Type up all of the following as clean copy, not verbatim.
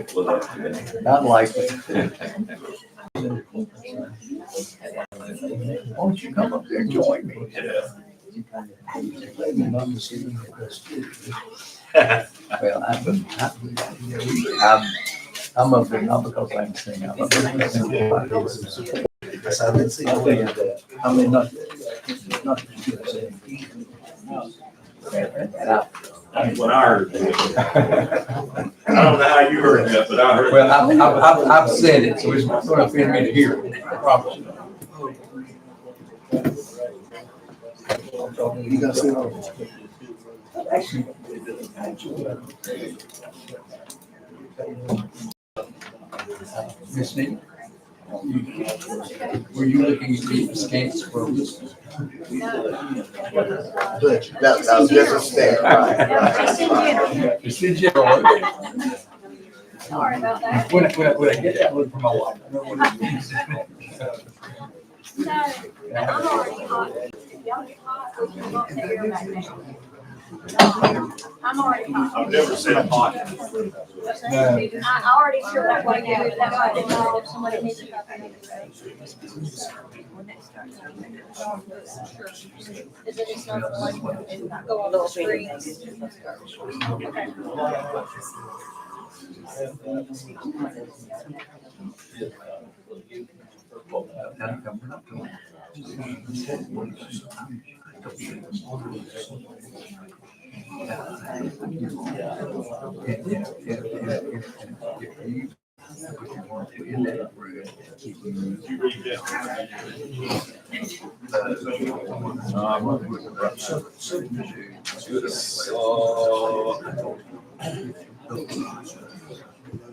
mindful of that. Not likely. Why don't you come up there and join me? Well, I'm up there not because I can sing. I'm up there because I've been seeing that. I mean, not that you can sing. What I heard. I don't know how you heard that, but I heard. Well, I've said it, so it's not going to offend me to hear it. I promise you. You got to see it. Miss Neat, were you looking at the scans for this? That was just a step. Just in general. Sorry about that. When I get that look from my wife, I know what it means. No, I'm already hot. If y'all get hot, we can walk the air back down. I'm already hot. I've never said hot. I already feel that way now. That's why I didn't know if somebody needs to come in. Is it just not like go on the screens? Okay.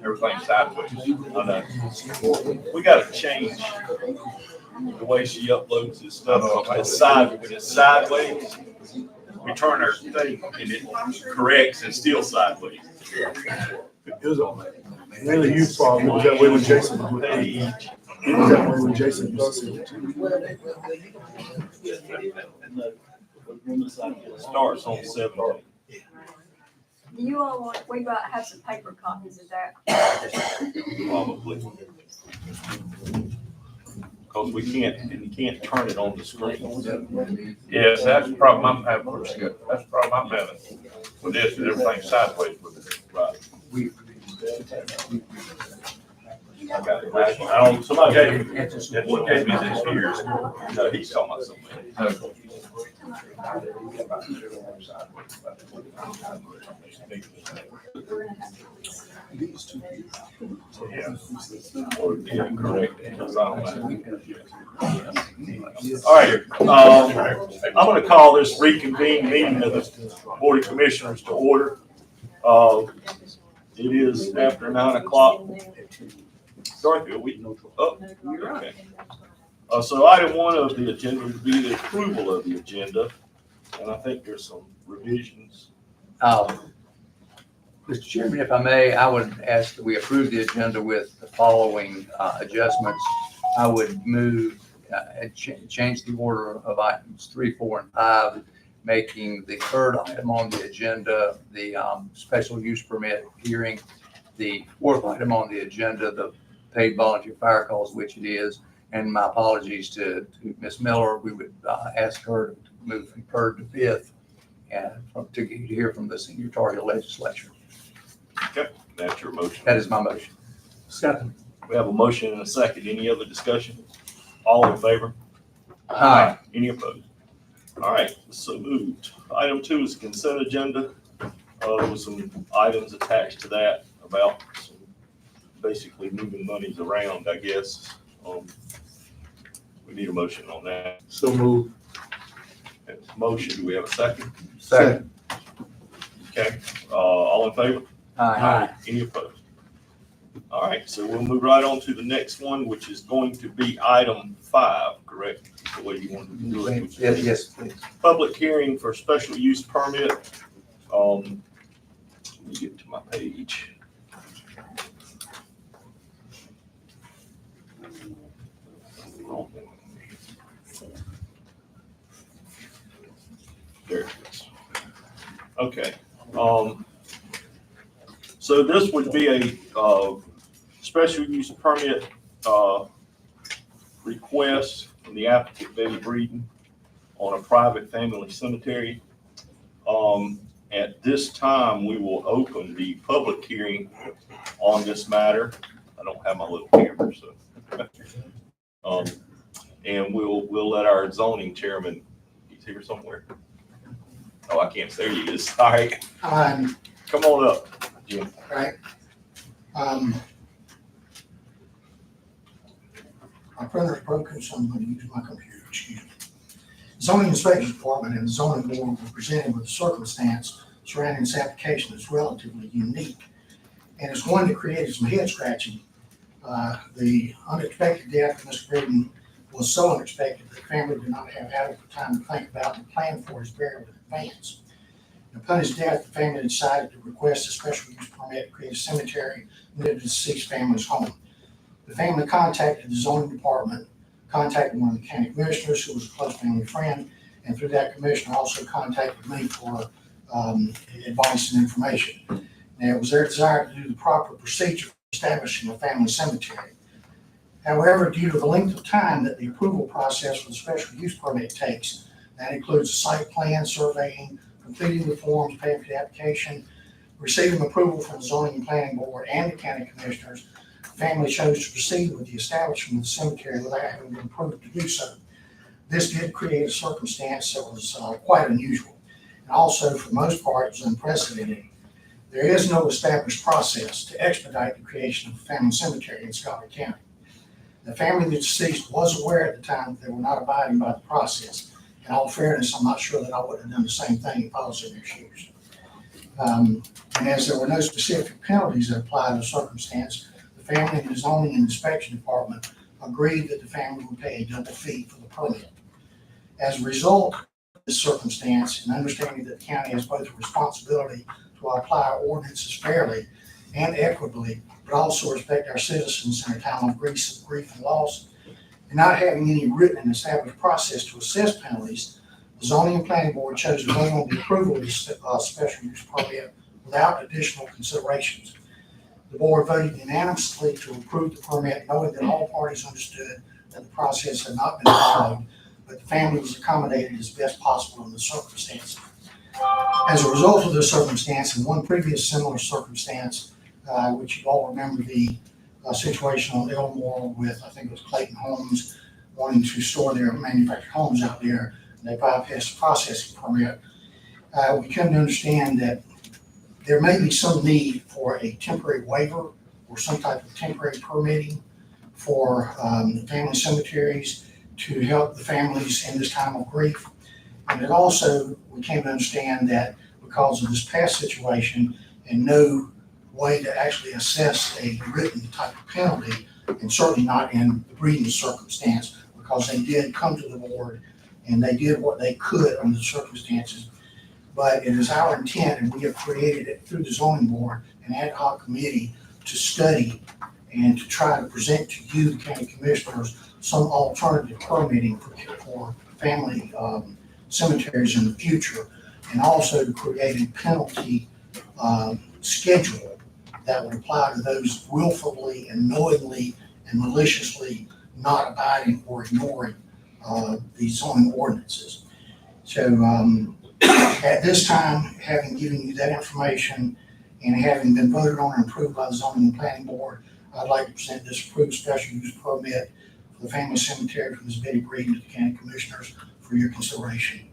Everything's sideways. I know. We gotta change the way she uploads this stuff. When it's sideways, we turn our thing and it corrects and still sideways. It was mainly you problem. It was that way when Jason. It was that way when Jason used to see it. Starts on 7. Do you all want, we got to have some paper copies of that? Probably. Because you can't turn it on the screen. Yes, that's the problem I'm having. That's the problem I'm having with this, and everything's sideways with it. Right. I got it. I don't, somebody gave me this here. No, he's talking about something. Yeah, correct. All right, I'm going to call this reconvened meeting of the Board of Commissioners to order. It is after 9 o'clock. Dorothy, are we? Oh, okay. So item 1 of the agenda would be the approval of the agenda, and I think there's some revisions. Mr. Chairman, if I may, I would ask that we approve the agenda with the following adjustments. I would move, change the order of items 3, 4, and 5, making the 3rd item on the agenda the special use permit hearing, the 4th item on the agenda, the paid volunteer fire calls, which it is, and my apologies to Ms. Miller. We would ask her to move from 3rd to 5th and to hear from the senior Tar legislature. Okay, that's your motion. That is my motion. Second. We have a motion and a second. Any other discussion? All in favor? Aye. Any opposed? All right, so moved. Item 2 is consent agenda. There was some items attached to that about some basically moving monies around, I guess. We need a motion on that. So move. Motion, do we have a second? Second. Okay, all in favor? Aye. Any opposed? All right, so we'll move right on to the next one, which is going to be item 5, correct? The way you want to do it. Yes, please. Public hearing for special use permit. Let me get to my page. There it is. Okay. So this would be a special use permit request from the applicant Betty Breeden on a private family cemetery. At this time, we will open the public hearing on this matter. I don't have my little camera, so. And we'll let our zoning chairman, he's here somewhere. Oh, I can't, there he is. All right, come on up, Jim. Right. My printer's broken, so I'm going to use my computer, excuse me. Zoning Inspection Department and the zoning board were presented with a circumstance surrounding this application that's relatively unique. And it's one that created some head scratching. The unexpected death of Mr. Breeden was so unexpected that the family did not have adequate time to think about and plan for his burial in advance. And upon his death, the family decided to request a special use permit to create a cemetery near the deceased family's home. The family contacted the zoning department, contacted one of the county commissioners who was a close family friend, and through that commissioner also contacted me for advice and information. Now, it was their desire to do the proper procedure for establishing a family cemetery. However, due to the length of time that the approval process for the special use permit takes, that includes a site plan, surveying, completing the forms, paying for the application, receiving approval from the zoning and planning board and the county commissioners, the family chose to proceed with the establishment of the cemetery without having been approved to do so. This did create a circumstance that was quite unusual, and also, for the most part, it was unprecedented. There is no established process to expedite the creation of a family cemetery in Scotland County. The family of the deceased was aware at the time that they were not abiding by the process. In all fairness, I'm not sure that I would have done the same thing if I was in their shoes. And as there were no specific penalties that applied to the circumstance, the family and the zoning and inspection department agreed that the family would pay a double fee for the permit. As a result of this circumstance, and understanding that the county has both a responsibility to apply our ordinances fairly and equitably, but also respect our citizens in a time of grief and loss, and not having any written and established process to assess penalties, the zoning and planning board chose to vote on the approval of the special use permit without additional considerations. The board voted unanimously to approve the permit, knowing that all parties understood that the process had not been followed, but the family was accommodated as best possible in the circumstances. As a result of this circumstance and one previous similar circumstance, which you all remember the situation on Elmore with, I think it was Clayton Homes, wanting to store their manufactured homes out there, and they bypassed the processing permit. We come to understand that there may be some need for a temporary waiver or some type of temporary permitting for family cemeteries to help the families in this time of grief. And it also, we came to understand that because of this past situation and no way to actually assess a written type of penalty, and certainly not in the Breeden circumstance, because they did come to the board and they did what they could under the circumstances. But it is our intent, and we have created it through the zoning board, an ad hoc committee to study and to try to present to you, the county commissioners, some alternative permitting for family cemeteries in the future, and also to create a penalty schedule that would apply to those willfully and knowingly and maliciously not abiding or ignoring the zoning ordinances. So at this time, having given you that information and having been voted on and approved by the zoning and planning board, I'd like to present this approved special use permit for the family cemetery from Ms. Betty Breeden to the county commissioners for your consideration.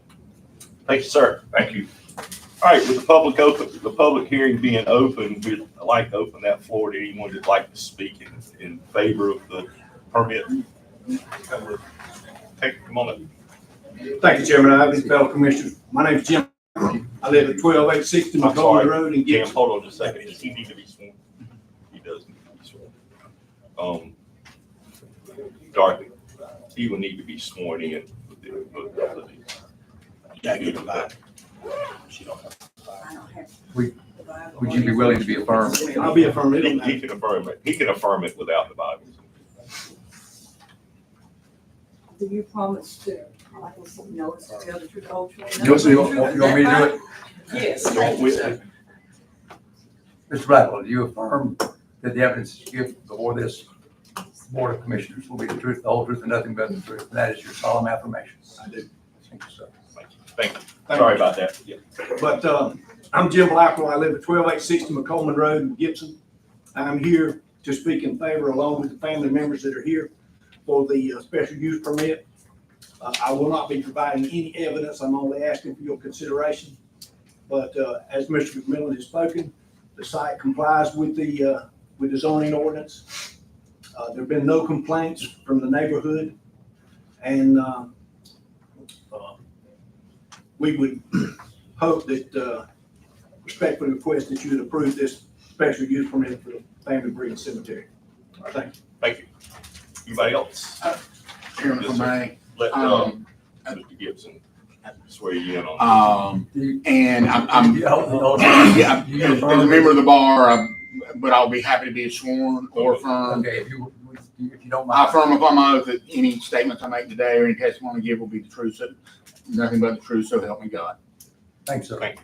Thank you, sir. Thank you. All right, with the public hearing being open, we'd like to open that floor to anyone that'd like to speak in favor of the permit. Come on up. Thank you, Chairman. I have these fellow commissioners. My name is Jim. I live at 12,860 I'm McCollum sorry. Road in Jim, Gibson. hold on just a second. Does he need to be sworn? He does need to be sworn. Dorothy, he will need to be sworn in. Would you be willing to be affirmed? I'll be affirming. He can affirm it. He can affirm it without the Bible. Do you promise to, like, no, it's to tell the truth, the whole truth? You want me to do it? Yes. Don't we- Mr. Rattle, do you affirm that the evidence given before this Board of Commissioners will be the truth, the whole truth, and nothing but the truth? And that is your solemn affirmation. I do. Thank you, sir. Thank you. Sorry about that. Yeah. But I'm Jim Blackwell. I live at 12860 McColeman Road in Gibson. I'm here to speak in favor, along with the family members that are here, for the special use permit. I will not be providing any evidence. I'm only asking for your consideration. But as Mr. McMillan has spoken, the site complies with the zoning ordinance. There have been no complaints from the neighborhood, and we would hope that, respectfully request that you would approve this special use permit for the Family Breeding Cemetery. Thank you. Thank you. Anybody else? Chairman, if I may, Let Um, Mr. Gibson swear you in on and I'm, You hold- yeah, as a member of the bar, but I'll be happy to be sworn or affirmed. Okay, if you don't I mind. affirm upon my oath that any statements I make today or any testimony I give will be the truth, so nothing but the truth, so help me God. Thanks, sir. Thank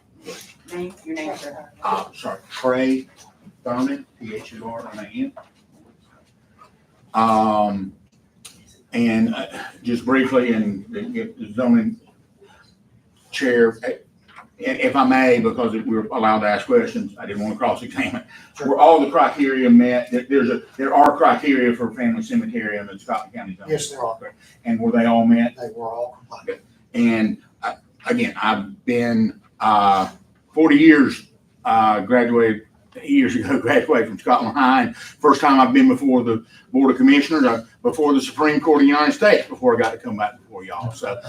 Name, your name, sir. Sorry, Trey Thurman, Thurman. And just briefly, and the zoning chair, if I may, because we're allowed to ask questions, I didn't want to cross-examine. Were all the criteria met? There are criteria for family cemetery in the Scotland County zone. Yes, there are. And were they all met? They were all compliant. And again, I've been 40 years, graduated years ago, graduated from Scotland High. And first time I've been before the Board of Commissioners, before the Supreme Court of the United States, before I got to come back before y'all. So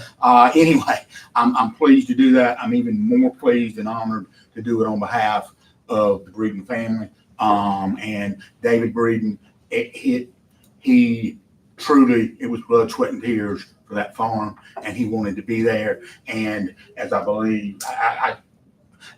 anyway, I'm pleased to do that. I'm even more pleased and honored to do it on behalf of the Breeden family. And David Breeden, he truly, it was blood, sweat, and tears for that farm, and he wanted to be there. And as I believe, I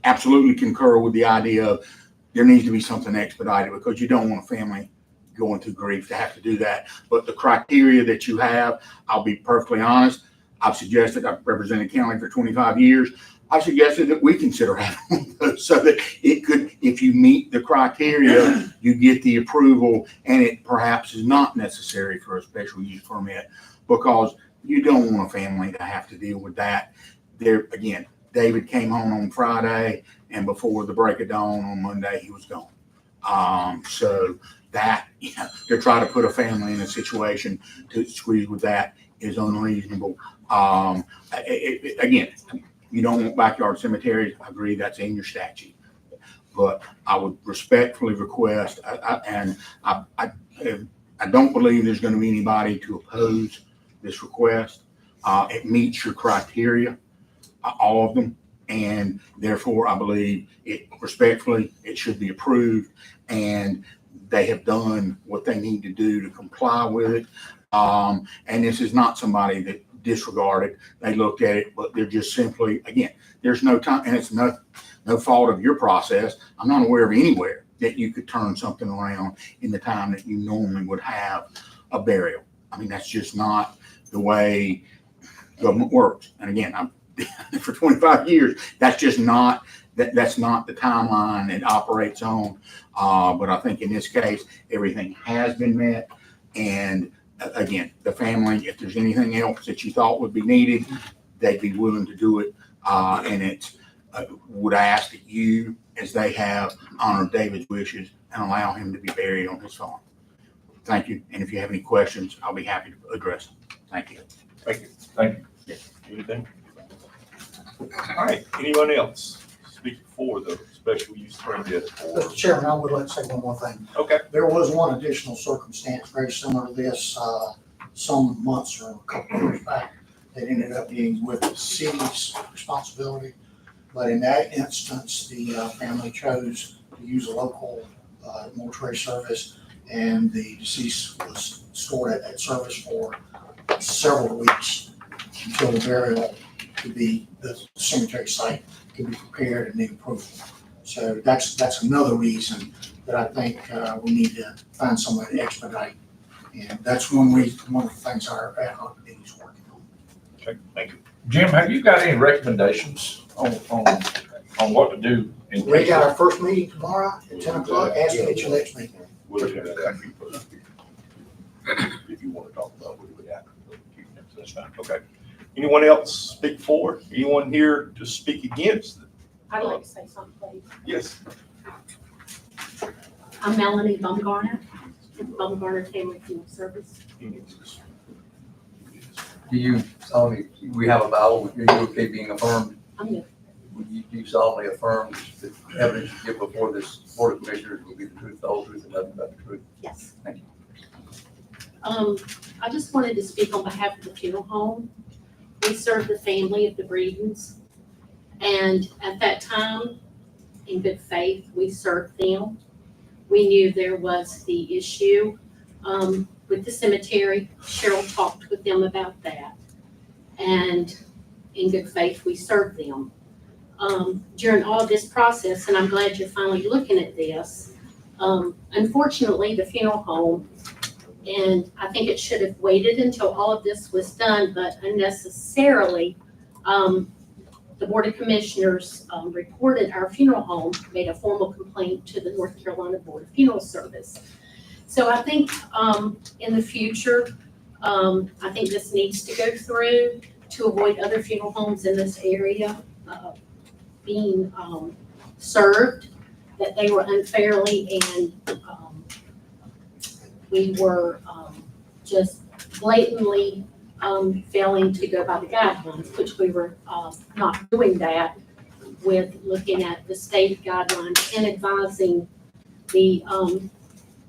absolutely concur with the idea of there needs to be something expedited, because you don't want a family going through grief to have to do that. But the criteria that you have, I'll be perfectly honest, I've suggested, I've represented county for 25 years. I've suggested that we consider having those so that it could, if you meet the criteria, you get the approval, and it perhaps is not necessary for a special use permit, because you don't want a family to have to deal with that. There, again, David came home on Friday, and before the break of dawn on Monday, he was gone. So that, to try to put a family in a situation to squeeze with that is unreasonable. Again, you don't want backyard cemeteries. I agree, that's in your statute. But I would respectfully request, I don't believe there's going to be anybody to oppose this request. It meets your criteria, all of them. And therefore, I believe it respectfully, it should be approved, and they have done what they need to do to comply with it. And this is not somebody that disregarded. They looked at it, but they're just simply, again, there's no time, and it's no fault of your process. I'm not aware of anywhere that you could turn something around in the time that you normally would have a burial. I mean, that's just not the way government works. And again, I'm for 25 years, that's just not, that's not the timeline it operates on. But I think in this case, everything has been met. And again, the family, if there's anything else that you thought would be needed, they'd be willing to do it. And it's, would ask that you, as they have, honor David's wishes and allow him to be buried on his farm. Thank you. And if you have any questions, I'll be happy to address them. Thank you. Thank you. Thank you. Anything? All right, anyone else speak for the special use permit? Mr. Chairman, I would like to say one more thing. Okay. There was one additional circumstance very similar to this, some months or a couple of years back, that ended up being with the city's responsibility. But in that instance, the family chose to use a local mortuary service, and the deceased was stored at that service for several weeks until the burial could be, the cemetery site could be prepared and need approval. So that's another reason that I think we need to find somebody to expedite. And that's one of the things our ad hoc committee is working on. Okay, thank you. Jim, have you got any recommendations on on what to do in We case. got our first meeting tomorrow at 10 o'clock. Ask me at your next meeting. We'll look at that. If you want to talk about what we have. That's fine, okay. Anyone else speak for? Anyone here to speak against? I'd like to say something, please. Yes. I'm Melanie Bumgarner, Bumgarner Family Funeral Service. Do you solemnly, we have a vow, are you okay being affirmed? I'm good. Would you do solemnly affirm that the evidence you give before this board of commissioners will be the truth, the whole truth, and nothing but the truth? Yes. Thank you. I just wanted to speak on behalf of the funeral home. We serve the family of the Breedens. And at that time, in good faith, we served them. We knew there was the issue with the cemetery. Cheryl talked with them about that. And in good faith, we served them. During all this process, and I'm glad you're finally looking at this, unfortunately, the funeral home, and I think it should have waited until all of this was done, but unnecessarily, the Board of Commissioners reported our funeral home, made a formal complaint to the North Carolina Board of Funeral Service. So I think in the future, I think this needs to go through to avoid other funeral homes in this area being served, that they were unfairly and we were just blatantly failing to go by the guidelines, which we were not doing that with looking at the state guidelines and advising the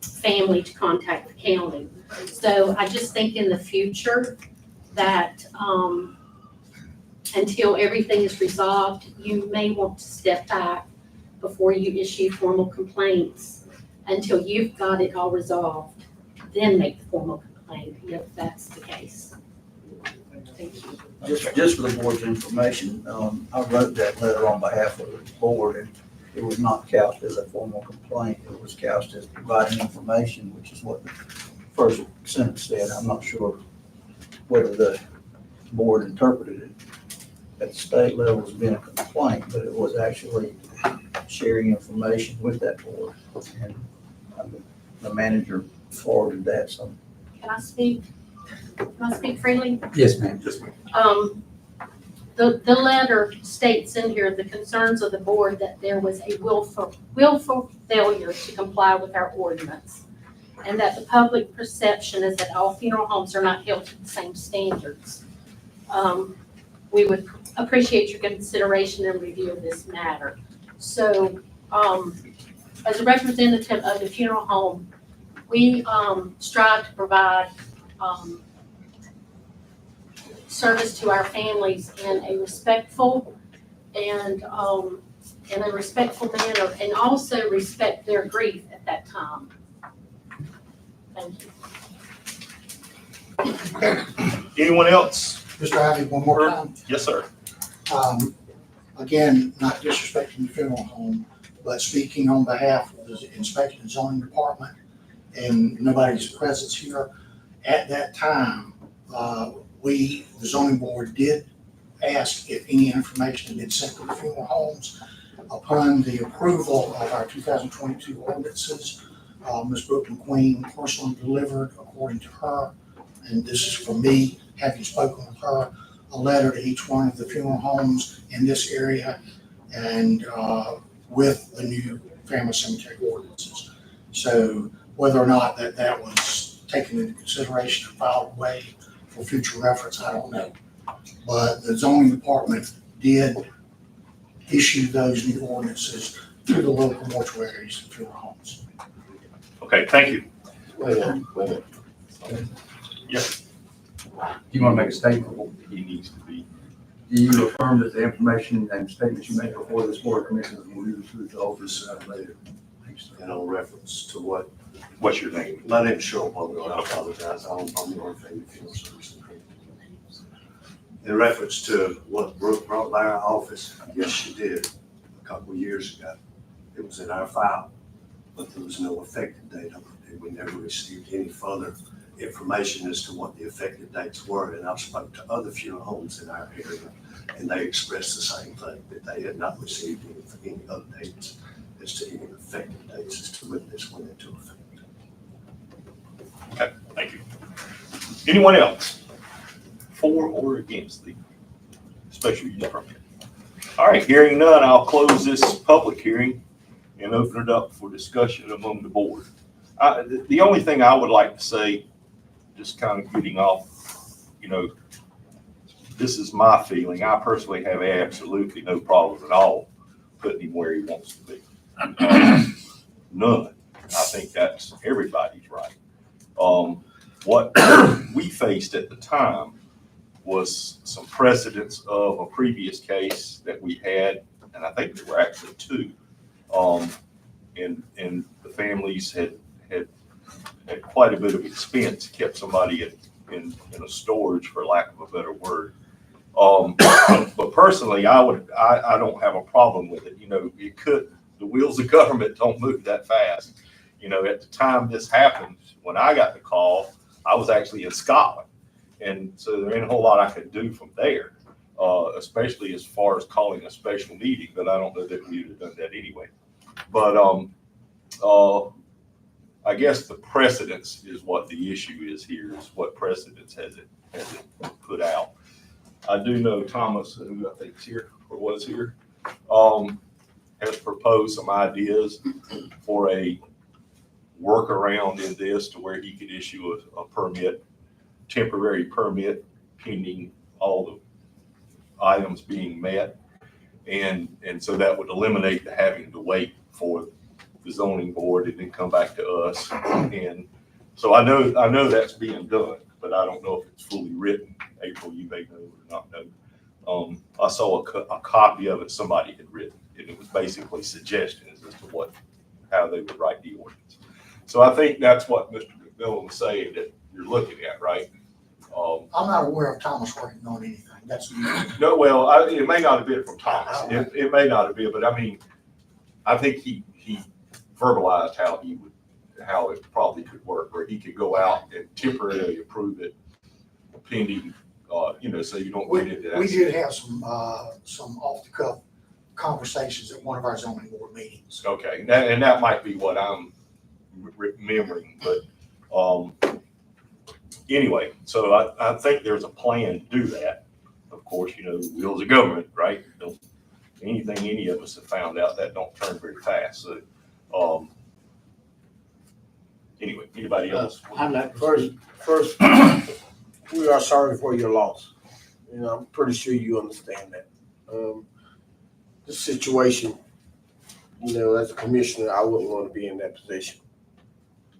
family to contact the county. So I just think in the future that until everything is resolved, you may want to step back before you issue formal complaints until you've got it all resolved. Then make the formal complaint if that's the case. Thank you. Just for the board's information, I wrote that letter on behalf of the board, and it was not couched as a formal complaint. It was couched as providing information, which is what the first sentence said. I'm not sure whether the board interpreted it at the state level as being a complaint, but it was actually sharing information with that board. And the manager forwarded that, so. Can I speak? Can I speak freely? Yes, ma'am. The letter states in here the concerns of the board that there was a willful failure to comply with our ordinance, and that the public perception is that all funeral homes are not held to the same standards. We would appreciate your consideration and review of this matter. So, as a representative of the funeral home, we strive to provide service to our families in a respectful and in a respectful manner, and also respect their grief at that time. Thank you. Anyone else? Mr. Ivy, one more time. Yes, sir. Again, not disrespecting the funeral home, but speaking on behalf of the inspection and zoning department and nobody's presence here. At that time, the zoning board did ask if any information had been sent to the funeral homes. Upon the approval of our 2022 ordinances, Ms. Brooke McQueen personally delivered, according to her, and this is from me, having spoken with her, a letter to each one of the funeral homes in this area and with the new family cemetery ordinances. So whether or not that was taken into consideration and filed away for future reference, I don't know. But the zoning department did issue those new ordinances through the local mortuaries and funeral homes. Okay, thank you. Wait a minute. Yes. Do you want to make a statement? He needs to be. Do you affirm that the information and statements you make before this board of commissioners will be the truth, the whole truth, and nothing but the truth? And on reference to what, What's your name? my name's Cheryl Butler, I apologize, I'm the North Family Funeral Service. In reference to what Brooke brought by our office, yes, she did, a couple of years ago. It was in our file, but there was no effective date on it, and we never received any further information as to what the effective dates were, and I've spoke to other funeral homes in our area, and they expressed the same thing, that they had not received any updates as to any effective dates as to when this went into effect. Okay, thank you. Anyone else for or against the special use permit? All right, hearing none, I'll close this public hearing and open it up for discussion among the board. The only thing I would like to say, just kind of getting off, this is my feeling. I personally have absolutely no problem at all putting him where he wants to be. None. I think that's everybody's right. What we faced at the time was some precedents of a previous case that we had, and I think there were actually two. And the families had quite a bit of expense, kept somebody in a storage, for lack of a better word. But personally, I don't have a problem with it. The wheels of government don't move that fast. At the time this happened, when I got the call, I was actually in Scotland. And so there ain't a whole lot I could do from there, especially as far as calling a special meeting, but I don't know that we would have done that anyway. But I guess the precedence is what the issue is here, is what precedence has it put out. I do know Thomas, who I think is here or was here, has proposed some ideas for a workaround in this to where he could issue a permit, temporary permit, pending all the items being met. And so that would eliminate the having to wait for the zoning board and then come back to us. And so I know that's being done, but I don't know if it's fully written. April, you may know or not know. I saw a copy of it somebody had written, and it was basically suggestions as to how they would write the ordinance. So I think that's what Mr. McMillan was saying that you're looking at, right? I'm not aware of Thomas working on anything. That's No, well, it may not have been from Thomas. It may not have been, but I mean, I think he verbalized how it probably could work, where he could go out and temporarily approve it pending, so you don't get into that. We did have some off the cuff conversations at one of our zoning board meetings. Okay, and that might be what I'm remembering, but anyway, so I think there's a plan to do that. Of course, the wheels of government, right? Anything any of us have found out, that don't turn very fast. So anyway, anybody else? I'd like first, we are sorry for your loss. I'm pretty sure you understand that. The situation, as a commissioner, I wouldn't want to be in that position.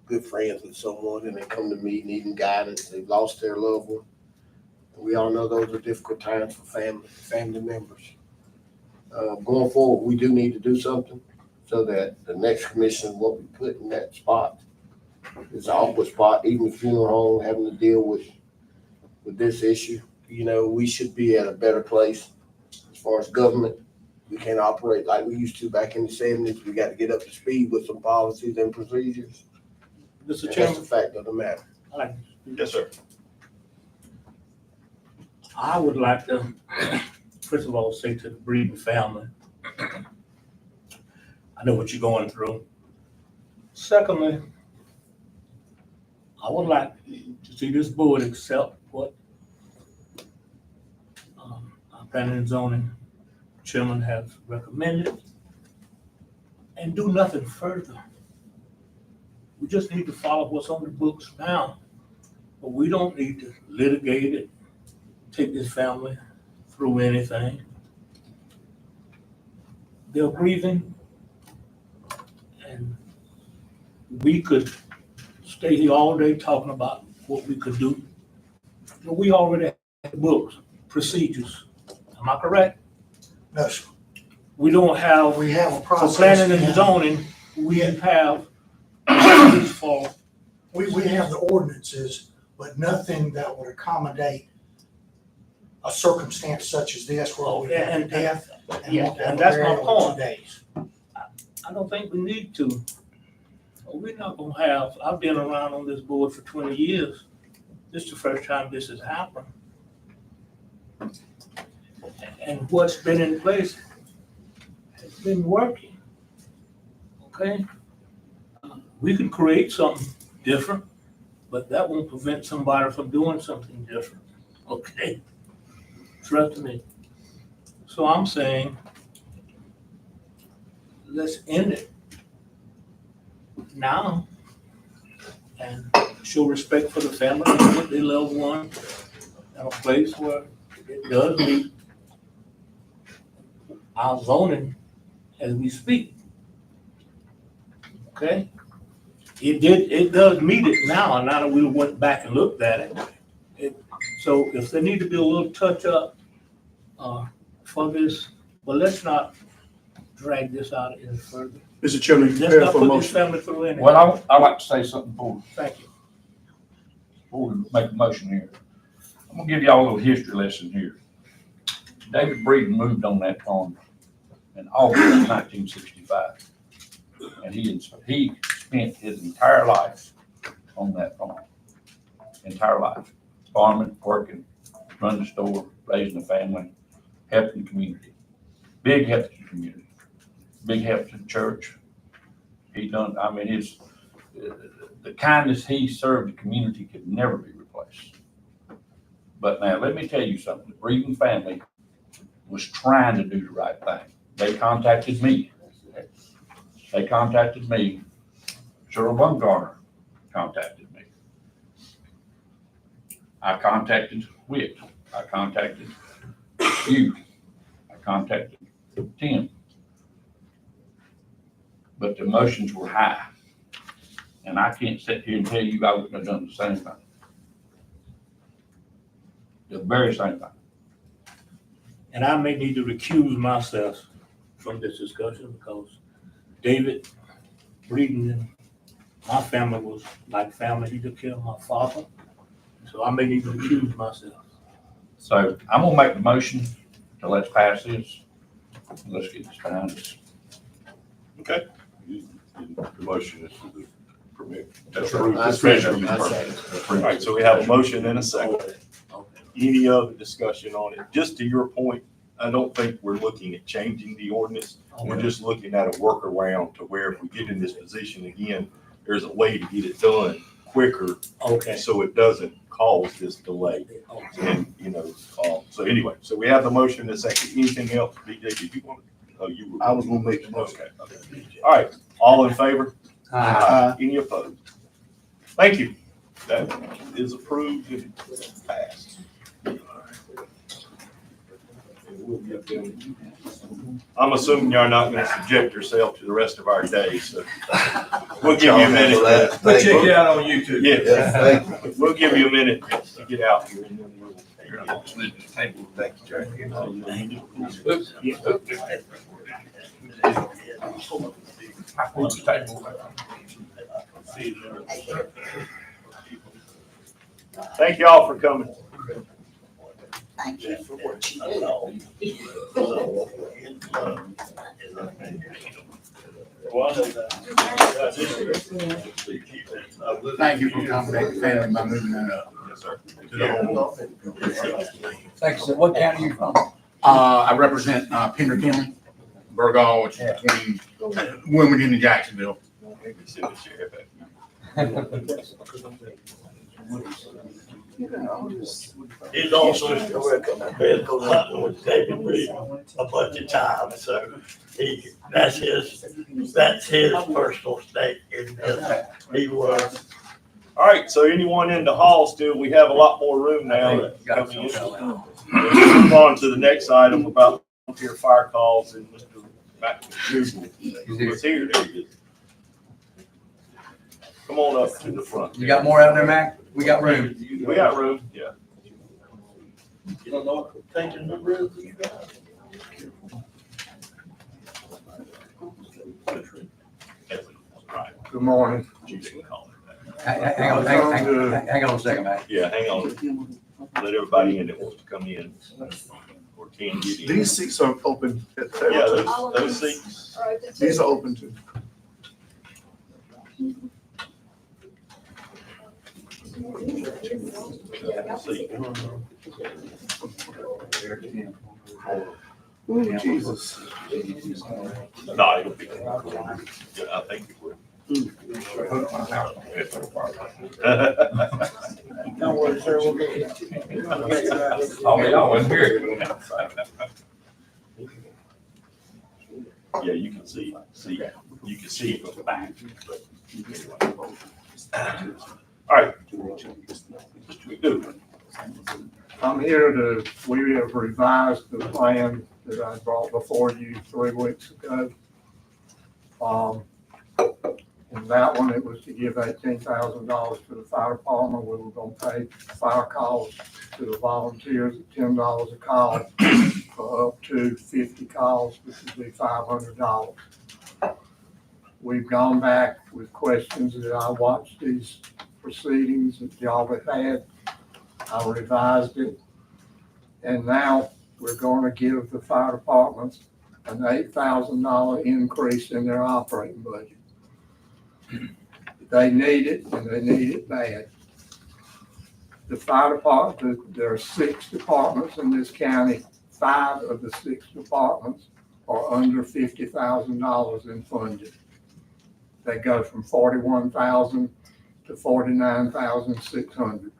Good friends with someone and they come to me needing guidance. They've lost their loved one. We all know those are difficult times for family members. Going forward, we do need to do something so that the next commission, what we put in that spot, is an awkward spot, even the funeral home having to deal with this issue. We should be at a better place as far as government. We can't operate like we used to back in the 70s. We got to get up to speed with some policies and procedures. Mr. And Chairman, that's the fact of the matter. Yes, sir. I would like to, first of all, say to the Breeden family, I know what you're going through. Secondly, I would like to see this board accept what our planning and zoning chairman has recommended and do nothing further. We just need to follow what's on the books now, but we don't need to litigate it, take this family through anything. They're grieving, and we could stay here all day talking about what we could do. But we already have books, procedures. Am I correct? No, sir. We don't have, We have a for process. planning and now. zoning, we have procedures for, We have the ordinances, but nothing that would accommodate a circumstance such as this where we have and- death. yeah, won't have and a that's my burial in point. 2 days. I don't think we need to We're not gonna have, I've been around on this board for 20 years. This is the first time this has happened. And what's been in place has been working. Okay? We can create something different, but that won't prevent somebody from doing something different. Okay? Trust me. So I'm saying, let's end it now and show respect for the family and get their loved one in a place where it does meet our zoning as we speak. Okay? It does meet it now that we went back and looked at it. So if there need to be a little touch up for this, but let's not drag this out any further. Mr. Chairman, Let's prepare not for a put this motion. family through anything. Well, I'd like to say something Thank you. before we make a motion here. I'm gonna give y'all a little history lesson here. David Breeden moved on that farm in August of 1965. And he spent his entire life on that farm. Entire life. Farming, working, running the store, raising a family, helping the community. Big help to the community. Big help to the church. He done, I mean, the kindness he served the community could never be replaced. But now, let me tell you something. The Breeden family was trying to do the right thing. They contacted me. Cheryl Bumgarner contacted me. I contacted Witt. I contacted you. I contacted Tim. But the emotions were high. And I can't sit here and tell you I wouldn't have done the same thing. The very same thing. And I may need to recuse myself from this discussion because David Breeden and my family was like family. He took care of my father. So I may need to recuse myself. So I'm gonna make the motion to let's pass this. Let's get this behind us. Okay. The motion is for the permit. That's Approve right. the special use permit. All right, so we have a motion and a second. Any other discussion on it? Just to your point, I don't think we're looking at changing the ordinance. We're just looking at a workaround to where if we get in this position again, there's a way to get it done quicker. Okay. So it doesn't cause this delay. And, so anyway, so we have the motion and a second. Anything else, BJ, did you want to? Oh, you were. I was gonna make the motion. Okay. All right, all in favor? Any opposed? Thank you. That is approved and passed. We'll get them. I'm assuming you're not gonna subject yourself to the rest of our day, so we'll give you a minute. We'll check it out on YouTube. Yeah, we'll give you a minute to get out here and then we'll. Thank you, Jerry. Thank you all for coming. Thank you. Thank you for accommodating family by moving that up. Yes, sir. Thanks. So what county are you from? I represent Pender County, Burgaw, which is between Wilmington and Jacksonville. He's also been hunting with David Breeden a bunch of times, so that's his personal stake in this. He was. All right, so anyone in the hall still, we have a lot more room now. Coming in. We'll move on to the next item about volunteer fire calls and Mr. McDougal was here. There he is. Come on up to the front. You got more out there, Mac? We got room. We got room, yeah. You don't know what the thinking number is that you got? Good morning. Hang on a second, Mac. Yeah, hang on. Let everybody in that wants to come in or can get in. These seats are open at the Yeah, table. those seats. These are open too. See. Ooh, Jesus. No, it'll be, yeah, I think it would. Don't worry, sir, we'll get you. Oh, y'all wasn't here. Yeah, you can see, you can see it from the back. But anyway. All right. Mr. McDougal. I'm here to, we have revised the plan that I brought before you 3 weeks ago. In that one, it was to give $18,000 to the fire department. We were gonna pay fire calls to the volunteers at $10 a call for up to 50 calls, which would be $500. We've gone back with questions that I watched these proceedings that y'all have had. I revised it, and now we're going to give the fire departments an $8,000 increase in their operating budget. They need it, and they need it bad. The fire department, there are 6 departments in this county. 5 of the 6 departments are under $50,000 in funding. They go from $41,000 to $49,600.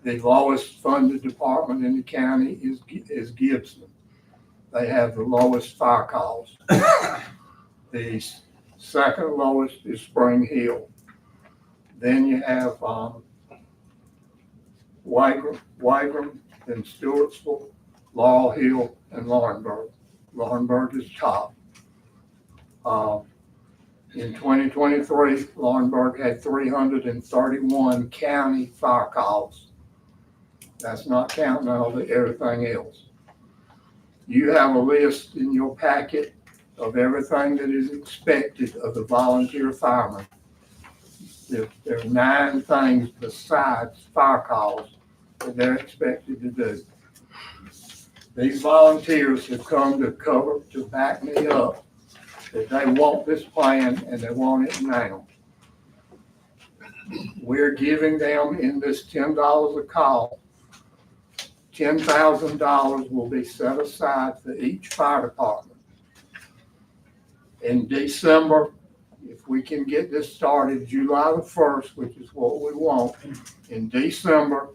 The lowest funded department in the county is Gibson. They have the lowest fire calls. The second lowest is Spring Hill. Then you have Wagram, then Stewartsville, Laurel Hill, and Laurinburg. Laurinburg is top. In 2023, Laurinburg had 331 county fire calls. That's not counting all the everything else. You have a list in your packet of everything that is expected of the volunteer firemen. There are 9 things besides fire calls that they're expected to do. These volunteers have come to back me up that they want this plan and they want it now. We're giving them in this $10 a call, $10,000 will be set aside for each fire department. In December, if we can get this started July the 1st, which is what we want, in December,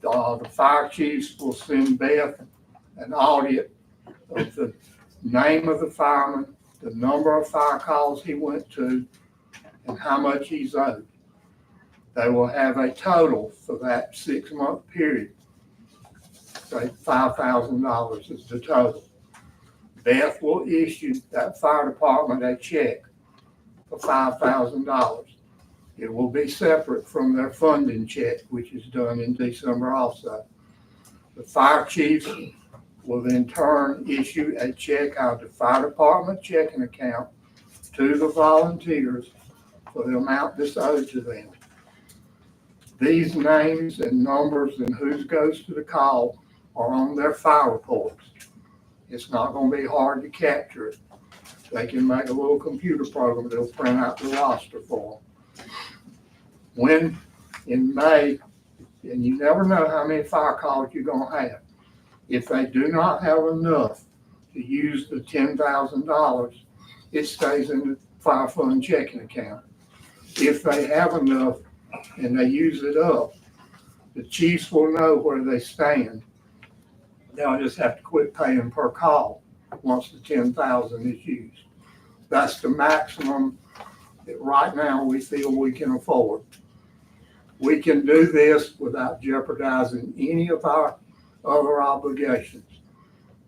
the fire chiefs will send Beth an audit of the name of the fireman, the number of fire calls he went to, and how much he's owed. They will have a total for that 6-month period. Say $5,000 is the total. Beth will issue that fire department a check for $5,000. It will be separate from their funding check, which is done in December also. The fire chiefs will in turn issue a check out of the fire department checking account to the volunteers for the amount that's owed to them. These names and numbers and who goes to the call are on their fire reports. It's not going to be hard to capture it. They can make a little computer program that'll print out the roster for them. When in May, and you never know how many fire calls you're going to have. If they do not have enough to use the $10,000, it stays in the fire fund checking account. If they have enough and they use it up, the chiefs will know where they stand. They'll just have to quit paying per call once the $10,000 is used. That's the maximum that right now we feel we can afford. We can do this without jeopardizing any of our other obligations.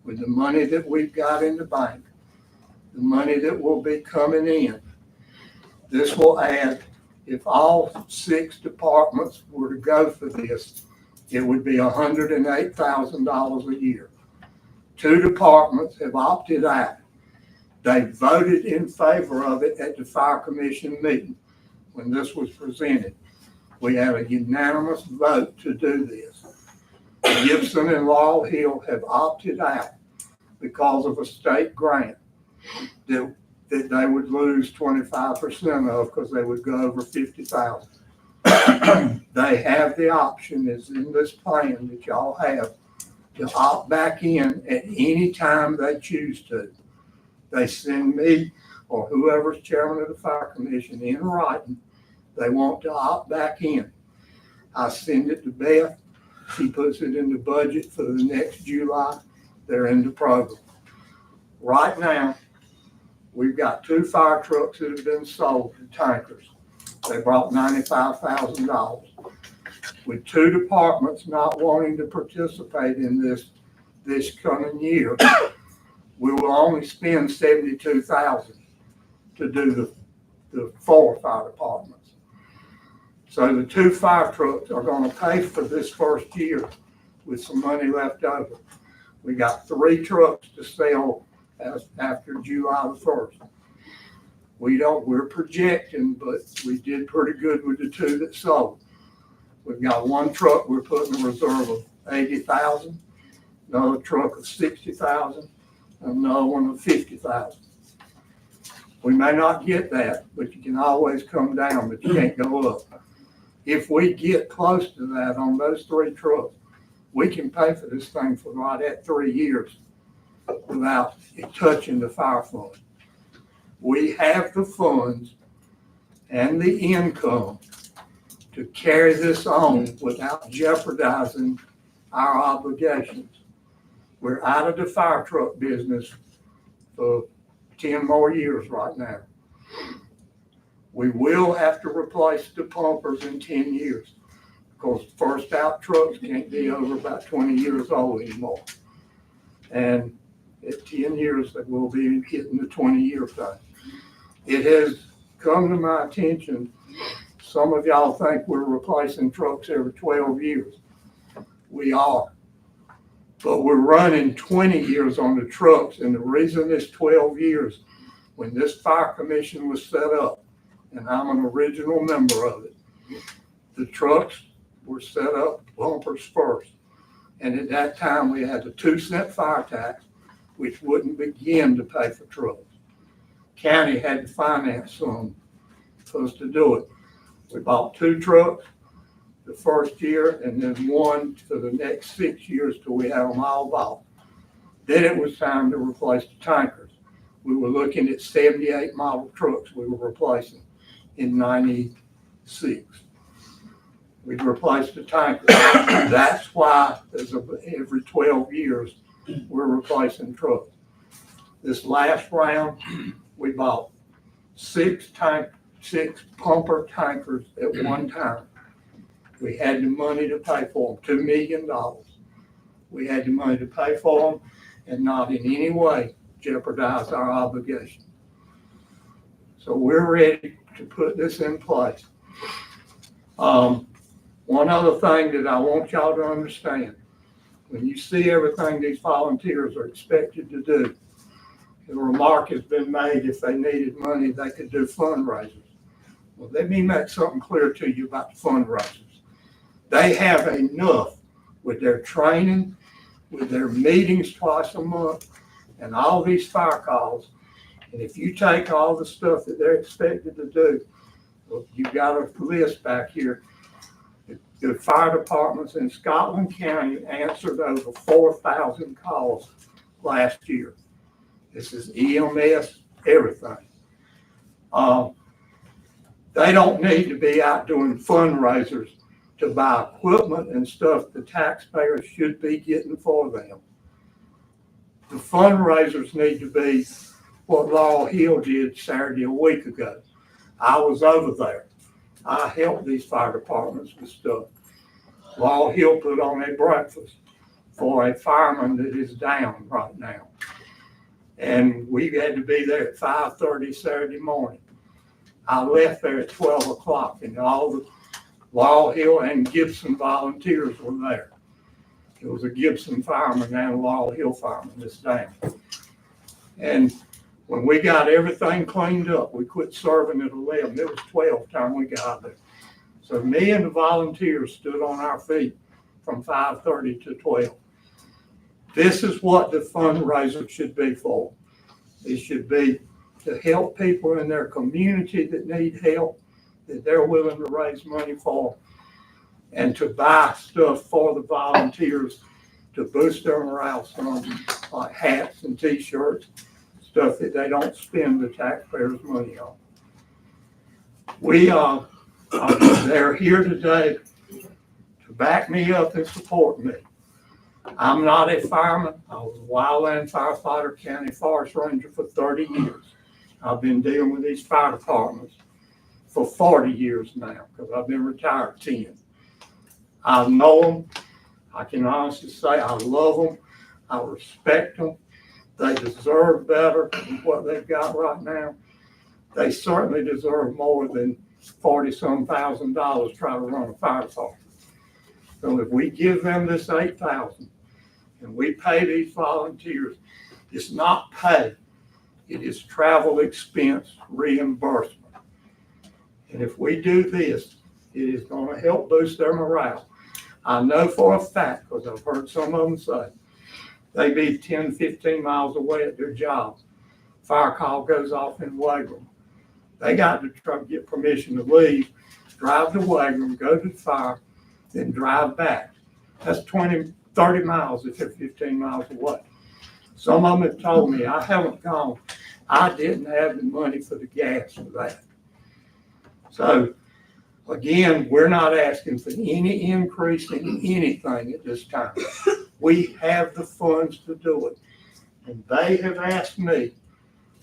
With the money that we've got in the bank, the money that will be coming in, this will add, if all 6 departments were to go for this, it would be $108,000 a year. 2 departments have opted out. They voted in favor of it at the fire commission meeting when this was presented. We had a unanimous vote to do this. Gibson and Laurel Hill have opted out because of a state grant that that they would lose 25% of because they would go over 50,000. They have the option, is in this plan that y'all have, to opt back in at any time they choose to. They send me or whoever's chairman of the fire commission in writing, they want to opt back in. I send it to Beth. She puts it in the budget for the next July. They're in the program. Right now, we've got 2 fire trucks that have been sold to tankers. They brought $95,000. With 2 departments not wanting to participate in this coming year, we will only spend $72,000 to do the 4 fire departments. So the 2 fire trucks are gonna pay for this first year with some money left over. We got 3 trucks to sell after July the 1st. We're projecting, but we did pretty good with the 2 that sold. We've got 1 truck, we're putting a reserve of 80,000, another truck of 60,000, and another one of 50,000. We may not get that, but you can always come down, but you can't go up. If we get close to that on those 3 trucks, we can pay for this thing for right at 3 years without it touching the fire fund. We have the funds and the income to carry this on without jeopardizing our obligations. We're out of the fire truck business for 10 more years right now. We will have to replace the pumpers in 10 years because first out trucks can't be over about 20 years old anymore. And at 10 years, they will be hitting the 20-year thing. It has come to my attention, some of y'all think we're replacing trucks every 12 years. We are. But we're running 20 years on the trucks, and the reason it's 12 years, when this fire commission was set up, and I'm an original member of it, the trucks were set up bumpers first. And at that time, we had the 2-cent fire tax, which wouldn't begin to pay for trucks. County had to finance some for us to do it. We bought 2 trucks the first year and then 1 for the next 6 years till we had them all bought. Then it was time to replace the tankers. We were looking at 78 model trucks we were replacing in 96. We'd replaced the tankers. That's why every 12 years we're replacing trucks. This last round, we bought 6 pumper tankers at one time. We had the money to pay for them, $2 million. We had the money to pay for them and not in any way jeopardize our obligation. So we're ready to put this in place. One other thing that I want y'all to understand, when you see everything these volunteers are expected to do, the remark has been made, if they needed money, they could do fundraisers. Well, let me make something clear to you about the fundraisers. They have enough with their training, with their meetings twice a month, and all these fire calls. And if you take all the stuff that they're expected to do, well, you've got a list back here. The fire departments in Scotland County answered over 4,000 calls last year. This is EMS, everything. They don't need to be out doing fundraisers to buy equipment and stuff the taxpayers should be getting for them. The fundraisers need to be what Laurel Hill did Saturday a week ago. I was over there. I helped these fire departments with stuff. Laurel Hill put on a breakfast for a fireman that is down right now. And we had to be there at 5:30 Saturday morning. I left there at 12 o'clock and all the Laurel Hill and Gibson volunteers were there. It was a Gibson fireman and a Laurel Hill fireman that's down. And when we got everything cleaned up, we quit serving at 11. It was 12 time we got there. So me and the volunteers stood on our feet from 5:30 to 12. This is what the fundraiser should be for. It should be to help people in their community that need help, that they're willing to raise money for, and to buy stuff for the volunteers to boost their morale some, like hats and t-shirts, stuff that they don't spend the taxpayers' money on. They're here today to back me up and support me. I'm not a fireman. I was a wildland firefighter, county forest ranger for 30 years. I've been dealing with these fire departments for 40 years now, because I've been retired 10. I know them. I can honestly say I love them. I respect them. They deserve better than what they've got right now. They certainly deserve more than $40-some thousand trying to run a fire department. So if we give them this $8,000 and we pay these volunteers, it's not pay, it is travel expense reimbursement. And if we do this, it is going to help boost their morale. I know for a fact, because I've heard some of them say, they be 10, 15 miles away at their job. Fire call goes off in Wagram. They got to try to get permission to leave, drive to Wagram, go to the fire, then drive back. That's 20, 30 miles if they're 15 miles away. Some of them have told me, I haven't gone. I didn't have the money for the gas for that. So again, we're not asking for any increase in anything at this time. We have the funds to do it. And they have asked me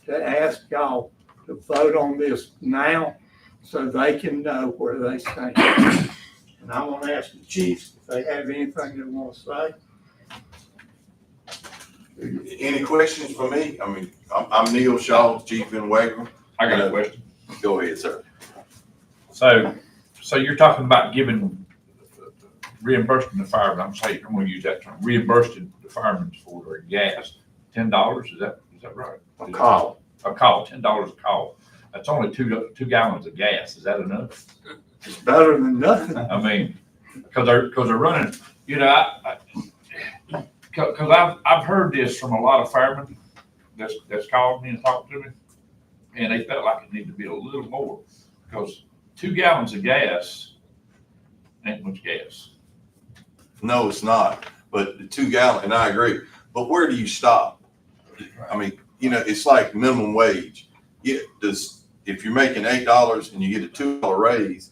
to ask y'all to vote on this now so they can know where they stand. And I want to ask the chiefs if they have anything they want to say. Any questions for me? I mean, I'm Neil Shaw, Chief in Wagram. I got a question. Go ahead, sir. So you're talking about giving, reimbursing the firemen, I'm gonna use that term, reimbursing the firemen for their gas, $10, is that right? A call. A call, $10 a call. That's only two gallons of gas. Is that enough? It's better than nothing. I mean, because they're running, you know, because I've heard this from a lot of firemen that's called me and talked to me, and they felt like it needed to be a little more, because 2 gallons of gas ain't much gas. No, it's not, but the 2 gallon, and I agree, but where do you stop? I mean, you know, it's like minimum wage. If you're making $8 and you get a $2 raise,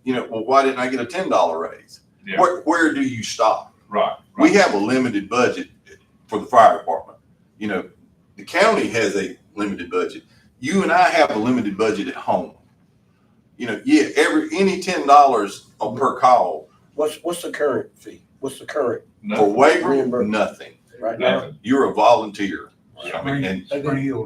you know, well, why didn't I get a $10 raise? Yeah. Where do you stop? Right. We have a limited budget for the fire department. You know, the county has a limited budget. You and I have a limited budget at home. You know, yeah, any $10 per call. What's the current fee? What's the current For waiver, reimbursement nothing. right now? You're a volunteer. I mean, and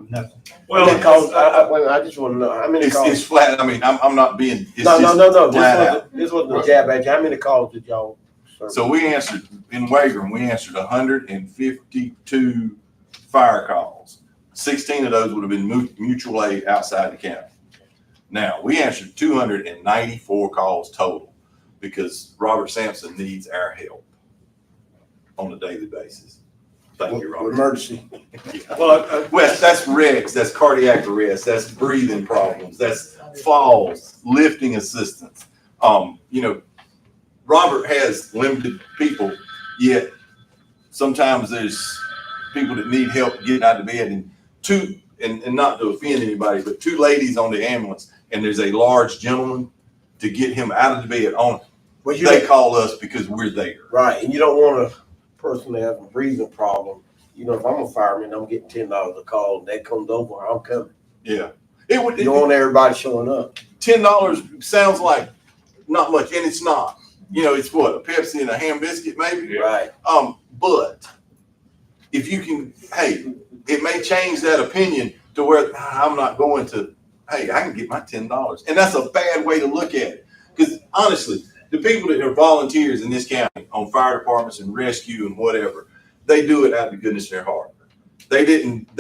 Nothing. Well, because I just want to know how many it's calls. flat. I mean, I'm not being. It's No. just flat out. This wasn't a jab at you. How many calls did y'all serve? So we answered in Wagram. We answered 152 fire calls. 16 of those would have been mutual aid outside the county. Now we answered 294 calls total because Robert Sampson needs our help on a daily basis. Thank you, Robert. Emergency. Well, that's wrecks, that's cardiac arrest, that's breathing problems, that's falls, lifting assistance. You know, Robert has limited people, yet sometimes there's people that need help getting out of bed, and not to offend anybody, but 2 ladies on the ambulance, and there's a large gentleman to get him out of the bed they call us because we're there. Right, and you don't want a person to have a breathing problem. You know, if I'm a fireman, I'm getting $10 a call, and that comes over, I'm coming. Yeah. You don't want everybody showing up. $10 sounds like not much, and it's not. You know, it's what, a Pepsi and a ham biscuit maybe? Right. But if you can, hey, it may change that opinion to where I'm not going to, hey, I can get my $10. And that's a bad way to look at it. Because honestly, the people that are volunteers in this county on fire departments and rescue and whatever, they do it out of the goodness of their heart. They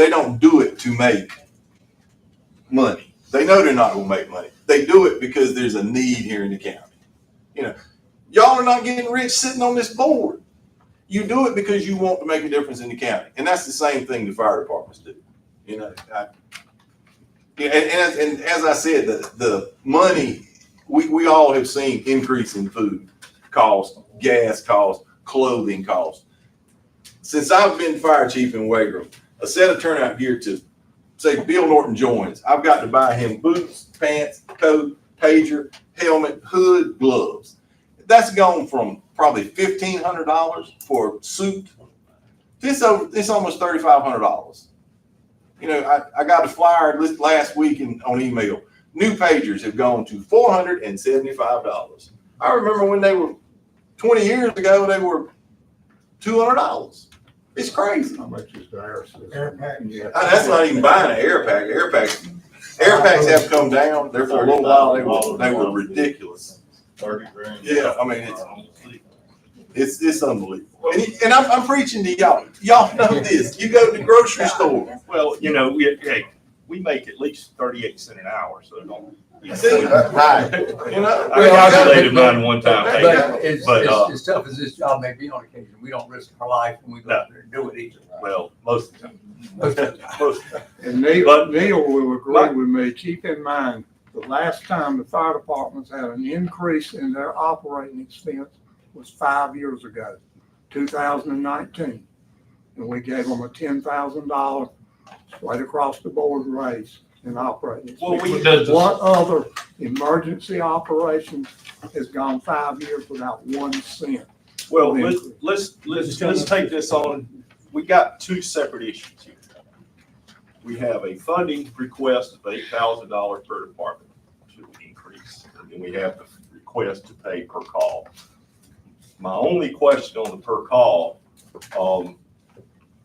don't do it to make money. They know they're not going to make money. They do it because there's a need here in the county. You know, y'all are not getting rich sitting on this board. You do it because you want to make a difference in the county. And that's the same thing the fire departments do. You know, Yeah, and as I said, the money, we all have seen increase in food cost, gas cost, clothing cost. Since I've been fire chief in Wagram, a set of turnout gear to say Bill Norton joins, I've got to buy him boots, pants, coat, pager, helmet, hood, gloves. That's gone from probably $1,500 for a suit. It's almost $3,500. You know, I got a flyer last week on email. New pagers have gone to $475. I remember when they were 20 years ago, they were $200. It's crazy. How much is the air system? That's not even buying an air pack. Air packs have come down. There for a little while they were ridiculous. 30 grand. Yeah, I mean it's unbelievable. And I'm preaching to y'all. Y'all know this. You go to the grocery store. Well, you know, we make at least 38 cents an hour, so don't. See, right. You know, I calculated mine one time. Hey, But but, as tough as this job may be on occasion, we don't risk our life when we go out there and do it either. well, most of the time. Most of the time. Most of the time. And Neil But- will agree with me, keep in mind, the last time the fire departments had an increase in their operating expense was 5 years ago, 2019. And we gave them a $10,000 right across the board raise in operating Well, expense. What other emergency operation has gone 5 years without 1 cent? Well, let's take this on. We got two separate issues here. We have a funding request of $8,000 per department to increase, and then we have the request to pay per call. My only question on the per call,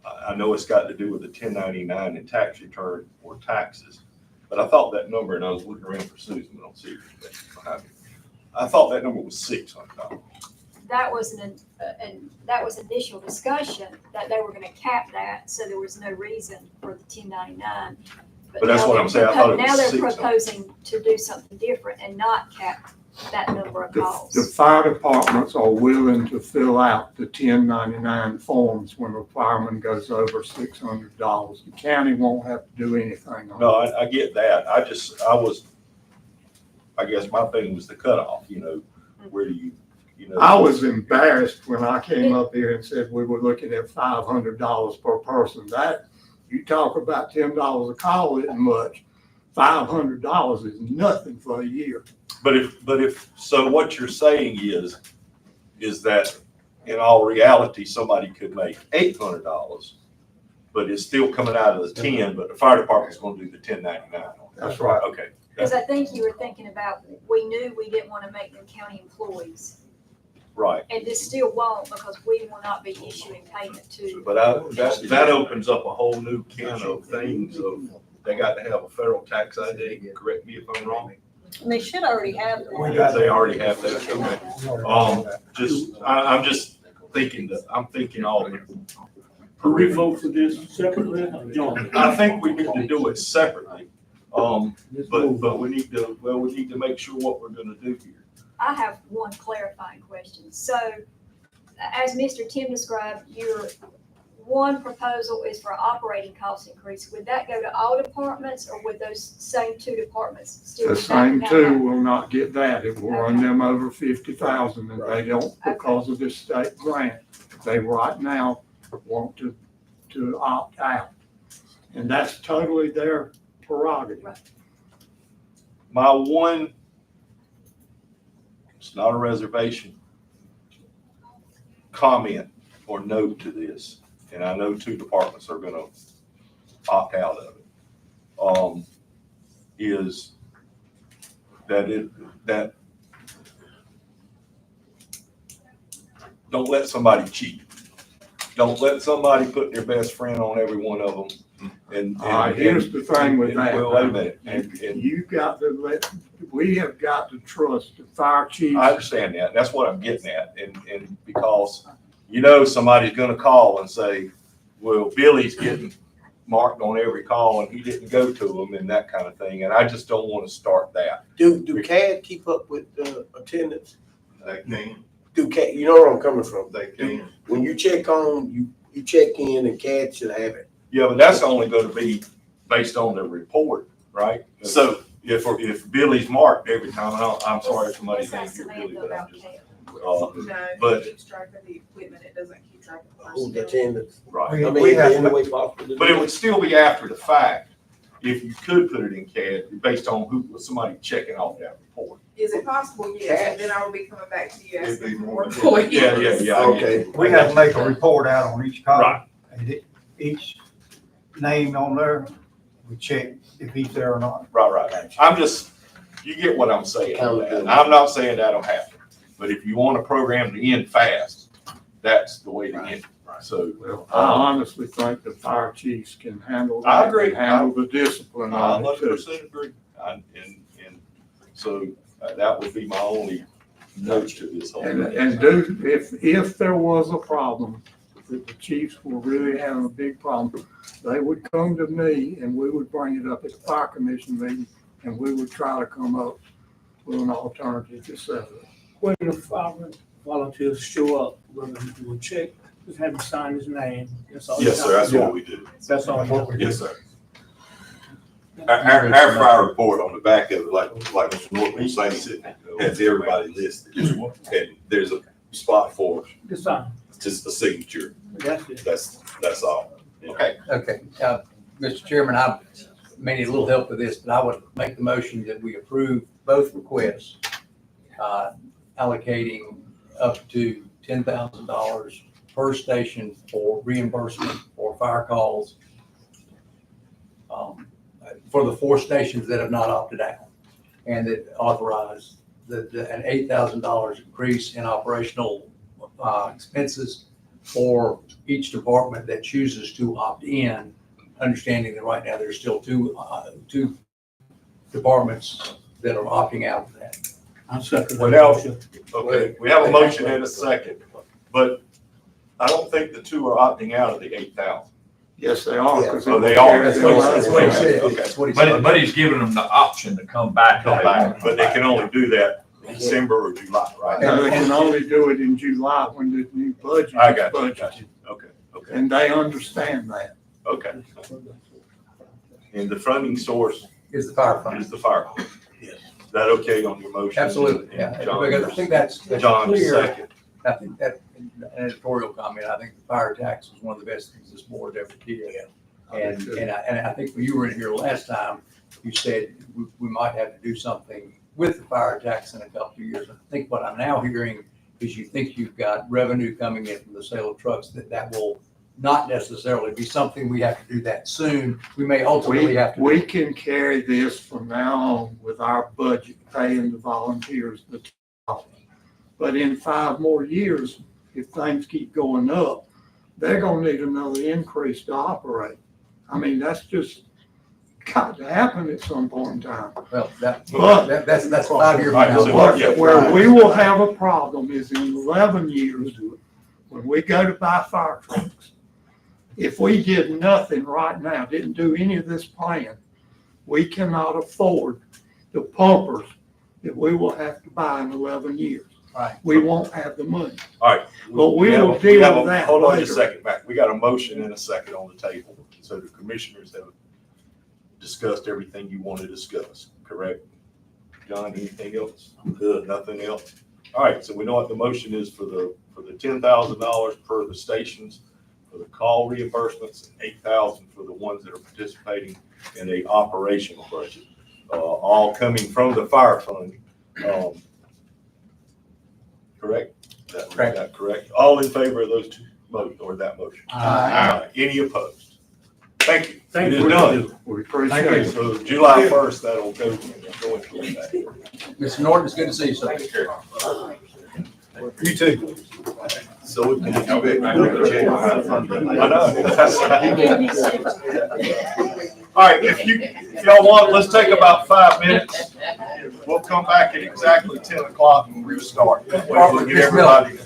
I know it's got to do with the 1099 and tax return or taxes, but I thought that number, and I was looking around for Susan, I don't see her behind me. I thought that number was $600. That was that was initial discussion that they were gonna cap that, so there was no reason for the 1099. But that's what I'm saying, I thought it was Now they're 600. proposing to do something different and not cap that number of The calls. fire departments are willing to fill out the 1099 forms when a fireman goes over $600. The county won't have to do anything on it. No, I get that. I guess my thing was the cutoff, you know, where do you know. I was embarrassed when I came up here and said we were looking at $500 per person. That, you talk about $10 a call isn't much. $500 is nothing for a year. But if, so what you're saying is that in all reality, somebody could make $800, but it's still coming out of the 10, but the fire department's gonna do the 1099. That's right. Okay. Because I think you were thinking about, we knew we didn't want to make them county employees. Right. And this still won't, because we will not be issuing payment to. But that opens up a whole new can of things of, they got to have a federal tax ID, correct me if I'm wrong. And they should already have that. They already have that, okay. I'm just thinking I'm thinking all of it. Can we vote for this separately or jointly? I think we need to do it separately. But we need to make sure what we're gonna do here. I have one clarifying question. So, as Mr. Tim described, your one proposal is for operating cost increase. Would that go to all departments, or would those same two departments still? The be same backing two out? will not get that. It will run them over 50,000 and they don't because of this state grant. They right now want to opt out. And that's totally their prerogative. Right. My one, it's not a reservation, comment or note to this, and I know two departments are gonna opt out of it, is that don't let somebody cheat. Don't let somebody put their best friend on every one of them. And Here's the thing with that. Well, wait a minute. And You've got to we have got to trust the fire chief. I understand that. That's what I'm getting at. And because, you know, somebody's gonna call and say, well, Billy's getting marked on every call and he didn't go to them and that kind of thing. And I just don't want to start that. Do CAD keep up with attendance? They can. Do CAD, you know where I'm coming from? They can. When you check on, you check in and CAD should have it. Yeah, but that's only gonna be based on the report right? So, If Billy's marked every time, I'm sorry if somebody thinks you're Billy, but I'm just, but- It keeps track of the equipment, it doesn't keep track of Who's the personnel. attendance? right. I We mean, is have there any to- way possible to But do it would still be after the fact if you could put it in CAD based on somebody checking off that report. Is it possible? Yes, and then I will be coming back to you It'd be asking for more more than- employees. Yeah, I get Okay. you. We have to make a report out on each call. Right. And each name on there, we check if he's there or not. Right. I'm just, you get what I'm saying. Accountability. I'm not saying that'll happen, but if you want a program to end fast, that's the way to end it. So, Well, I honestly think the fire chiefs can handle that. I agree. and Handle the discipline I on it too. 100% agree. And so that would be my only note to this whole thing. And do, if there was a problem, that the chiefs were really having a big problem, they would come to me and we would bring it up at the fire commission meeting and we would try to come up with an alternative to settle it. When the volunteers show up, we're gonna do a check, just have him sign his name. That's all. Yes, sir, that's what we do. That's all. Yes, sir. Our fire report on the back of it, like Mr. Norton was saying, has everybody listed. And there's a spot for Just sign. just a signature. That's it. That's all. Okay. Okay, Mr. Chairman, I may need a little help with this, but I would make the motion that we approve both requests, allocating up to $10,000 per station for reimbursement for fire calls, for the 4 stations that have not opted out, and that authorize an $8,000 increase in operational expenses for each department that chooses to opt in, understanding that right now there's still two departments that are opting out of that. I'm second. Okay, we have a motion and a second, but I don't think the two are opting out of the 8,000. Yes, they are. 'Cause Oh, they are. That's what he said. Okay. That's what he said. But he's giving them the option to come back. but they can only do that in December or July, right? No, they can only do it in July when the new budget I is got you. budgeted. Okay. And they understand that. Okay. And the funding source Is the fire fund. is the fire. Is that okay on your motion? Absolutely, And yeah. John, Because I think that's John's clear. second. I think that, an editorial comment, I think the fire tax was one of the best things this board ever did. And I think when you were in here last time, you said we might have to do something with the fire tax in a couple of years. I think what I'm now hearing is you think you've got revenue coming in from the sale of trucks, that will not necessarily be something we have to do that soon. We may ultimately have to. We can carry this from now on with our budget, paying the volunteers the top. But in 5 more years, if things keep going up, they're gonna need another increase to operate. I mean, that's just got to happen at some point in time. Well, that's But 5 years Right, from so now. yeah. where we will have a problem is in 11 years, when we go to buy fire trucks. If we did nothing right now, didn't do any of this plan, we cannot afford the pumpers that we will have to buy in 11 years. Right. We won't have the money. All right. But we have will a- deal have a- with that Hold on later. just a second, Mac. We got a motion and a second on the table. So the commissioners have discussed everything you want to discuss, correct? John, anything else? Good, nothing else? All right, so we know what the motion is for the $10,000 per the stations, for the call reimbursements, and $8,000 for the ones that are participating in a operational budget, all coming from the fire fund. Correct? Correct. That correct? All in favor of those two that motion? Aye. Any opposed? Thank you. Thank It is you. done. We appreciate it. So July 1st, that'll go into effect. Mr. Norton, it's good to see you, sir. You too. So we can expect check on funding. I know. All right, if y'all want, let's take about 5 minutes. We'll come back at exactly 10 o'clock and restart. We'll get everybody.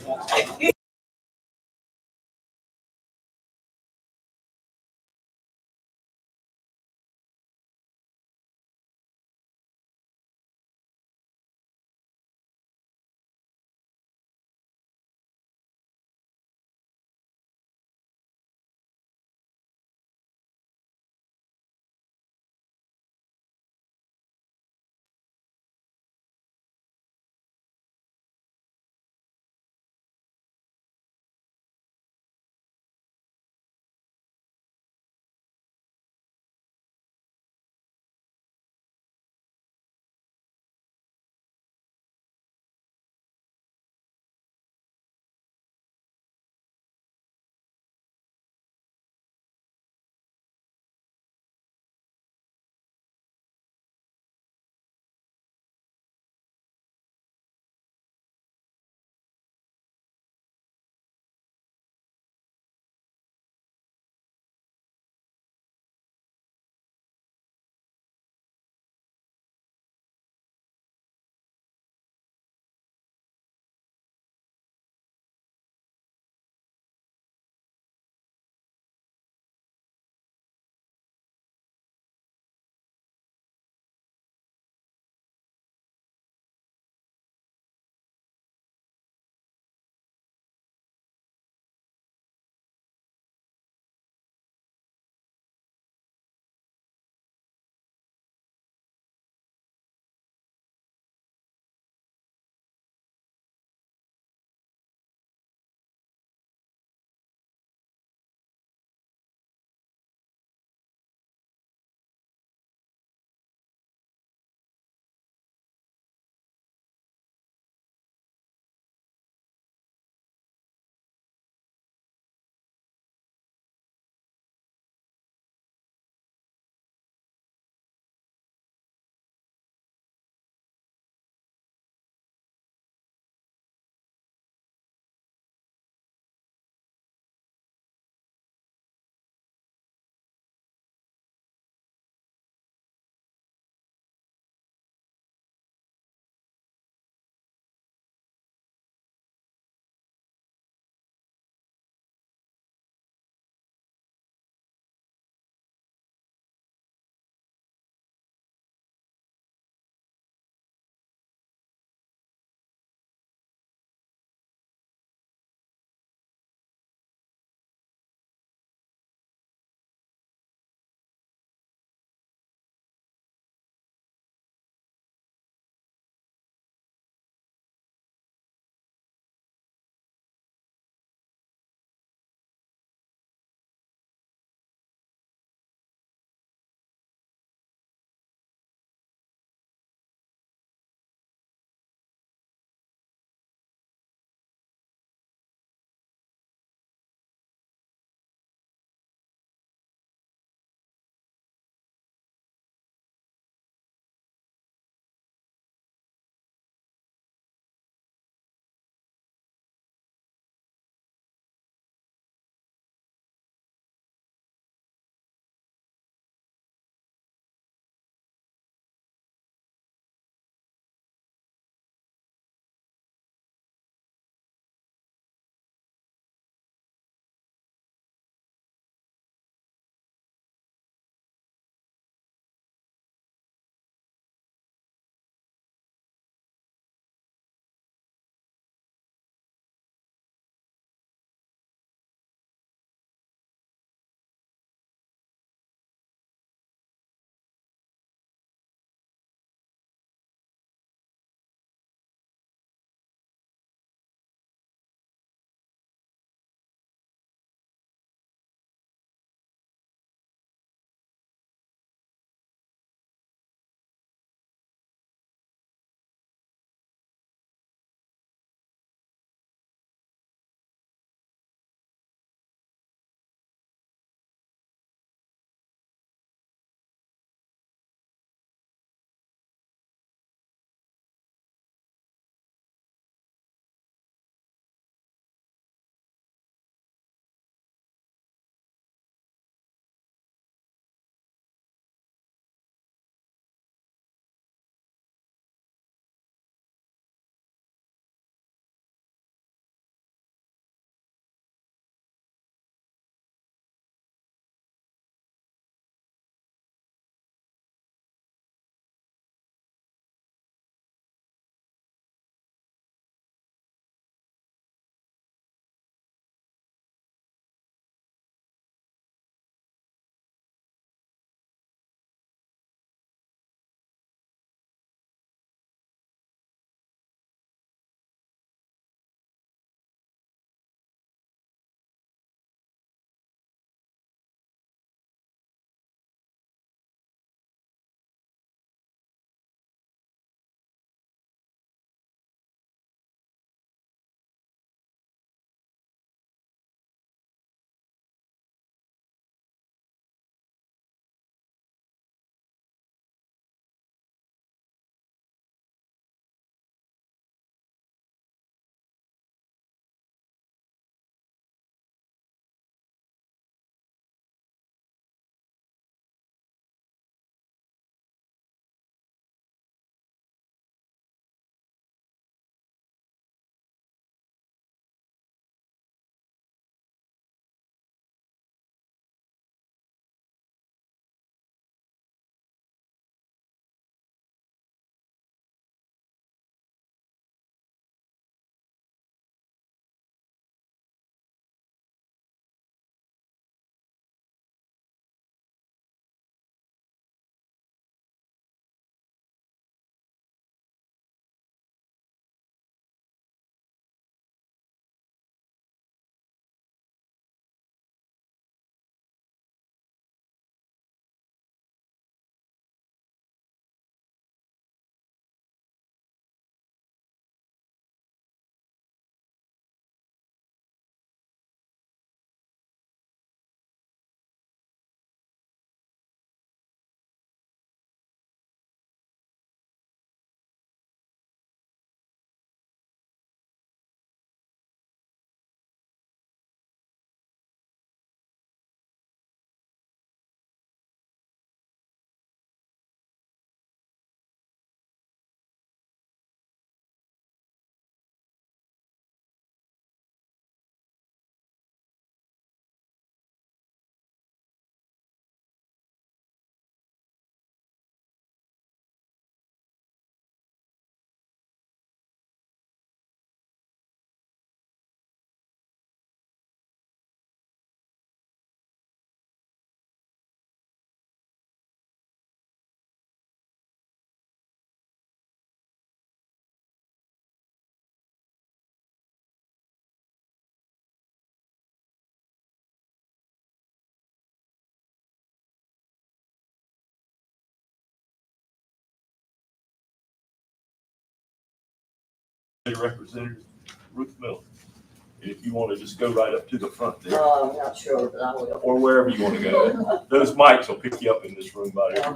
Representative Ruth Miller. If you want to just go right up to the front there, I'm not sure, but I will. or wherever you want to go. Those mics will pick you up in this room by there.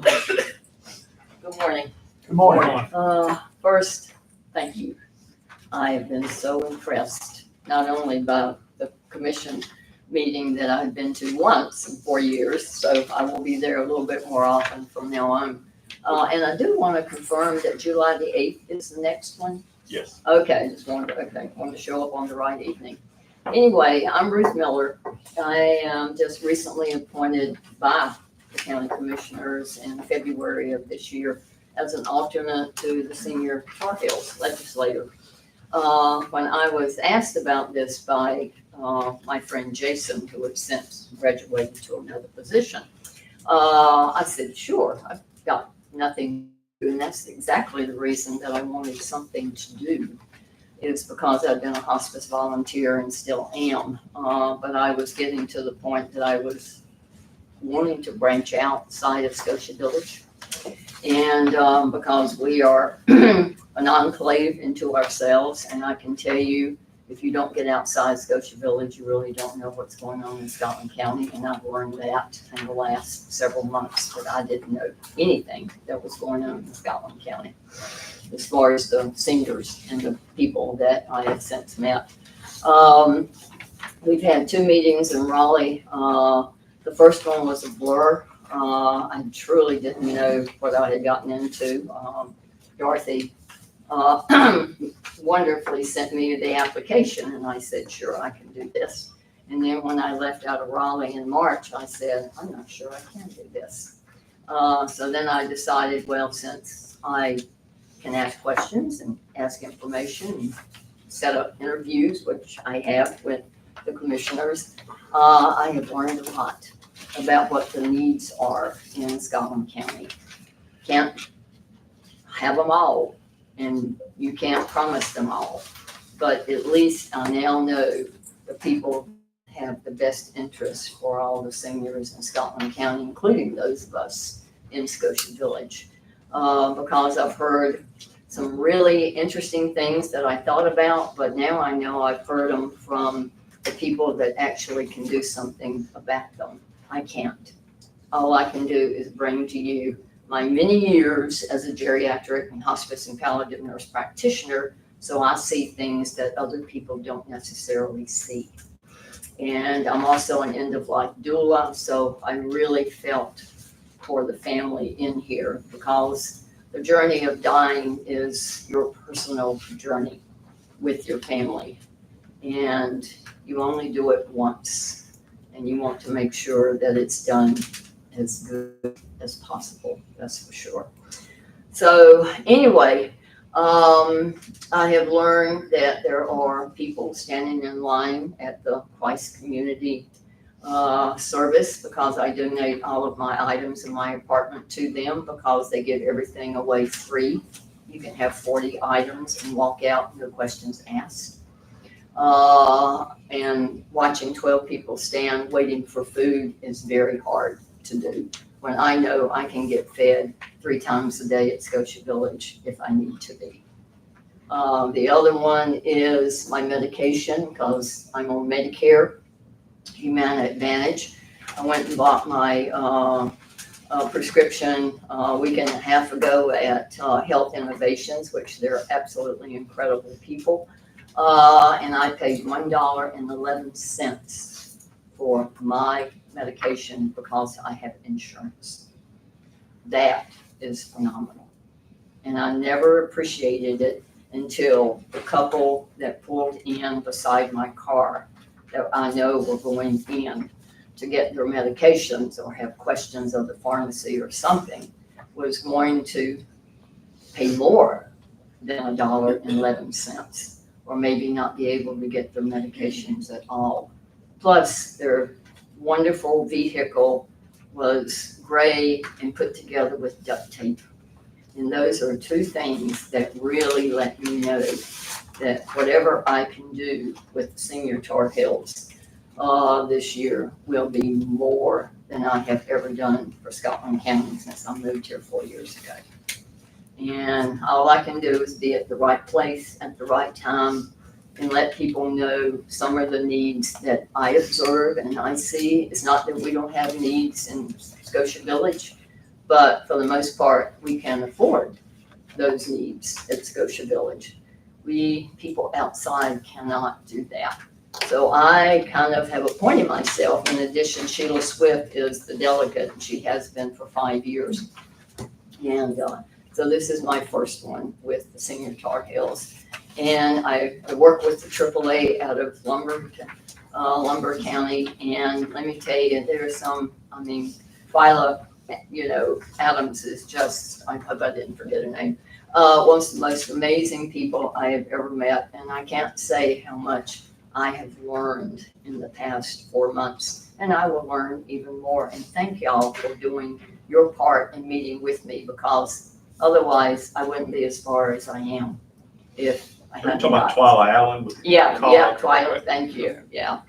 Good morning. Good morning. First, thank you. I have been so impressed, not only by the commission meeting that I've been to once in 4 years, so I will be there a little bit more often from now on. And I do want to confirm that July the 8th is the next one. Yes. Okay, wanted to show up on the right evening. Anyway, I'm Ruth Miller. I am just recently appointed by the county commissioners in February of this year as an alternate to the senior Tar Heels legislator. When I was asked about this by my friend Jason, who had since graduated to another position, I said, sure, I've got nothing to do. And that's exactly the reason that I wanted something to do, is because I've been a hospice volunteer and still am. But I was getting to the point that I was wanting to branch outside of Scotia Village. And because we are an enclave into ourselves, and I can tell you, if you don't get outside Scotia Village, you really don't know what's going on in Scotland County. And I've learned that in the last several months, that I didn't know anything that was going on in Scotland County as far as the seniors and the people that I have since met. We've had 2 meetings in Raleigh. The first one was a blur. I truly didn't know what I had gotten into. Dorothy wonderfully sent me the application, and I said, sure, I can do this. And then when I left out of Raleigh in March, I said, I'm not sure I can do this. So then I decided, well, since I can ask questions and ask information and set up interviews, which I have with the commissioners, I have learned a lot about what the needs are in Scotland County. Can't have them all, and you can't promise them all, but at least I now know the people have the best interest for all the seniors in Scotland County, including those of us in Scotia Village, because I've heard some really interesting things that I thought about, but now I know I've heard them from the people that actually can do something about them. I can't. All I can do is bring to you my many years as a geriatric and hospice and palliative nurse practitioner, so I see things that other people don't necessarily see. And I'm also an end-of-life doula, so I really felt for the family in here, because the journey of dying is your personal journey with your family. And you only do it once, and you want to make sure that it's done as good as possible, that's for sure. So anyway, I have learned that there are people standing in line at the Christ Community Service, because I donate all of my items in my apartment to them, because they give everything away free. You can have 40 items and walk out, no questions asked. And watching 12 people stand waiting for food is very hard to do, when I know I can get fed 3 times a day at Scotia Village if I need to be. The other one is my medication, because I'm on Medicare, Humana Advantage. I went and bought my prescription a week and a half ago at Health Innovations, which they're absolutely incredible people. And I paid $1.11 for my medication because I have insurance. That is phenomenal. And I never appreciated it until the couple that pulled in beside my car, that I know were going in to get their medications or have questions of the pharmacy or something, was going to pay more than $1.11, or maybe not be able to get their medications at all. Plus, their wonderful vehicle was gray and put together with duct tape. And those are 2 things that really let me know that whatever I can do with Senior Tar Heels this year will be more than I have ever done for Scotland County since I moved here 4 years ago. And all I can do is be at the right place at the right time and let people know some of the needs that I observe and I see. It's not that we don't have needs in Scotia Village, but for the most part, we can afford those needs at Scotia Village. We, people outside, cannot do that. So I kind of have appointed myself. In addition, Sheila Swift is the delegate, and she has been for 5 years. And so this is my first one with the Senior Tar Heels. And I work with the AAA out of Lumber County. And let me tell you, there's some, Twyla, Adams is just, I hope I didn't forget her name, one of the most amazing people I have ever met. And I can't say how much I have learned in the past 4 months. And I will learn even more. And thank y'all for doing your part in meeting with me, because otherwise I wouldn't be as far as I am if I Are you hadn't talking about got- Twyla Allen? Yeah, College? Twyla, thank you, yeah.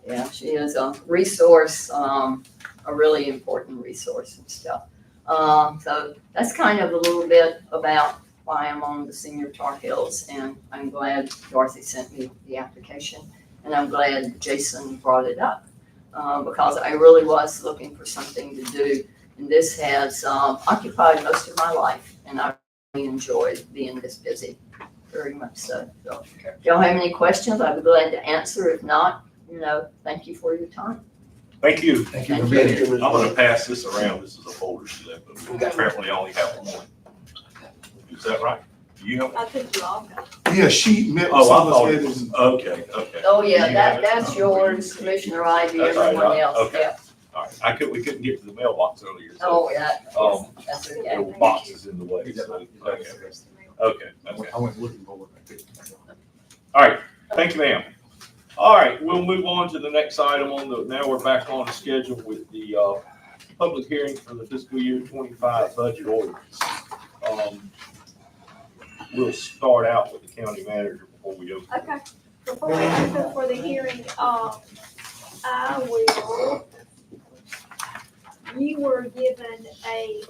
Yeah, she is a resource, a really important resource and stuff. So that's kind of a little bit about why I'm on the Senior Tar Heels, and I'm glad Dorothy sent me the application, and I'm glad Jason brought it up, because I really was looking for something to do, and this has occupied most of my life, and I really enjoyed being this busy, very much so. So if y'all have any questions, I'd be glad to answer. If not, thank you for your time. Thank you. Thank you for Thank being you. here. I'm gonna pass this around. This is a folder she left, but we apparently only have one. Is that right? Do you have one? I think you all got. Yeah, she met Oh, I some of thought us it at was, okay. Oh, Do yeah, you have it? that's yours, Commissioner Ivy, That's all right, everyone else, okay. yeah. All right, we couldn't get to the mailbox earlier, so, Oh, yeah, that's there okay. were boxes in the way, so, okay. I went looking for it. All right, thank you, ma'am. All right, we'll move on to the next item now we're back on the schedule with the, public hearing for the fiscal year 25 budget ordinance. We'll start out with the county manager before we open. Okay, before we open for the hearing, you were given a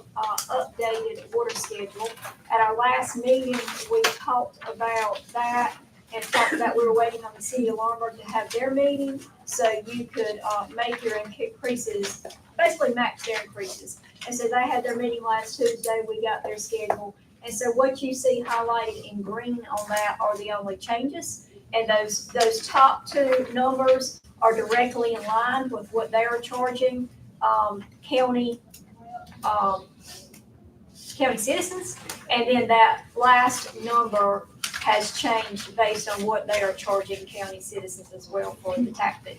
updated order schedule. At our last meeting, we talked about that and talked about we were waiting on the city of Lombard to have their meeting, so you could make your increases, basically max their increases. And so they had their meeting last Tuesday, we got their schedule. And so what you see highlighted in green on that are the only changes. And those top two numbers are directly in line with what they are charging county citizens. And then that last number has changed based on what they are charging county citizens as well for the tax fee.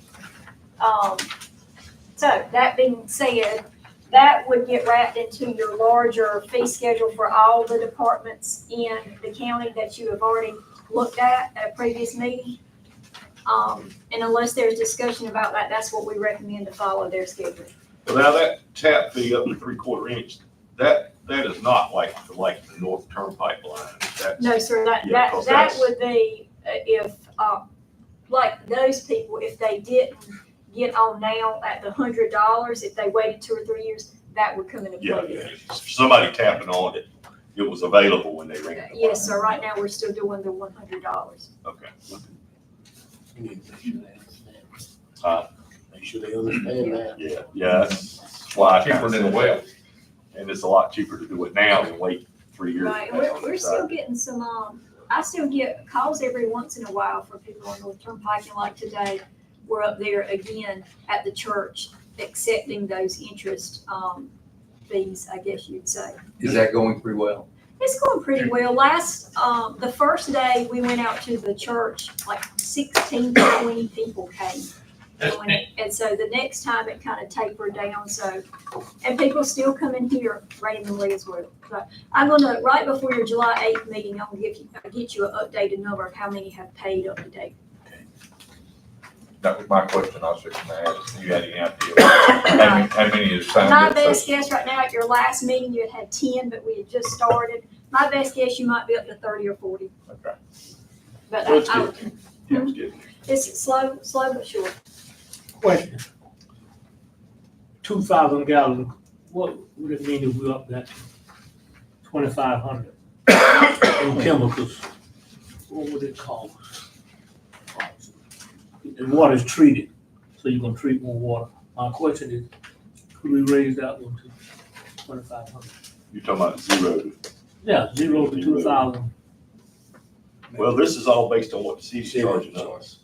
So that being said, that would get wrapped into your larger fee schedule for all the departments in the county that you have already looked at a previous meeting. And unless there's discussion about that, that's what we recommend to follow their schedule. Well, now that tap fee up to 3/4 inch, that is not like the North Turnpike line. That's, No, sir, that would be if, like those people, if they didn't get on now at the $100, if they waited 2 or 3 years, that would come into play. yeah. Somebody tapping on it, it was available when they rang it. Yes, sir, right now, we're still doing the $100. Okay. Make sure they understand that. Yeah, that's why I Cheaper kinda than the said well. that. And it's a lot cheaper to do it now than wait 3 years. Right, to pass on we're that still side. getting some, I still get calls every once in a while from people on North Turnpike, and like today, we're up there again at the church accepting those interest, fees, I guess you'd say. Is that going pretty well? It's going pretty well. The first day we went out to the church, like 16 to 20 people came. And so the next time it kind of tapered down, so, and people still come in here randomly as well. So I'm gonna, right before your July 8th meeting, I'll get you an updated number of how many have paid up to date. That was my question, I was just gonna ask, you had any idea? How many is signed My up? best guess right now, at your last meeting, you had 10, but we had just started. My best guess, you might be up to 30 or 40. Okay. But So it's good. Yeah, it's good. it's slow but sure. Question. 2,000 gallons, what would it mean if we up that $2,500. And chemicals, what would it cost? And water's treated, so you're gonna treat more water. My question is, could we raise that one to 2,500? You're talking about zero. Yeah, 0 to 2,000. Well, this is all based on what the city's charging us.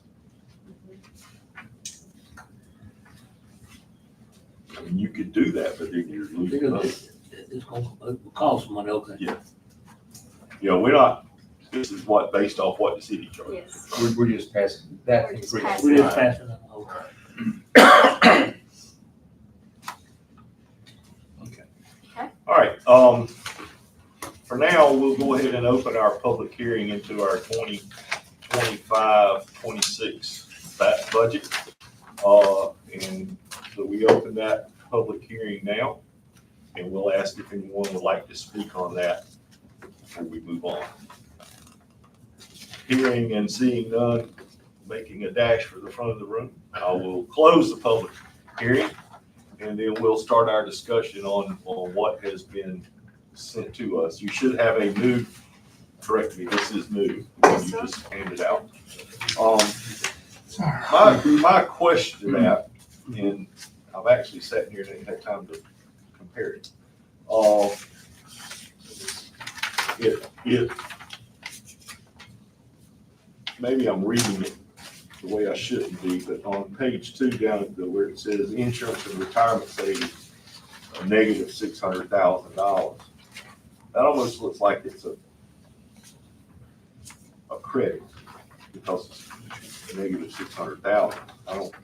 I mean, you could do that, but then you're losing money. It's gonna cost money, okay. You know, we're not, this is what, based off what the city charges. Yes. We're just passing that We're just increase. passing We're just passing it, okay. All right, for now, we'll go ahead and open our public hearing into our 2025-26 budget. And so we open that public hearing now, and we'll ask if anyone would like to speak on that before we move on. Hearing and seeing none, making a dash for the front of the room, I will close the public hearing, and then we'll start our discussion on what has been sent to us. You should have a new, correct me, this is new, you just handed out. My question to that, and I've actually sat here and ain't had time to compare it. Maybe I'm reading it the way I shouldn't be, but on page 2 down at where it says insurance and retirement savings, a negative $600,000. That almost looks like it's a credit because it's a negative 600,000. I don't.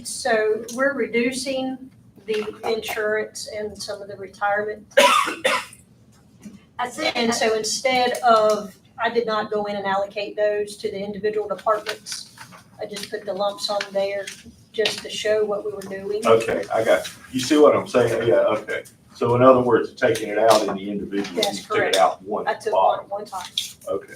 So we're reducing the insurance and some of the retirement. And so instead of, I did not go in and allocate those to the individual departments. I just put the lumps on there just to show what we were doing. Okay, I got you. You see what I'm saying? Yeah, okay. So in other words, taking it out in the individual, That's you took correct. it out one I took spot. one time. Okay,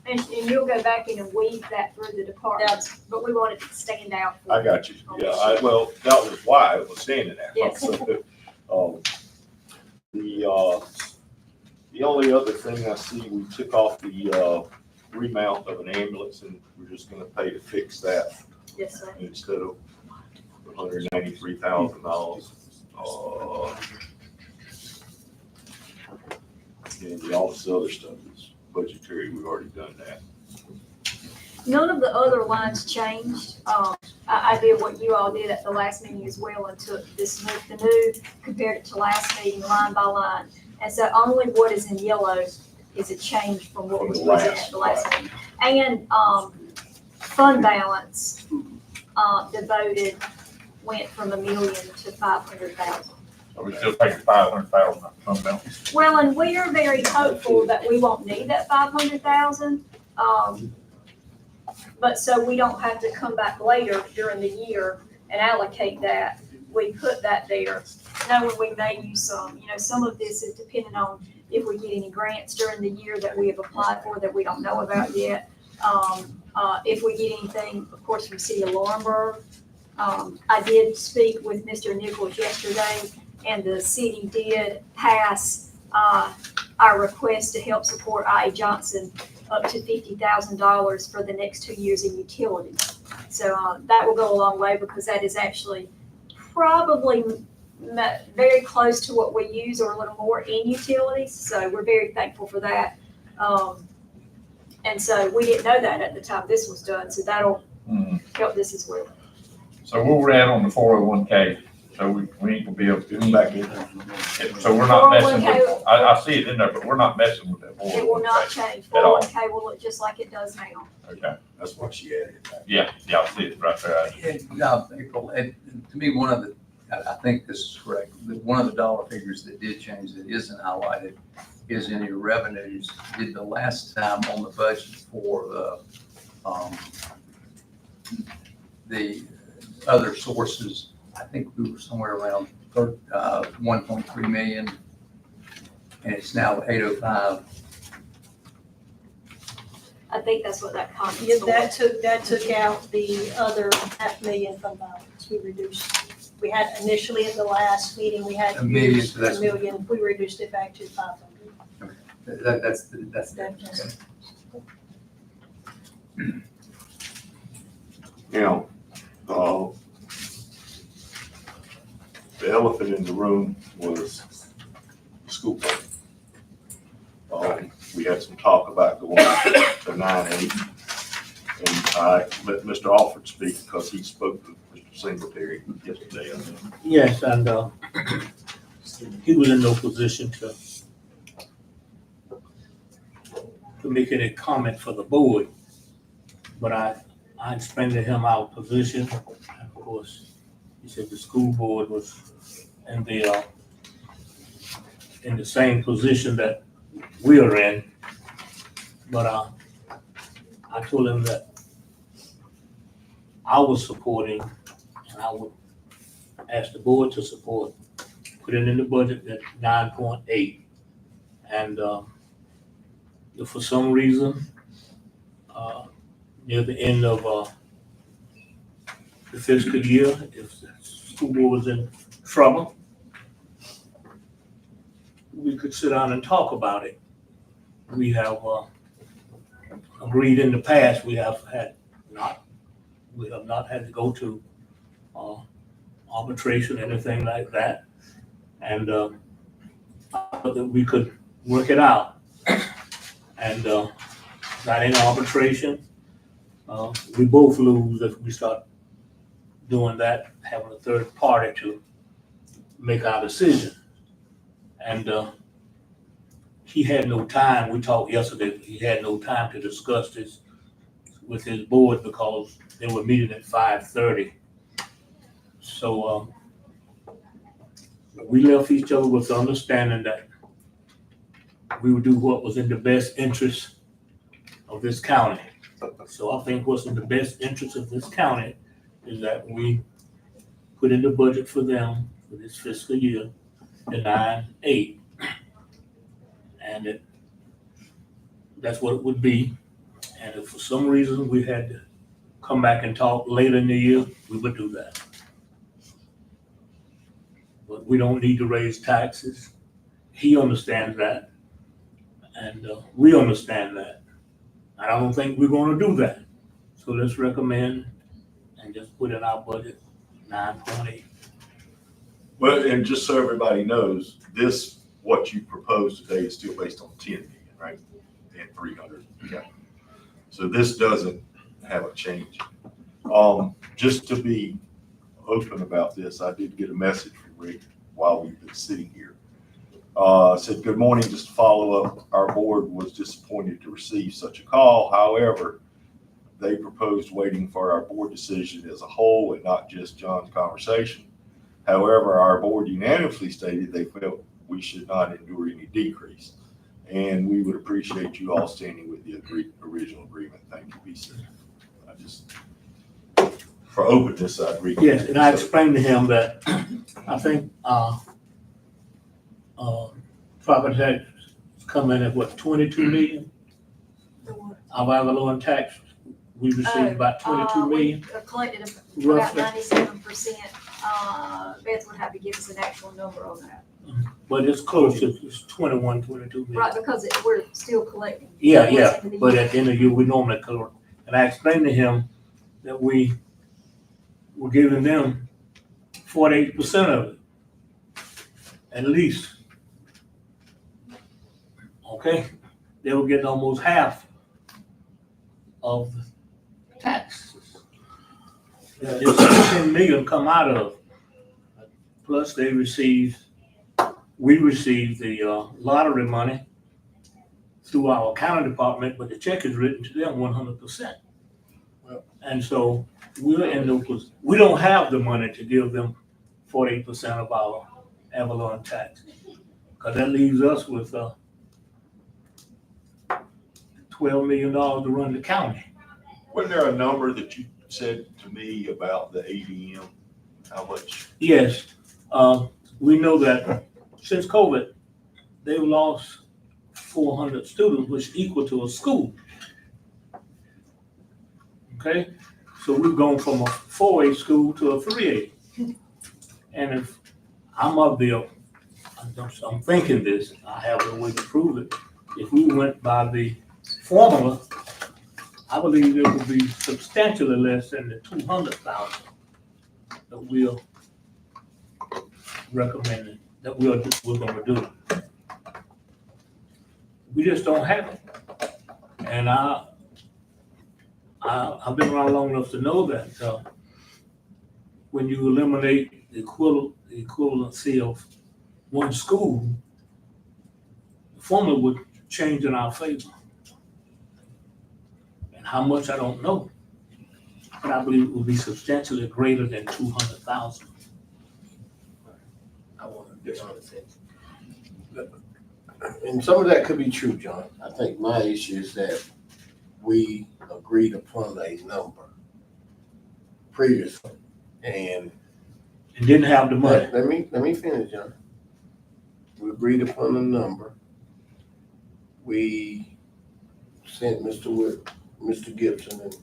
And you'll go back in and weave that through the departments, but we wanted to stand out. I got you. Yeah, well, that was why I was standing there. Yes. The only other thing I see, we took off the remount of an ambulance, and we're just gonna pay to fix that Yes, sir. instead of $193,000. And all this other stuff is budgetary, we've already done that. None of the other lines changed. I did what you all did at the last meeting as well and took the new, compared it to last meeting line by line. And so only what is in yellow is a change from what was presented at the last meeting. And, fund balance, devoted went from 1 million to 500,000. So we still taking 500,000 from them. Well, and we are very hopeful that we won't need that 500,000. But so we don't have to come back later during the year and allocate that. We put that there, knowing we may use some. You know, some of this is depending on if we get any grants during the year that we have applied for that we don't know about yet. If we get anything, of course, from City of Laurinburg. I did speak with Mr. Nichols yesterday, and the city did pass our request to help support I.A. Johnson up to $50,000 for the next 2 years in utilities. So that will go a long way because that is actually probably very close to what we use or a little more in utilities. So we're very thankful for that. And so we didn't know that at the time this was done. So that'll help this as well. So where we're at on the 401k, so we ain't gonna be able to Come back in. So we're not messing 401k with, I see it in there, but we're not messing with that It will not 401k. change. At all. 401k will look just like it does now. Okay, That's what she added. yeah, I see it right there. No, April, and to me, one of the, I think this is correct, one of the dollar figures that did change that isn't highlighted is in your revenues. Did the last time on the budget for the other sources, I think we were somewhere around 1.3 million, and it's now 805. I think that's what that conference. Yeah, that took out the other $500,000 from balance. We reduced. We had initially at the last meeting, we had A million, used so that's- $1 million. We reduced it back to 500. That's That's- Now, the elephant in the room was the school board. We had some talk about going to 9/8. And I let Mr. Alford speak because he spoke to Mr. Singletary yesterday. I think. Yes, and, he was in no position to make any comment for the board. But I explained to him our position, and of course, he said the school board was in the same position that we are in. But, I told him that I was supporting, and I would ask the board to support, put it in the budget at 9.8. And, if for some reason, near the end of, the fiscal year, if the school board was in trouble, we could sit down and talk about it. We have, agreed in the past, we have not had to go to, arbitration, anything like that. And, that we could work it out. And, not in arbitration, we both lose if we start doing that, having a third party to make our decision. And, he had no time, we talked yesterday, he had no time to discuss this with his board because they were meeting at 5:30. So, we left each other with the understanding that we would do what was in the best interest of this county. So I think what's in the best interest of this county is that we put in the budget for them for this fiscal year, the 9/8. And that's what it would be. And if for some reason we had to come back and talk later in the year, we would do that. But we don't need to raise taxes. He understands that. And we understand that. I don't think we're gonna do that. So let's recommend and just put in our budget 9.8. Well, and just so everybody knows, what you proposed today is still based on 10 million, right? And 300. Yeah. So this doesn't have a change. Just to be open about this, I did get a message from Rick while we've been sitting here. Said, good morning, just to follow up, our board was disappointed to receive such a call. However, they proposed waiting for our board decision as a whole and not just John's conversation. However, our board unanimously stated they felt we should not endure any decrease. And we would appreciate you all standing with the original agreement. Thank you, BC. I just, for openness, I'd read. Yes, and I explained to him that I think, property tax come in at what, 22 million? Of our loan tax, we received about 22 million. We collected about Roughly. 97%. Beth would have to give us an actual number on that. But it's close to, it's 21, 22 million. Right, because we're still collecting. Yeah, Towards the end of the but year. at the end of the year, we normally collect. And I explained to him that we were giving them 48% of it, at least. Okay, they were getting almost half of the taxes. This 10 million come out of, plus we received the lottery money through our accounting department, but the check is written to them 100%. And so we don't have the money to give them 48% of our Avalon tax. Because that leaves us with $12 million to run the county. Wasn't there a number that you said to me about the ADM? How much? Yes, we know that since COVID, they've lost 400 students, which equal to a school. Okay, so we've gone from a 4A school to a 3A. And if I'm of the, I'm thinking this, I have a way to prove it. If we went by the formula, I believe it would be substantially less than the 200,000 that we're recommending, that we're gonna do. We just don't have it. And I've been around long enough to know that, when you eliminate the equivalency of one school, the formula would change in our favor. And how much, I don't know. But I believe it will be substantially greater than 200,000. I want to be honest. And some of that could be true, John. I think my issue is that we agreed upon a number previously, and didn't have the money. Let me finish, John. We agreed upon a number. We sent Mr. Gibson, and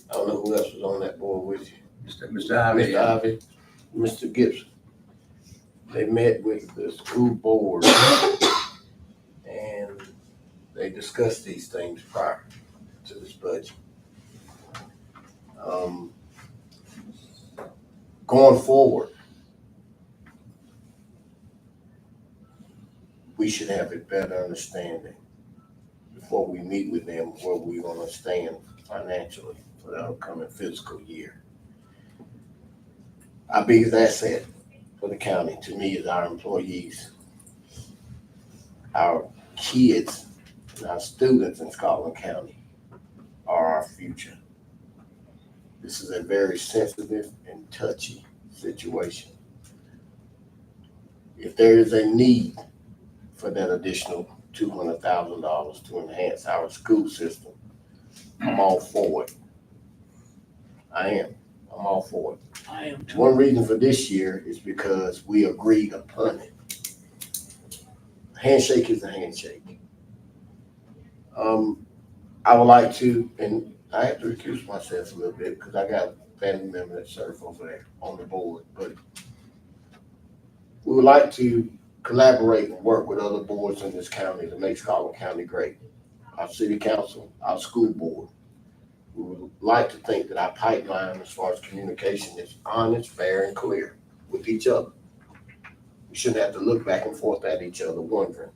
I don't know who else was on that board with you. Mr. Ivy. Mr. Ivy, Mr. Gibson. They met with the school board and they discussed these things prior to this budget. Going forward, we should have a better understanding before we meet with them where we're gonna stand financially for the upcoming fiscal year. Our biggest asset for the county, to me, is our employees, our kids, and our students in Scotland County are our future. This is a very sensitive and touchy situation. If there is a need for that additional $200,000 to enhance our school system, I'm all for it. I am. I'm all for it. I am too. One reason for this year is because we agreed upon it. Handshake is a handshake. I would like to, and I have to recuse myself a little bit because I got a family member that serves over there on the board, but we would like to collaborate and work with other boards in this county to make Scotland County great. Our city council, our school board. We would like to think that our pipeline as far as communication is honest, fair, and clear with each other. We shouldn't have to look back and forth at each other wondering,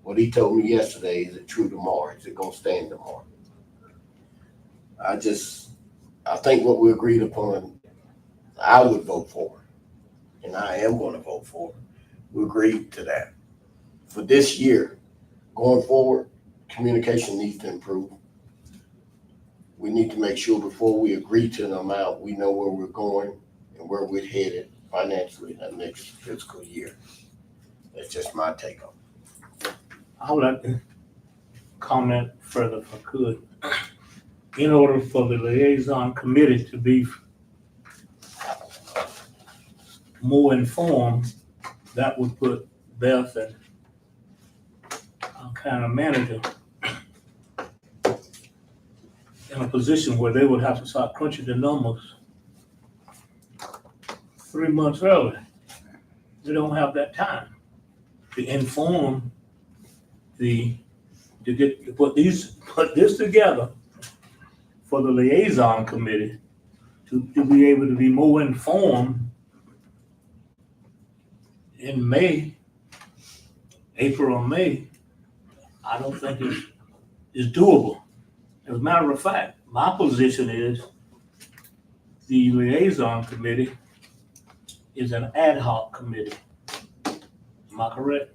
what he told me yesterday, is it true tomorrow? Is it gonna stand tomorrow? I think what we agreed upon, I would vote for, and I am gonna vote for. We agreed to that. For this year, going forward, communication needs to improve. We need to make sure before we agree to an amount, we know where we're going and where we're headed financially in the next fiscal year. That's just my take on it. I would like to comment further if I could. In order for the liaison committee to be more informed, that would put Beth and our kind of manager in a position where they would have to start crunching the numbers 3 months early. They don't have that time to inform to put this together for the liaison committee to be able to be more informed in May, April or May. I don't think it's doable. As a matter of fact, my position is the liaison committee is an ad hoc committee. Am I correct?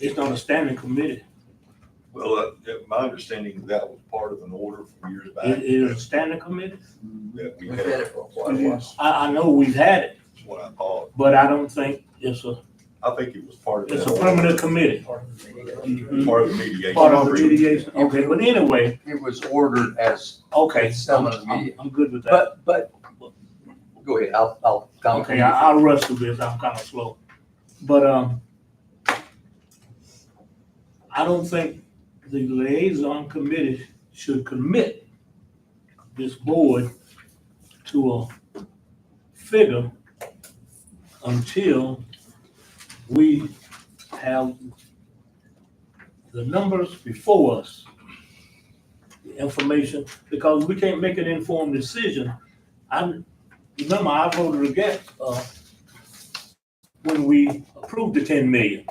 It's not a standing committee. Well, my understanding that was part of an order from years back. It is a standing committee? That we We've had. had it for quite a while. I know we've had it, That's what I thought. but I don't think I think it was part of that. it's a order. permanent committee. Part of the mediation. Part of the mediation, okay, but anyway, It was ordered as, okay, Some of the media. I'm good with that. but, go ahead, I'll comment. Okay, I'll rush through this, I'm kind of slow. But, I don't think the liaison committee should commit this board to a figure until we have the numbers before us, the information, because we can't make an informed decision. Remember, I voted against, when we approved the 10 million,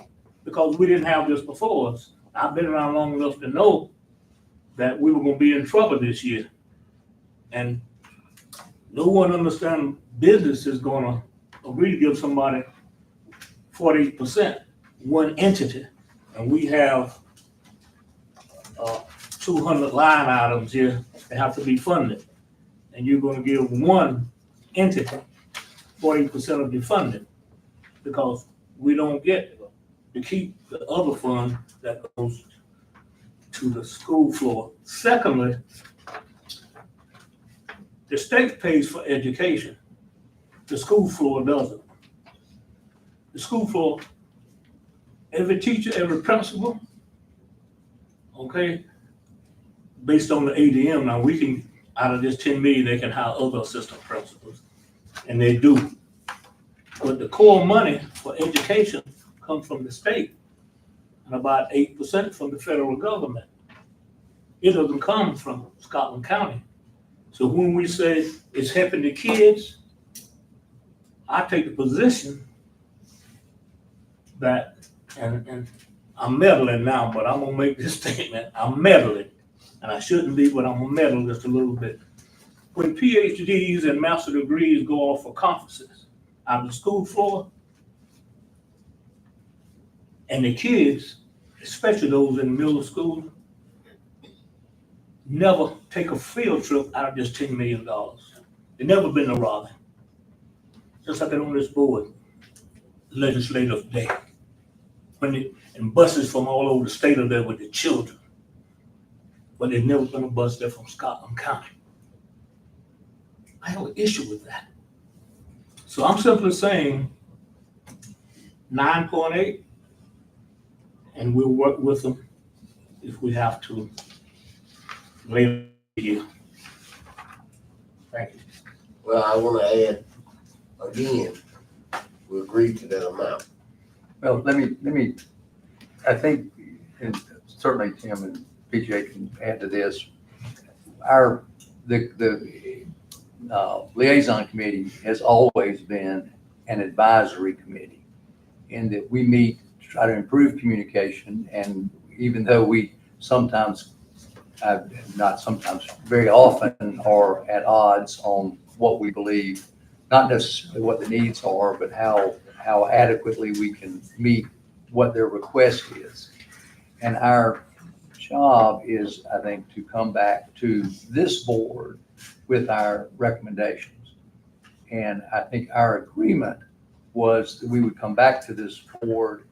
because we didn't have this before us. I've been around long enough to know that we were gonna be in trouble this year. And no one understands business is gonna agree to give somebody 48%, one entity. And we have 200 line items here that have to be funded. And you're gonna give one entity 40% of the funding, because we don't get to keep the other fund that goes to the school floor. Secondly, the state pays for education. The school floor doesn't. The school floor, every teacher, every principal, okay, based on the ADM, now we can, out of this 10 million, they can hire other assistant principals, and they do. But the core money for education comes from the state, and about 8% from the federal government. It doesn't come from Scotland County. So when we say it's helping the kids, I take the position that, and I'm meddling now, but I'm gonna make this statement, I'm meddling, and I shouldn't be, but I'm gonna meddle just a little bit. When PhDs and master degrees go off for conferences out of the school floor, and the kids, especially those in middle school, never take a field trip out of this $10 million. They never been to Raleigh. Just like they're on this board, legislative day. And buses from all over the state are there with the children. But there's never been a bus there from Scotland County. I have an issue with that. So I'm simply saying 9.8, and we'll work with them if we have to later here. Thank you. Well, I want to add, again, we agreed to that amount. Well, let me, I think, and certainly Tim and PJ can add to this. The liaison committee has always been an advisory committee, in that we meet to try to improve communication. And even though we sometimes, not sometimes, very often are at odds on what we believe, not necessarily what the needs are, but how adequately we can meet what their request is. And our job is, I think, to come back to this board with our recommendations. And I think our agreement was that we would come back to this board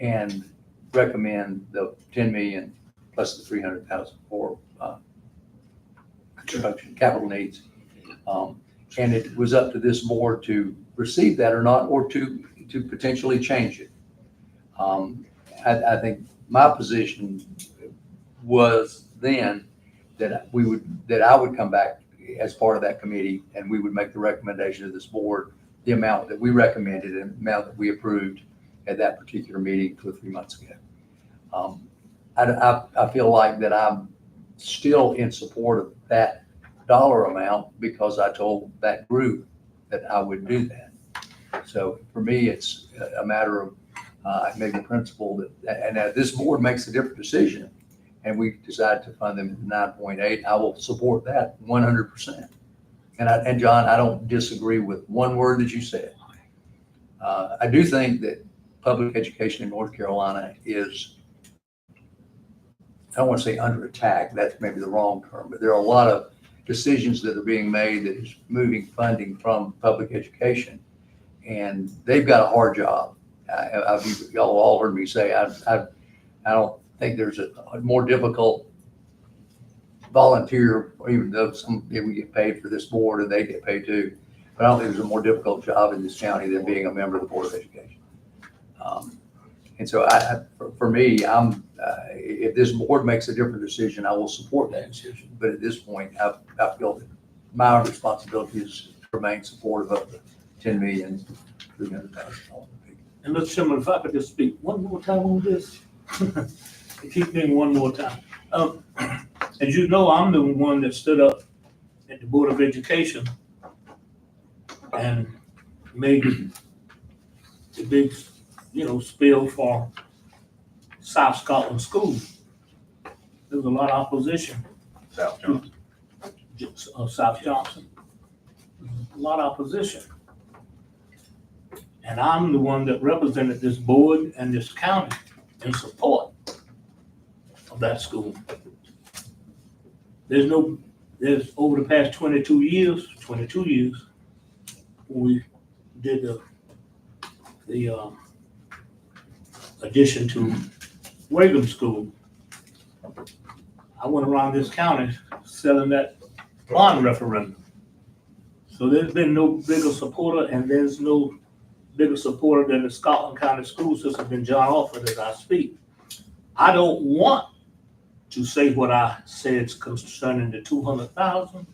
and recommend the 10 million plus the 300,000 for construction capital needs. And it was up to this board to receive that or not, or to potentially change it. I think my position was then that I would come back as part of that committee, and we would make the recommendation to this board, the amount that we recommended and the amount that we approved at that particular meeting 2 or 3 months ago. I feel like that I'm still in support of that dollar amount, because I told that group that I would do that. So for me, it's a matter of maybe principle that, and this board makes a different decision, and we decide to fund them at 9.8, I will support that 100%. And John, I don't disagree with one word that you said. I do think that public education in North Carolina is, I don't want to say under attack, that's maybe the wrong term, but there are a lot of decisions that are being made that is moving funding from public education, and they've got a hard job. Y'all all heard me say, I don't think there's a more difficult volunteer, or even though we get paid for this board and they get paid too, but I don't think there's a more difficult job in this county than being a member of the Board of Education. And so for me, if this board makes a different decision, I will support that decision. But at this point, I feel that my responsibility is to remain supportive of the 10 million And Mr. Chairman, if I could just speak one more time on this. Keep me one more time. As you know, I'm the one that stood up at the Board of Education and made the big, spill for South Scotland School. There was a lot of opposition. South Johnson. South Johnson. A lot of opposition. And I'm the one that represented this board and this county in support of that school. There's over the past 22 years, we did the addition to Reagan School. I went around this county selling that bond referendum. So there's been no bigger supporter, and there's no bigger supporter than the Scotland County School System than John Alford as I speak. I don't want to say what I said concerning the 200,000.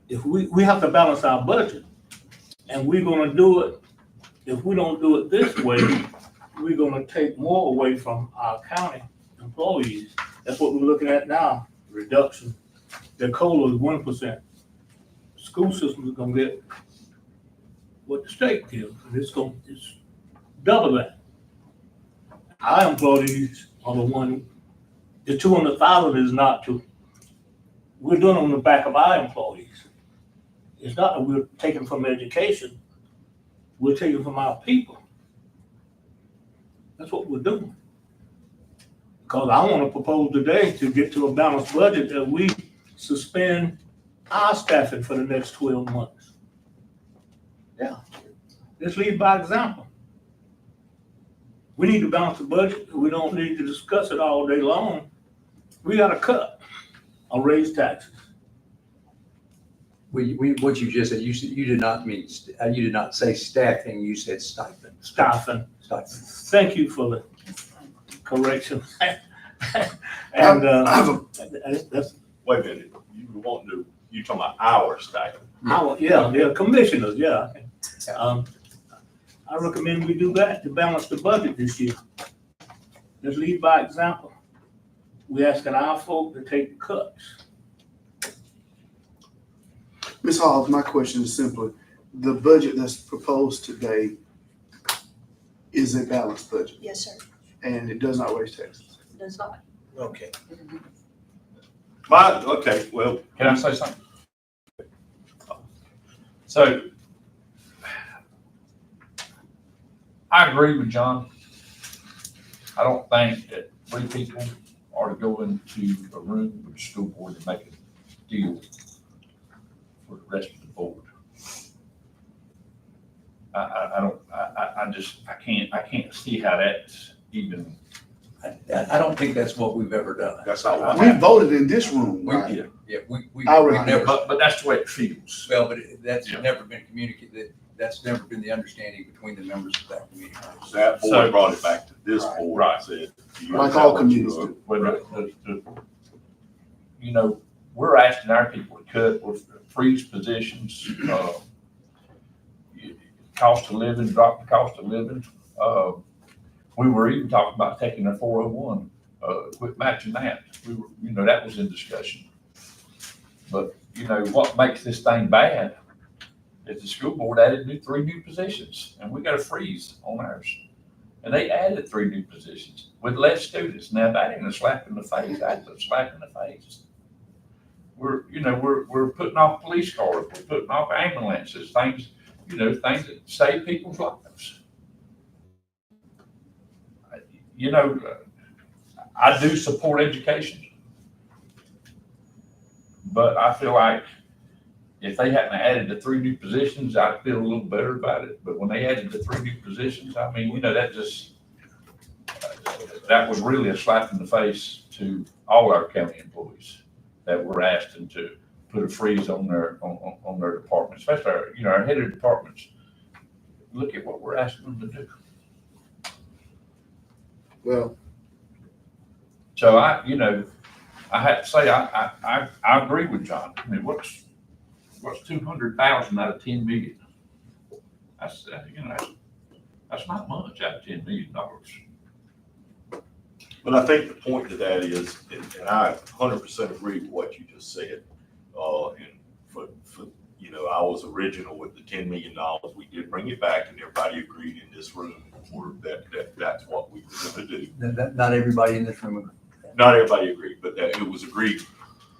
If we have to balance our budget, and we're gonna do it, if we don't do it this way, we're gonna take more away from our county employees. That's what we're looking at now, reduction. The COLA is 1%. School system is gonna get what the state gives, and it's double that. Our employees are the one, the 200,000 is not to, we're doing it on the back of our employees. It's not that we're taking from education, we're taking from our people. That's what we're doing. Because I want to propose today to get to a balanced budget that we suspend our staffing for the next 12 months. Yeah, let's lead by example. We need to balance the budget. We don't need to discuss it all day long. We got to cut or raise taxes. What you just said, you did not mean, you did not say staffing, you said stipend. Staffing. Stipend. Thank you for the correction. And that's Wait a minute, you talking about our stipend? yeah, commissioners, yeah. I recommend we do that to balance the budget this year. Let's lead by example. We're asking our folk to take the cuts. Ms. Hall, my question is simply, the budget that's proposed today is a balanced budget Yes, sir. and it does not raise taxes. Does not. Okay. Okay, well, Can I say something? So, I agree with John. I don't think that 3 people ought to go into a room with the school board and make a deal for the rest of the board. I can't see how that's even. I don't think that's what we've ever done. that's not what We happened. voted in this room, We, right? yeah, we've Our- never, But that's the way it feels. well, but that's Yeah. never been communicated, that's never been the understanding between the members of that community. That So- board brought it back to this Right. board Right. and said. Like all communities do. When we're asking our people to cut or freeze positions, cost of living, drop the cost of living. We were even talking about taking their 401, quit matching that. We were, that was in discussion. But, what makes this thing bad is the school board added 3 new positions, and we got a freeze on ours. And they added 3 new positions with less students. Now, that ain't a slap in the face, that's a slap in the face. We're putting off police cars, we're putting off ambulances, things that save people's lives. I do support education. But I feel like if they hadn't added the 3 new positions, I'd feel a little better about it. But when they added the 3 new positions, that was really a slap in the face to all our county employees that were asked to put a freeze on their departments, especially our head of departments. Look at what we're asking them to do. Well, So I have to say, I agree with John. I mean, what's 200,000 out of 10 million? That's, that's not much out of $10 million. But I think the point to that is, and I 100% agree with what you just said. And for, I was original with the $10 million. We did bring it back, and everybody agreed in this room that's what we were going to do. Not everybody in this room. Not everybody agreed, but that it was agreed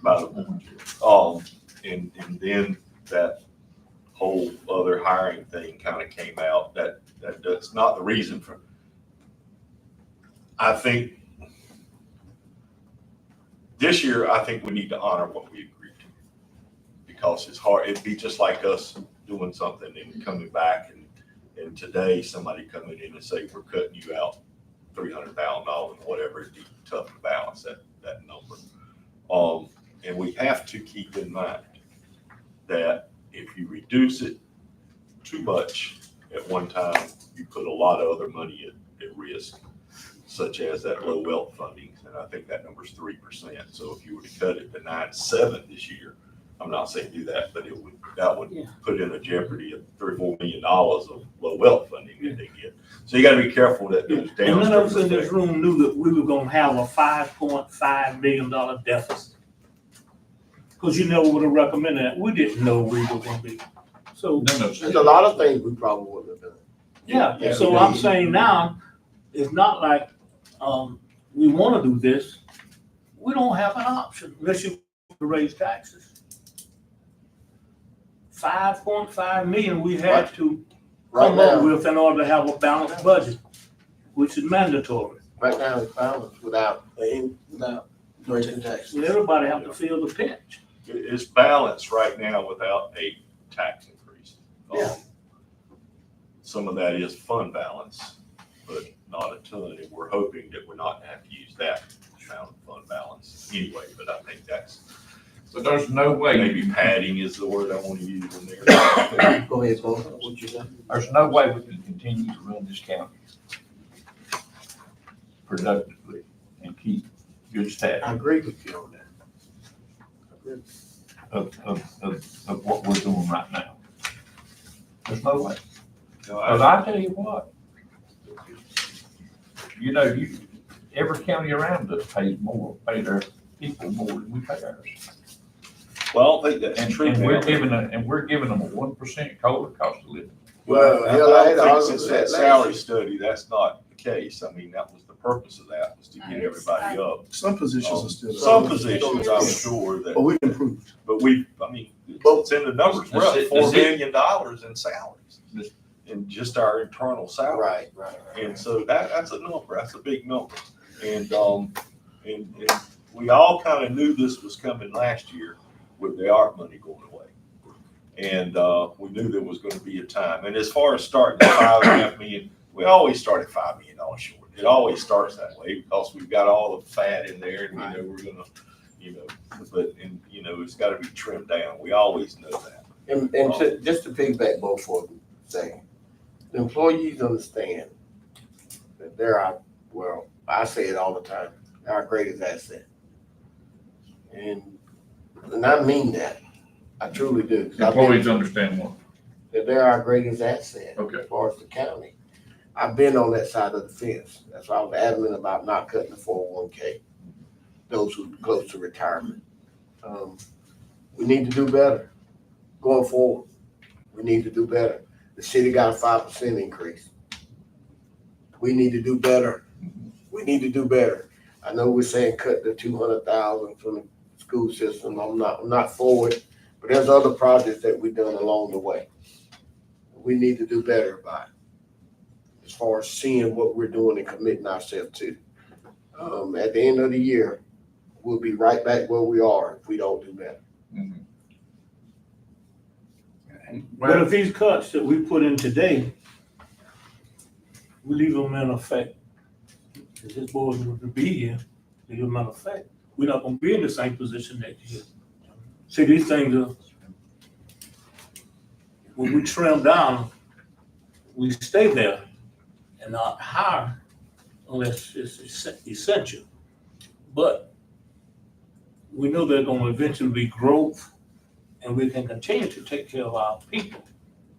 by the board. And then that whole other hiring thing kind of came out. That's not the reason for. I think this year, I think we need to honor what we agreed to, because it's hard. It'd be just like us doing something and coming back and today somebody coming in and say, we're cutting you out $300,000, whatever. It'd be tough to balance that number. And we have to keep in mind that if you reduce it too much at one time, you put a lot of other money at risk, such as that low wealth funding. And I think that number's 3%. So if you were to cut it to 9.7 this year, I'm not saying do that, but that would put in a jeopardy of $3 or $4 million of low wealth funding that they get. So you got to be careful that those And none of us in this downstream. room knew that we were gonna have a $5.5 million deficit. Cause you never would have recommended that. We didn't know we were gonna be. So, There's a lot of things we probably wouldn't have done. yeah, so I'm saying now, it's not like, we wanna do this. We don't have an option unless you raise taxes. 5.5 million we had to Right come up now, with in order to have a balanced budget, which is mandatory. right now it's balanced without raising taxes. So everybody have to feel the pinch. It's balanced right now without a tax increase. Yeah. Some of that is fund balance, but not a ton. And we're hoping that we're not gonna have to use that amount of fund balance anyway, but I think that's. But there's no way, Maybe padding is the word I want to use in there. Go ahead, Paul. What you say? there's no way we can continue to run this county productively and keep good staff I agree with you on that. of what we're doing right now. There's no way. No, Cause I tell you what, every county around us pay their people more than we pay ours. Well, I think that's And true. we're now. giving them a 1% COLA cost of living. Well, I hell, I had don't to think argue since with that that salary last study, that's not the case. I mean, that was the purpose of that, was to get everybody up. Some positions are still. Some positions, I'm sure But that, we've improved. but it's in the numbers, we're up Does it- $4 million in salaries, in just our internal salary. Right. And so that's a number, that's a big number. And we all kind of knew this was coming last year with the ARP money going away. And we knew there was gonna be a time. And as far as starting at $5.5 million, we always start at $5 million short. It always starts that way because we've got all the fat in there and we're gonna, it's gotta be trimmed down. We always know that. And just to piggyback both for a second, the employees understand that I say it all the time, they're our greatest asset. And I mean that, I truly do. 'Cause I've been- Employees understand what? that they're our greatest asset Okay. as far as the county. I've been on that side of the fence. That's why I was adamant about not cutting the 401k, those who are close to retirement. We need to do better going forward. We need to do better. The city got a 5% increase. We need to do better. We need to do better. I know we're saying cut the 200,000 from the school system. I'm not for it, but there's other projects that we've done along the way. We need to do better about it, as far as seeing what we're doing and committing ourselves to. At the end of the year, we'll be right back where we are if we don't do better. But if these cuts that we put in today, we leave them in effect, if this board were to be here, leave them in effect, we're not gonna be in the same position next year. See, these things are, when we trim down, we stay there and not hire unless it's essential. But we know there's gonna eventually be growth and we can continue to take care of our people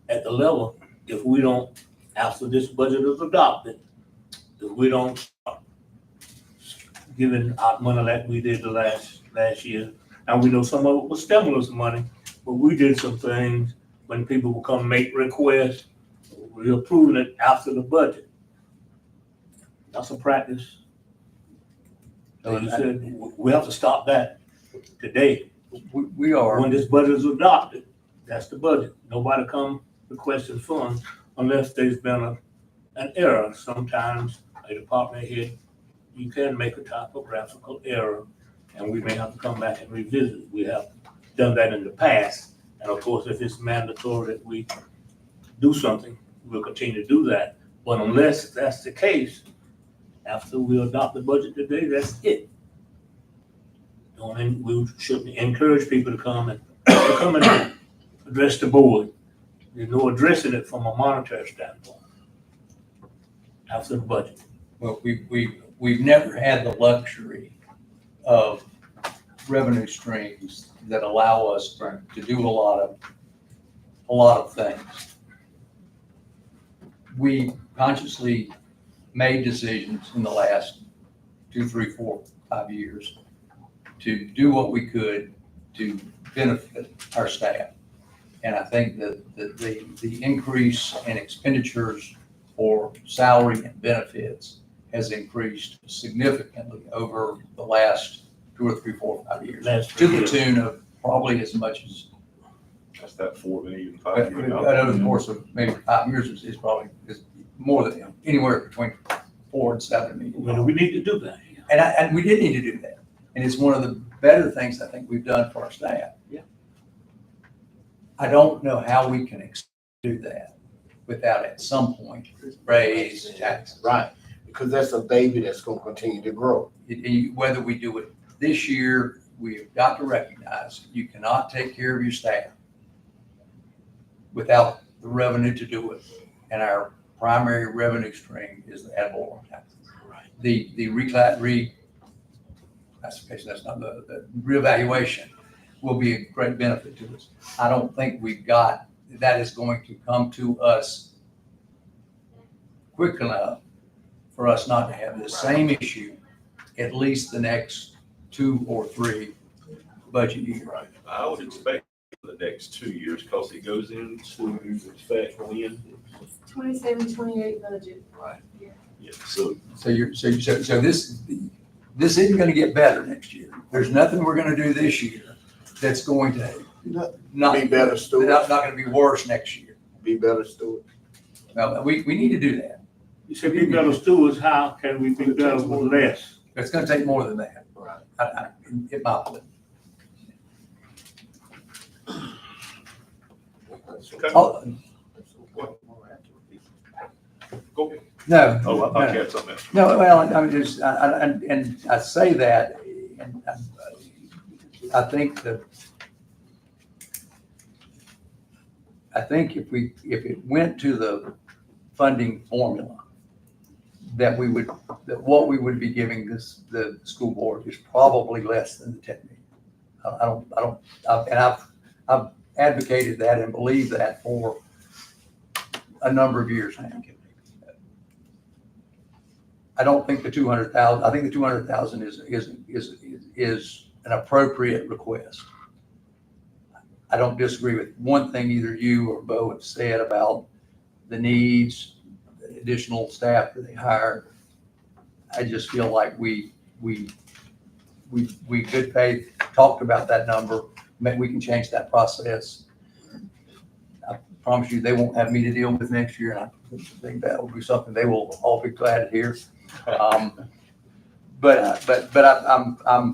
at the level if we don't, after this budget is adopted, if we don't start giving out money like we did the last year. And we know some of it was stimulus money, but we did some things when people would come make requests, we're approving it after the budget. That's a practice. So you said, we have to stop that today. We are. When this budget is adopted, that's the budget. Nobody come requesting funds unless there's been an error. Sometimes a department head, you can make a typographical error, and we may have to come back and revisit. We have done that in the past. And of course, if it's mandatory that we do something, we'll continue to do that. But unless that's the case, after we adopt the budget today, that's it. We should encourage people to come and address the board. There's no addressing it from a monetary standpoint after the budget. Well, we've never had the luxury of revenue streams that allow us to do a lot of things. We consciously made decisions in the last 2, 3, 4, 5 years to do what we could to benefit our staff. And I think that the increase in expenditures for salary and benefits has increased significantly over the last 2 or 3, 4, 5 years. To the tune of probably as much as. That's that $4 million, But $5 million. over the course of maybe 5 years is probably more than anywhere between $4 and $7 million. Well, we need to do that. And we did need to do that. And it's one of the better things I think we've done for our staff. Yeah. I don't know how we can do that without at some point raise taxes. Right, because that's a baby that's gonna continue to grow. Whether we do it this year, we've got to recognize you cannot take care of your staff without the revenue to do it. And our primary revenue stream is the ad valorem taxes. Right. The reevaluation will be a great benefit to us. I don't think that is going to come to us quick enough for us not to have the same issue at least the next 2 or 3 budget years. Right. I would expect for the next 2 years, because it goes into effect when? 27, 28 budget. Right. Yeah. Yeah, so This isn't gonna get better next year. There's nothing we're gonna do this year that's going to not Be better stewards. not gonna be worse next year. Be better steward. No, we need to do that. You said be better stewards, how can we be better with less? It's gonna take more than that. Right. In my opinion. Okay. Oh, Go ahead. no. Oh, I thought you had something else. No, well, I'm just, and I say that, and I think if it went to the funding formula, that what we would be giving the school board is probably less than the 10 million. I've advocated that and believed that for a number of years now. I don't think the 200,000. I think the 200,000 is an appropriate request. I don't disagree with one thing either you or Bo have said about the needs, the additional staff that they hire. I just feel like we good faith talked about that number. Maybe we can change that process. I promise you, they won't have me to deal with next year, and I think that will be something they will all be glad to hear. But I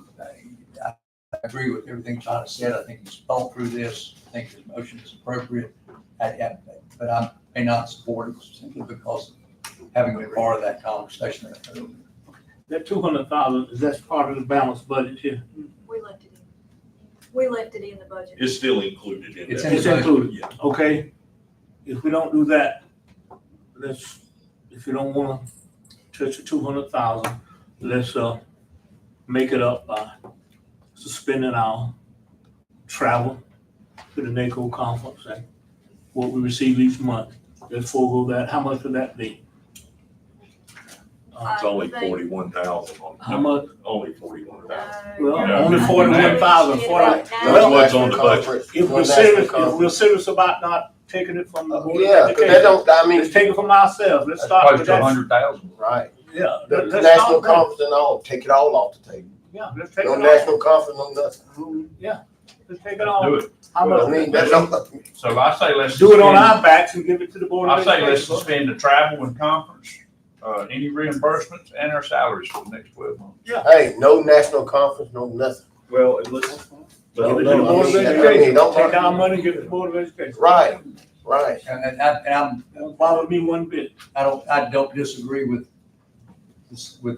agree with everything John has said. I think he's thought through this. I think his motion is appropriate. But I may not support it simply because of having been part of that conversation. That 200,000, is that part of the balanced budget here? We left it in. We left it in the budget. It's still included in It's that. It's included, Yeah. okay? If we don't do that, if you don't wanna touch the 200,000, let's, make it up by suspending our travel to the NACO conference and what we receive each month. Let's forego that. How much would that be? It's only 41,000 on. How much? Only 41,000. Well, Yeah. only 41,000. That's what's on the budget. If we're serious about not taking it from the Board of Yeah, 'cause Education, that don't, I mean, let's take it from ourselves. Let's That's start close with to that. 100,000. right. Yeah. The let's national start there. conference and all, take it all off the table. Yeah, let's take it No all. national conference, no nothing. Let's take it all. Do it. How I much? mean, that's all. So I say let's. Do it on suspend- our backs and give it to the Board of I say let's Education. suspend the travel and conference, any reimbursements and our salaries for the next 12 months. Hey, no national conference, no nothing. Well, and listen. Give it to the No, Board of I mean, Education. don't- Take our money, give it to the Board of Education. Right, right. And I'm, Don't bother me one bit. I don't disagree with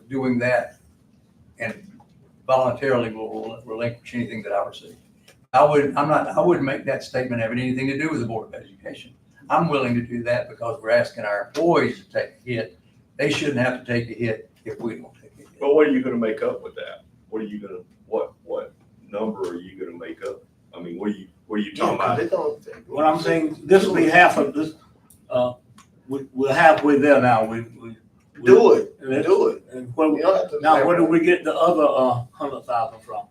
doing that and voluntarily will relinquish anything that I receive. I wouldn't make that statement having anything to do with the Board of Education. I'm willing to do that because we're asking our employees to take a hit. They shouldn't have to take a hit if we don't take a hit. But what are you gonna make up with that? What number are you gonna make up? I mean, what are you talking about? What I'm saying, this will be half of this, we're halfway there now. Do it, let's- do it. And what, You don't have to- now, where do we get the other, 100,000 from?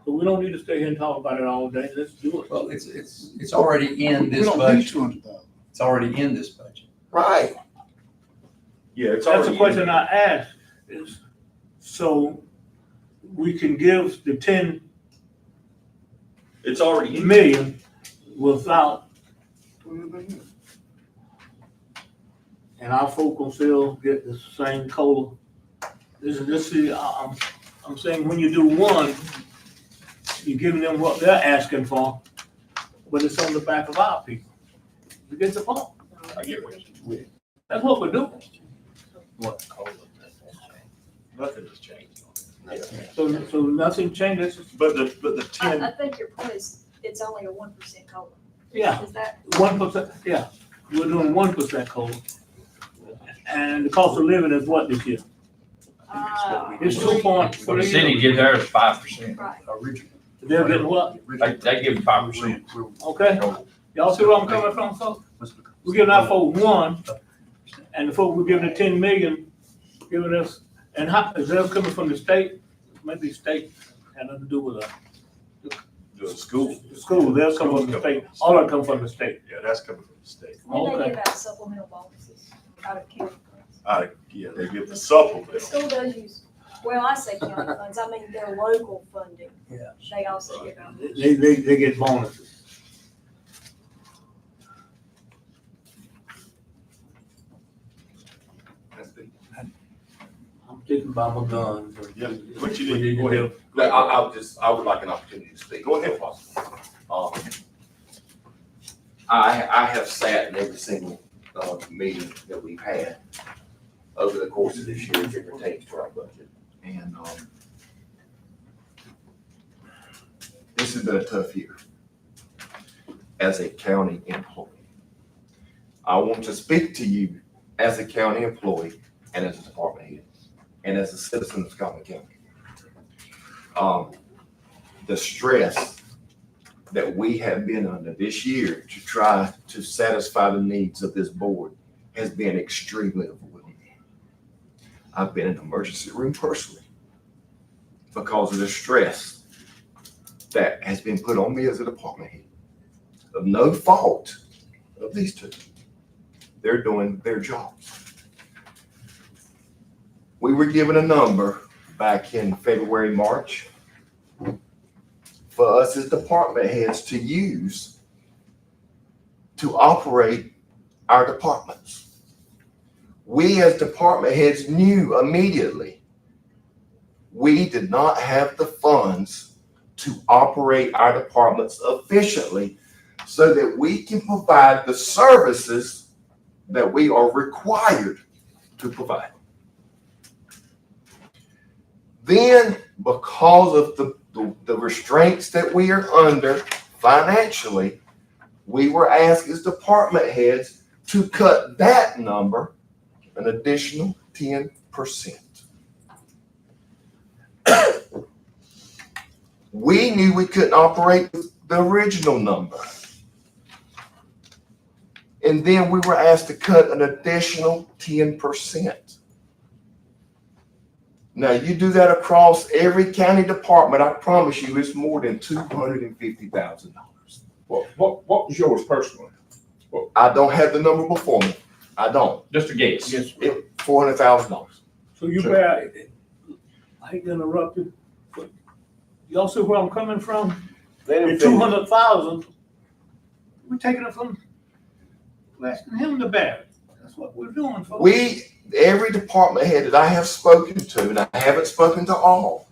So we don't need to stay here and talk about it all day. Let's do it. Well, it's already in We this don't need budget. 200,000. It's already in this budget. Right. Yeah, it's That's already. the question I asked, is, so we can give the 10 It's already. million without, and our folk will still get the same COLA. I'm saying when you do one, you're giving them what they're asking for, but it's on the back of our people. You get the point? I get what you. That's what we're doing. What? Nothing has changed. So nothing changes, But the I 10, think your point is, it's only a 1% COLA. yeah, Is that? 1%, yeah, we're doing 1% COLA. And the cost of living is what this year? It's 2 points. For the city, get theirs 5%. Right. They're getting what? They give them 5%. Okay, y'all see where I'm coming from, folks? We're giving our folks 1, and the folks we're giving the 10 million, giving us, and how, is that coming from the state? Maybe state had nothing to do with us. the school. The school, they're coming from the state, all that come from the state. Yeah, that's coming from the state. And they Okay. give out supplemental bonuses out of county funds. Yeah, they give the supplement. The school does use, well, I say county funds, I mean their local funding. Yeah. They also give out. They get bonuses. I'm thinking about my guns. Yeah, what you We need, to go ahead. do- I would like an opportunity to speak. Go ahead. I have sat in every single, meeting that we've had over the course of this year as it pertains to our budget. And, this has been a tough year as a county employee. I want to speak to you as a county employee and as a department head and as a citizen of Scotland County. The stress that we have been under this year to try to satisfy the needs of this board has been extremely overwhelming. I've been in the emergency room personally because of the stress that has been put on me as a department head of no fault of these two. They're doing their jobs. We were given a number back in February, March for us as department heads to use to operate our departments. We as department heads knew immediately we did not have the funds to operate our departments efficiently so that we can provide the services that we are required to provide. Then, because of the restraints that we are under financially, we were asked as department heads to cut that number an additional 10%. We knew we couldn't operate the original number. And then we were asked to cut an additional 10%. Now, you do that across every county department, I promise you, it's more than $250,000. What was yours personally? I don't have the number before me. I don't. Just a guess. Yes. $400,000. So you Sure. bear, I hate to interrupt you, but y'all see where I'm coming from? The 200,000, we're taking it from, we're asking him to bear it. That's what we're doing, folks. Every department head that I have spoken to, and I haven't spoken to all,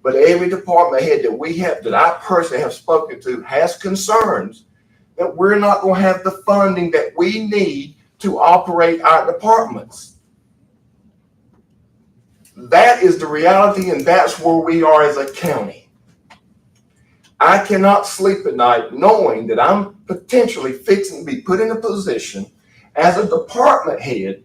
but every department head that I personally have spoken to has concerns that we're not going to have the funding that we need to operate our departments. That is the reality, and that's where we are as a county. I cannot sleep at night knowing that I'm potentially fixing to be put in a position as a department head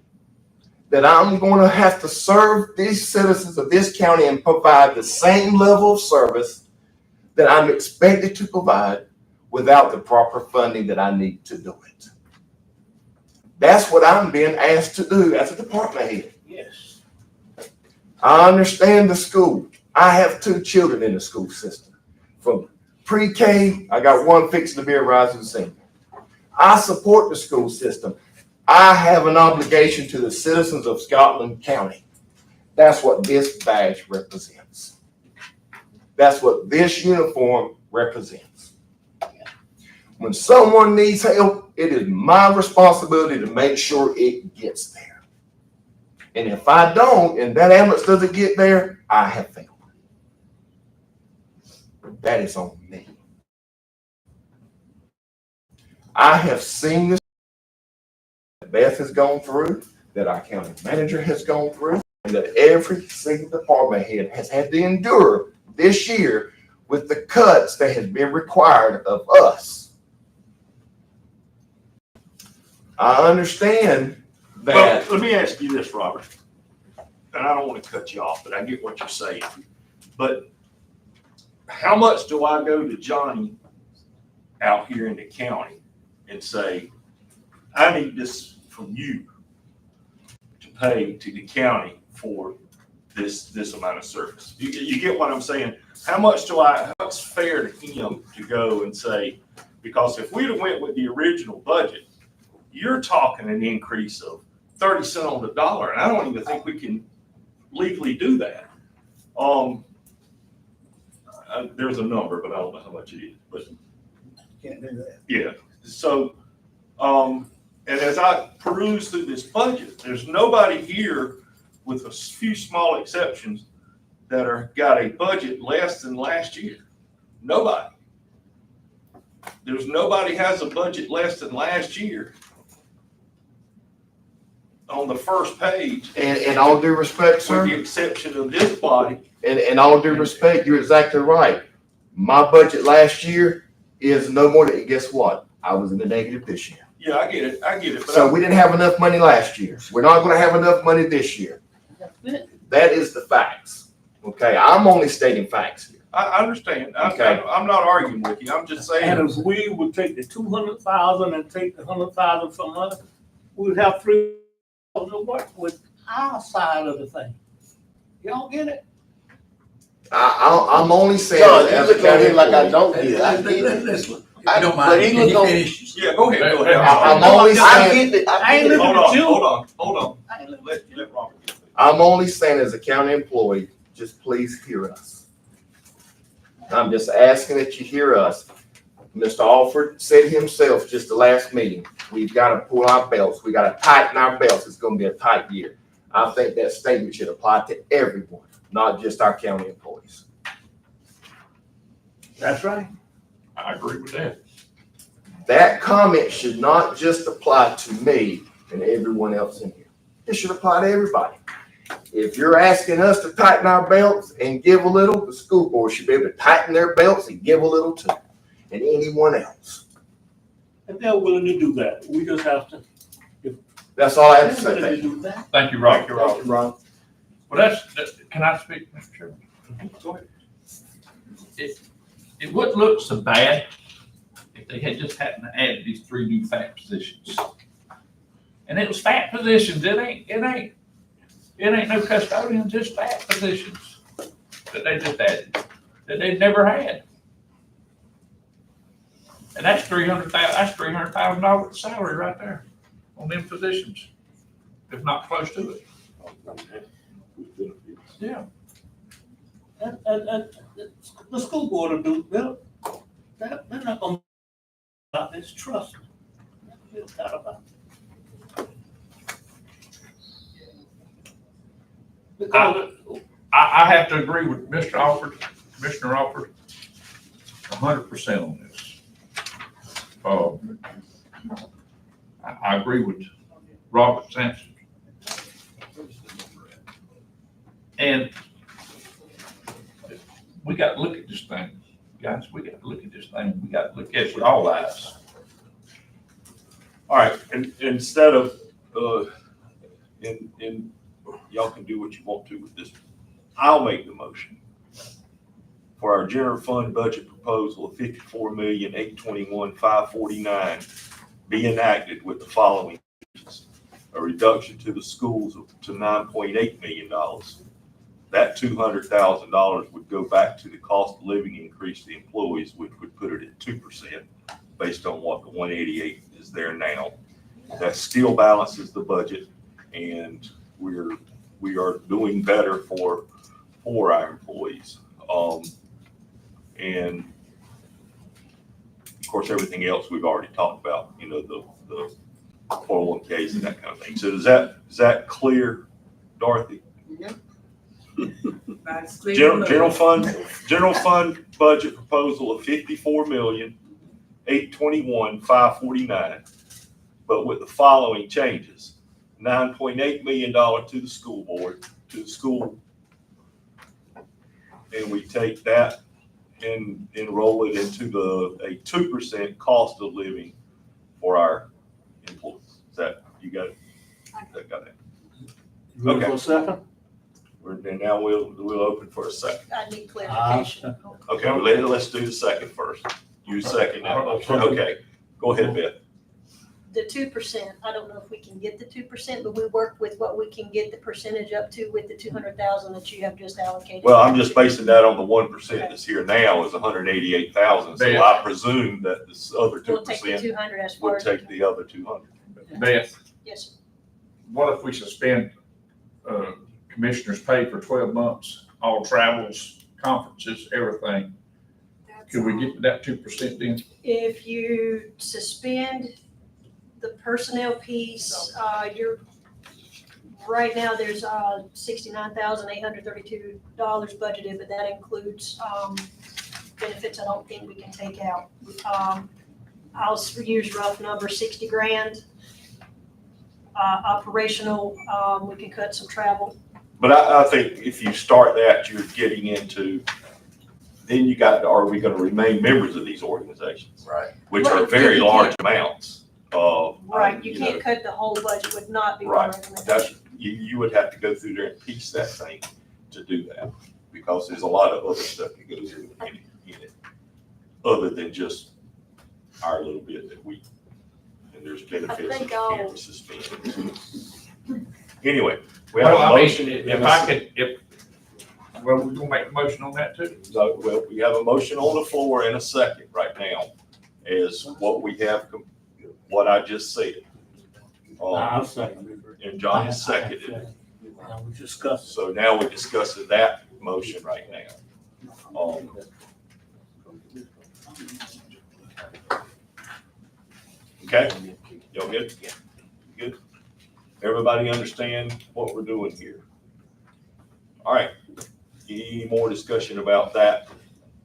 that I'm going to have to serve these citizens of this county and provide the same level of service that I'm expected to provide without the proper funding that I need to do it. That's what I'm being asked to do as a department head. Yes. I understand the school. I have 2 children in the school system. From pre-K, I got one fixing to be a rising senior. I support the school system. I have an obligation to the citizens of Scotland County. That's what this badge represents. That's what this uniform represents. When someone needs help, it is my responsibility to make sure it gets there. And if I don't, and that ambulance doesn't get there, I have failed. That is on me. I have seen this that Beth has gone through, that our county manager has gone through, and that every single department head has had to endure this year with the cuts that have been required of us. I understand that. Well, let me ask you this, Robert, and I don't want to cut you off, but I get what you're saying. But how much do I go to Johnny out here in the county and say, I need this from you to pay to the county for this amount of service? You get what I'm saying? What's fair to him to go and say, because if we'd have went with the original budget, you're talking an increase of 30 cents on the dollar, and I don't even think we can legally do that. There's a number, but I don't know how much it is, but Can't do that. yeah. So, and as I peruse through this budget, there's nobody here, with a few small exceptions, that got a budget less than last year. Nobody. There's nobody has a budget less than last year on the first page. And all due respect, sir. With the exception of this body. And all due respect, you're exactly right. My budget last year is no more than, guess what? I was in the negative this year. Yeah, I get it. But So we didn't have enough money last year. We're not gonna have enough money this year. That is the facts. Okay, I'm only stating facts here. I understand. Okay. I'm not arguing with you. I'm just saying. And if we would take the 200,000 and take the 100,000 from us, we'd have 3,000 to work with our side of the thing. Y'all get it? I'm only saying. John, you as a look at county it like I employee. don't get it. I get it. Listen, I don't but mind. he Can look you on- finish? Yeah, go ahead. Go ahead. I'm only I saying. get it. I ain't living Hold with on, you. hold on. Let Robert get it. I'm only saying as a county employee, just please hear us. I'm just asking that you hear us. Mr. Alford said himself just the last meeting, we've got to pull our belts. We got to tighten our belts. It's going to be a tight year. I think that statement should apply to everyone, not just our county employees. That's right. I agree with that. That comment should not just apply to me and everyone else in here. It should apply to everybody. If you're asking us to tighten our belts and give a little, the school board should be able to tighten their belts and give a little too, and anyone else. And they're willing to do that. We just have to. That's all I have to They're say. willing Thank to you. do that. Thank you, Rob. Thank you, Ron. Well, can I speak, Mr. Chairman? it wouldn't look so bad if they had just happened to add these 3 new fact positions. And it was fact positions, it ain't no custodians, just fact positions that they just added, that they'd never had. And that's $300,000 salary right there on them positions, if not close to it. Yeah. And the school board will do, they're not gonna, about this, trust me. No doubt about it. Because I have to agree with Commissioner Alford, 100% on this. I agree with Robert Sampson. And we got to look at this thing, guys, we got to look at this thing, we got to look at it with all eyes. All right, and instead of, y'all can do what you want to with this. I'll make the motion for our general fund budget proposal of $54,821,549 be enacted with the following: a reduction to the schools to $9.8 million. That $200,000 would go back to the cost of living increase to the employees, which would put it at 2% based on what the 188 is there now. That still balances the budget, and we are doing better for our employees. And of course, everything else we've already talked about, you know, the 401ks and that kind of thing. So is that clear, Dorothy? Yep. General fund budget proposal of $54,821,549, but with the following changes: $9.8 million to the school board, to the school, and we take that and enroll it into a 2% cost of living for our employees. Is that, you got it? That got it? ready for a second? And now we'll open for a second. I need clarification. Okay, well, let's do the second first. You second that motion. Okay, go ahead, Beth. The 2%, I don't know if we can get the 2%, but we work with what we can get the percentage up to with the 200,000 that you have just allocated. Well, I'm just basing that on the 1% that's here now is 188,000. So Beth. I presume that this other We'll take the 2% 200 as far would as. take the other 200. Beth, Yes, sir. what if we suspend commissioners' pay for 12 months, all travels, conferences, everything? Could we get to that 2% then? If you suspend the personnel piece, right now there's $69,832 budgeted, but that includes benefits I don't think we can take out. I'll use rough numbers, 60 grand. Operational, we can cut some travel. But I think if you start that, you're getting into, then you got, are we going to remain members of these organizations? Right. Which are Right. very large amounts of. Right, you know, can't cut the whole budget, would not be my Right. recommendation. That's, you would have to go through there and piece that thing to do that, because there's a lot of other stuff that goes in it, other than just our little bit that we, and there's benefits that think you I'll- can't suspend. Anyway, we have Well, a I mean, motion. if I could, well, we're gonna make a motion on that too. So, well, we have a motion on the floor and a second right now, is what we have, what I just said. I'll second it. And John has seconded it. Now we discuss. So now we're discussing that motion right now. Okay, y'all good? Good? Everybody understand what we're doing here? All right, any more discussion about that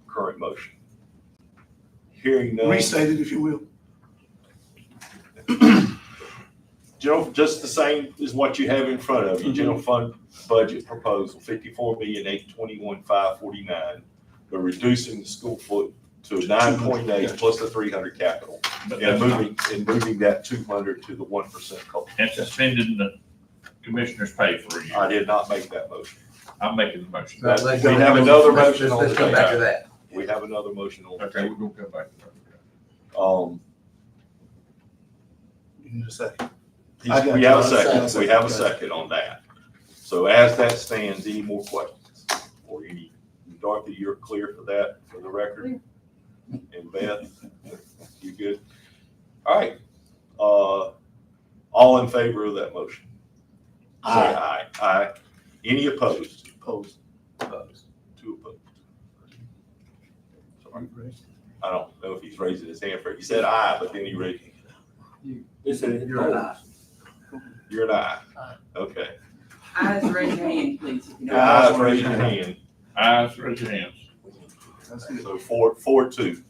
current motion? Hearing none. Restate it if you will. General, just the same as what you have in front of you, general fund budget proposal, $54,821,549. They're reducing the school foot to 9.8 plus the 300 capital, and moving that 200 to the 1% cost. And suspending the commissioners' pay for a year. I did not make that motion. I'm making the motion. So let's We go- have another let's- motion on Let's the come back to table. that. We we have another motion on the Okay, table. we're gonna come back to that. You need a second. We I got have a you. second, we have a Okay. second on that. So as that stands, any more questions? Or any, Dorothy, you're clear for that, for the record? And Beth, you good? All right, all in favor of that motion? Say aye. Aye. Any opposed? Opposed. Opposed. Two opposed. Sorry. I don't know if he's raising his hand for it. He said aye, but then he raised. You're an aye. You're an aye. Okay. Eyes, raise your hand, please. if you know. Ayes, raise your hand. Ayes, raise your hands. That's it. So 4-2.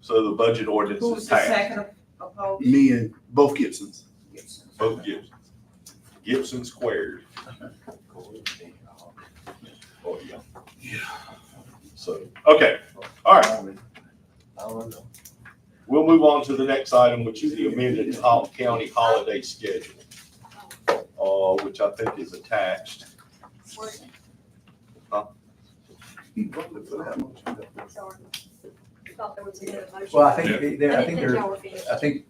So the budget ordinance Who's is the passed. second opposed? Me and both Gibsons. Both Gibsons. Gibson squared. Oh, yeah. So, okay, all right. We'll move on to the next item, which is the amended county holiday schedule, which I think is attached. Sorry. Thought there was another motion. Well, I think, I I think didn't think y'all there, were finished. I think,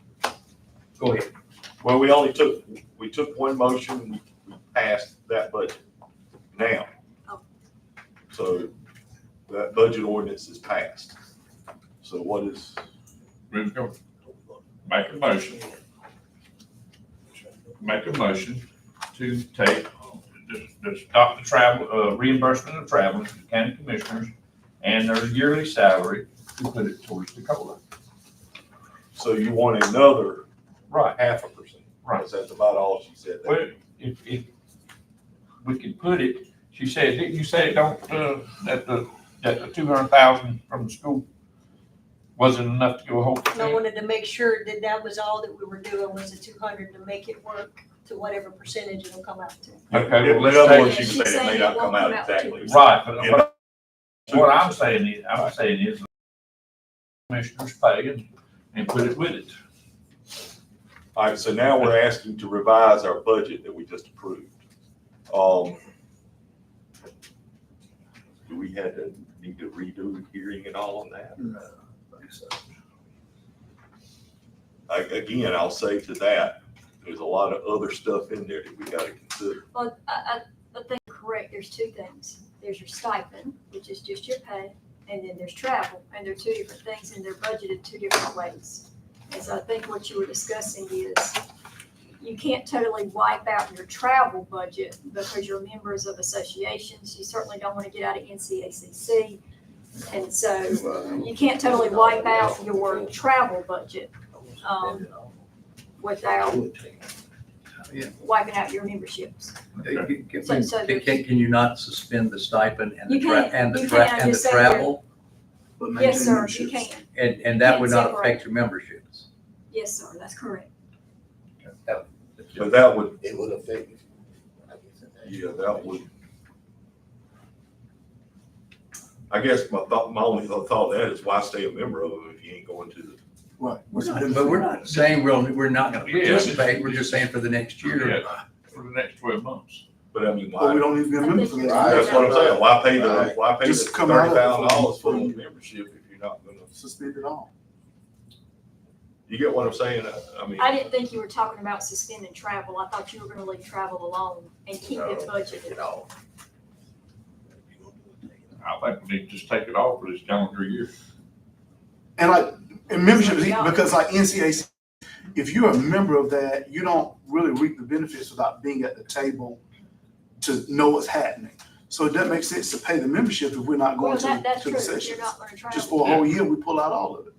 go ahead. Well, we took one motion, we passed that budget now. Oh. So that budget ordinance is passed. So what is, Ready to go? Make a motion. Make a motion to take, to stop the travel, reimbursement of travel to the county commissioners and their yearly salary to put it towards the COLA. so you want another Right. 0.5%? Right. Because that's about all she said. Well, if we could put it, she said, didn't you say it don't, that the 200,000 from the school wasn't enough to go a whole And I percent? wanted to make sure that that was all that we were doing was the 200 to make it work to whatever percentage it'll come out to. Okay, well, In other let's words, take, you say it may not come out exactly. right, but what I'm saying is, commissioners pay and put it with it. All right, so now we're asking to revise our budget that we just approved. Do we need to redo the hearing and all on that? No, I think so. Again, I'll say to that, there's a lot of other stuff in there that we gotta consider. Well, I think you're correct. There's two things. There's your stipend, which is just your pay, and then there's travel, and they're two different things, and they're budgeted two different ways. And so I think what you were discussing is you can't totally wipe out your travel budget because you're members of associations. You certainly don't want to get out of NCACC. And so you can't totally wipe out your travel budget without wiping out your memberships. Can you not suspend the stipend and the You can. and You the can. and the Just say travel? But Yes, maintain sir, you memberships. can. And that would Can't not separate. affect your memberships? Yes, sir, that's correct. But that would, It would affect. yeah, that would. I guess my only thought that is why stay a member of it if you ain't going to the. Right. But we're not saying we're not gonna Yeah. participate, we're just saying for the next year. Yeah, for the next 12 months. But I mean, But we why? don't need to be a member for that. Right. That's what I'm saying. Why pay the Just come out of it. $30,000 for the membership if you're not gonna, Suspend it all. you get what I'm saying? I mean. I didn't think you were talking about suspending travel. I thought you were gonna leave travel alone and keep it budgeted. I think we need to just take it off for this calendar year. And and membership, because like NCAC, if you're a member of that, you don't really reap the benefits without being at the table to know what's happening. So it doesn't make sense to pay the membership if we're not Well, going that's to true. the You're sessions. not gonna travel. Just for a whole year, we pull out all of it.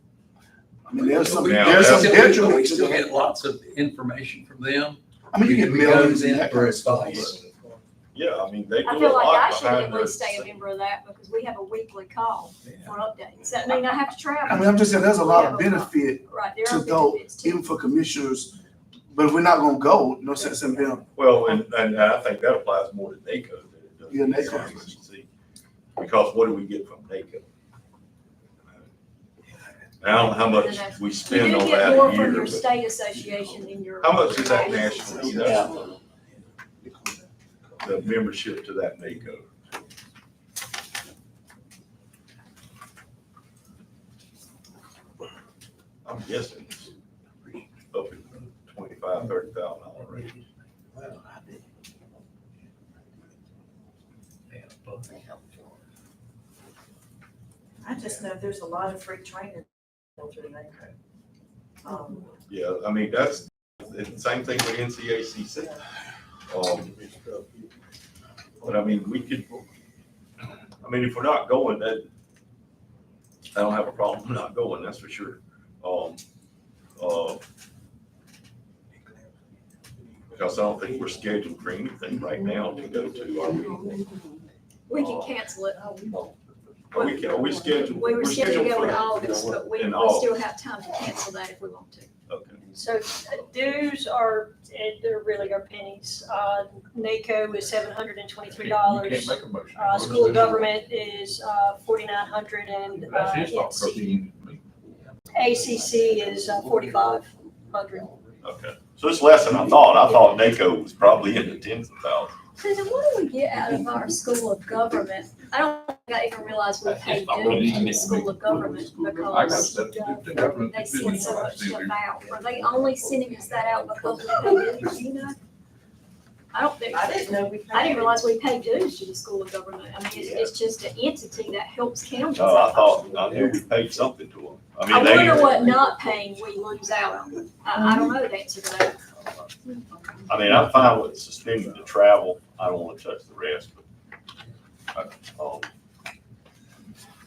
I mean, there's some, Now, there's some that's- We detriment to still that. get lots of information from them. I mean, you get We millions goes and in that for kind of stuff. advice. Yeah, I mean, they I do a feel like I lot should at behind least stay a the. member of that because we have a weekly call for updates. That mean I have to travel. I mean, I'm just saying, there's a lot of We have benefit Right, there to are go, benefits too. even for commissioners, but if we're not gonna go, no sense in being, Well, and I think that applies more to NACO than it does. Yeah, to NACO. CCC. Because what do we get from NACO? I don't know how much we You spend do on get that more a from year, your but state association than your. how much is that national national, association. the membership to that NACO? I'm guessing it's up in $25,000-$30,000 range. I just know there's a lot of free training. Yeah, I mean, that's, it's the same thing with NCACC. But I mean, we could, I mean, if we're not going, that, I don't have a problem not going, that's for sure. Because I don't think we're scheduled for anything right now to go to, are we? We can cancel it. Are we scheduled? We were scheduled to go in for- August, but we in still August. have time to cancel that if we want to. Okay. So dues are, they're really are pennies. NACO is $723. You can't make a motion. School of government is $4,900 and That's his fault, 'cause he- ACC is $4,500. Okay, so it's less than I thought. I thought NACO was probably in the tens of thousands. Susan, what do we get out of our school of government? I don't think I even realized we paid dues to the school of government I got because stuff to do, government they send business. so much stuff out. Are they only sending us that out because we pay dues, you know? I don't think, I didn't know we. I didn't realize we paid dues to the school of government. I mean, it's just an entity that helps counties. No, I knew we paid something to them. I I mean, they. wonder what not paying we lose out on. I don't know the answer to that. I mean, I'm fine with suspending the travel. I don't want to touch the rest, but,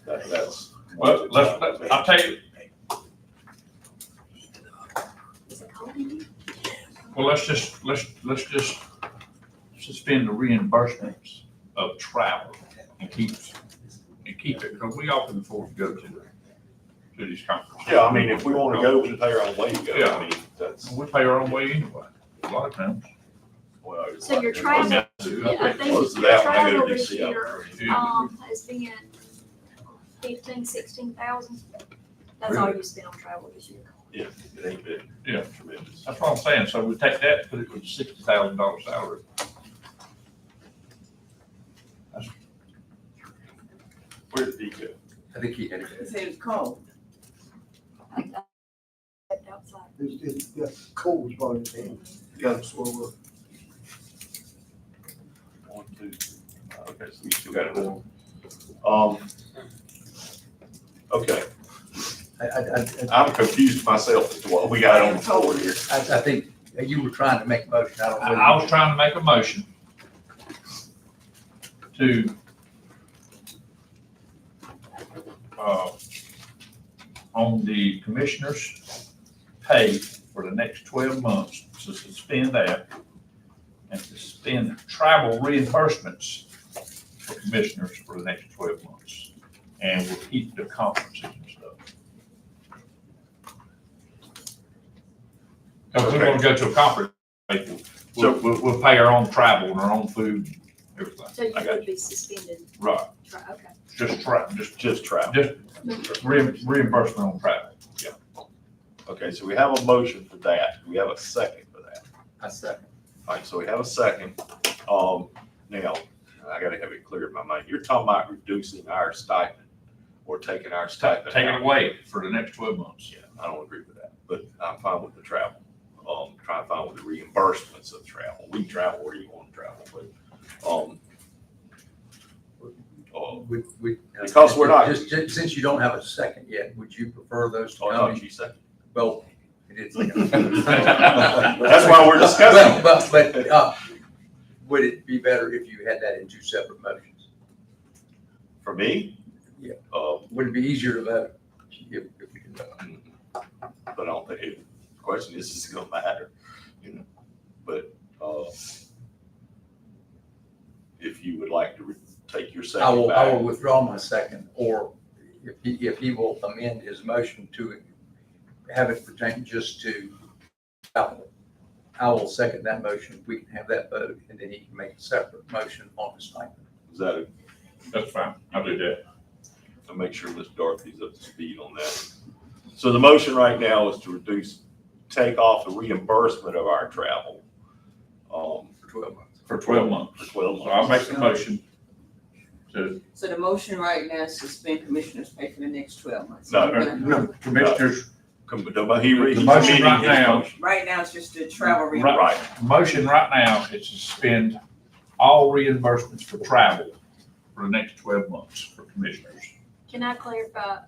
that's. Well, I'll tell you, Is it calling? well, let's just suspend the reimbursements of travel and keep it, because we all can afford to go to these conferences. Yeah, I mean, if we want to go, we pay our own way to go. I mean, that's. We pay our own way anyway, a lot of times. Well, So your travel, Yeah, I think Most of your that when I go travel to this DC, year, Yeah. has been 15,000-16,000. That's all you spent on travel this year. Yeah, it ain't been. Yeah. Tremendous. That's what I'm saying, so we take that, put it with $60,000 salary. Where did he go? I think he had it. He said it was cold. Outside. It's got cold part of it. Got to slow up. 1, 2, 3. Okay, so we still got it. Okay, I'm confused myself as to what we got on the floor here. I think you were trying to make a motion. I don't know. I was trying to make a motion to, on the commissioners' pay for the next 12 months, to suspend that and to suspend travel reimbursements for commissioners for the next 12 months. And we'll keep the conferences and stuff. Because we're gonna go to a conference, we'll pay our own travel and our own food, everything. So you I got would be suspended. Right, Okay. just travel. just reimbursement on travel. Okay, so we have a motion for that. Do we have a second for that? I second. All right, so we have a second. Now, I gotta have it clear in my mind. You're talking about reducing our stipend or taking our stipend. Take it out. away for the next 12 months. Yeah, I don't agree with that, but I'm fine with the travel. Trying to find with the reimbursements of travel. We can travel where you want to travel, but, because we're not. Just since you don't have a second yet, would you prefer those to Oh, come? no, she said. Well, it is. That's why we're discussing. But would it be better if you had that in two separate motions? For me? Yeah. Would it be easier to vote if we could vote? But I don't think the question is it gonna matter, you know, but, if you would like to take your I second will back. withdraw my second, or if he will amend his motion to have it pertain just to travel, I will second that motion. We can have that vote, and then he can make a separate motion on the stipend. Is that That's fine, I'll do that. to make sure Miss Dorothy's up to speed on that? So the motion right now is to take off the reimbursement of our travel, For 12 months. For 12 months. For 12 So I'll months. make the motion to, So the motion right now is suspend commissioners pay for the next 12 months. No, We're gonna- commissioners He reads The motion amending right his now- motion. Right now, it's just the travel Right. reimbursement. Motion right now is to suspend all reimbursements for travel for the next 12 months for commissioners. Can I clarify?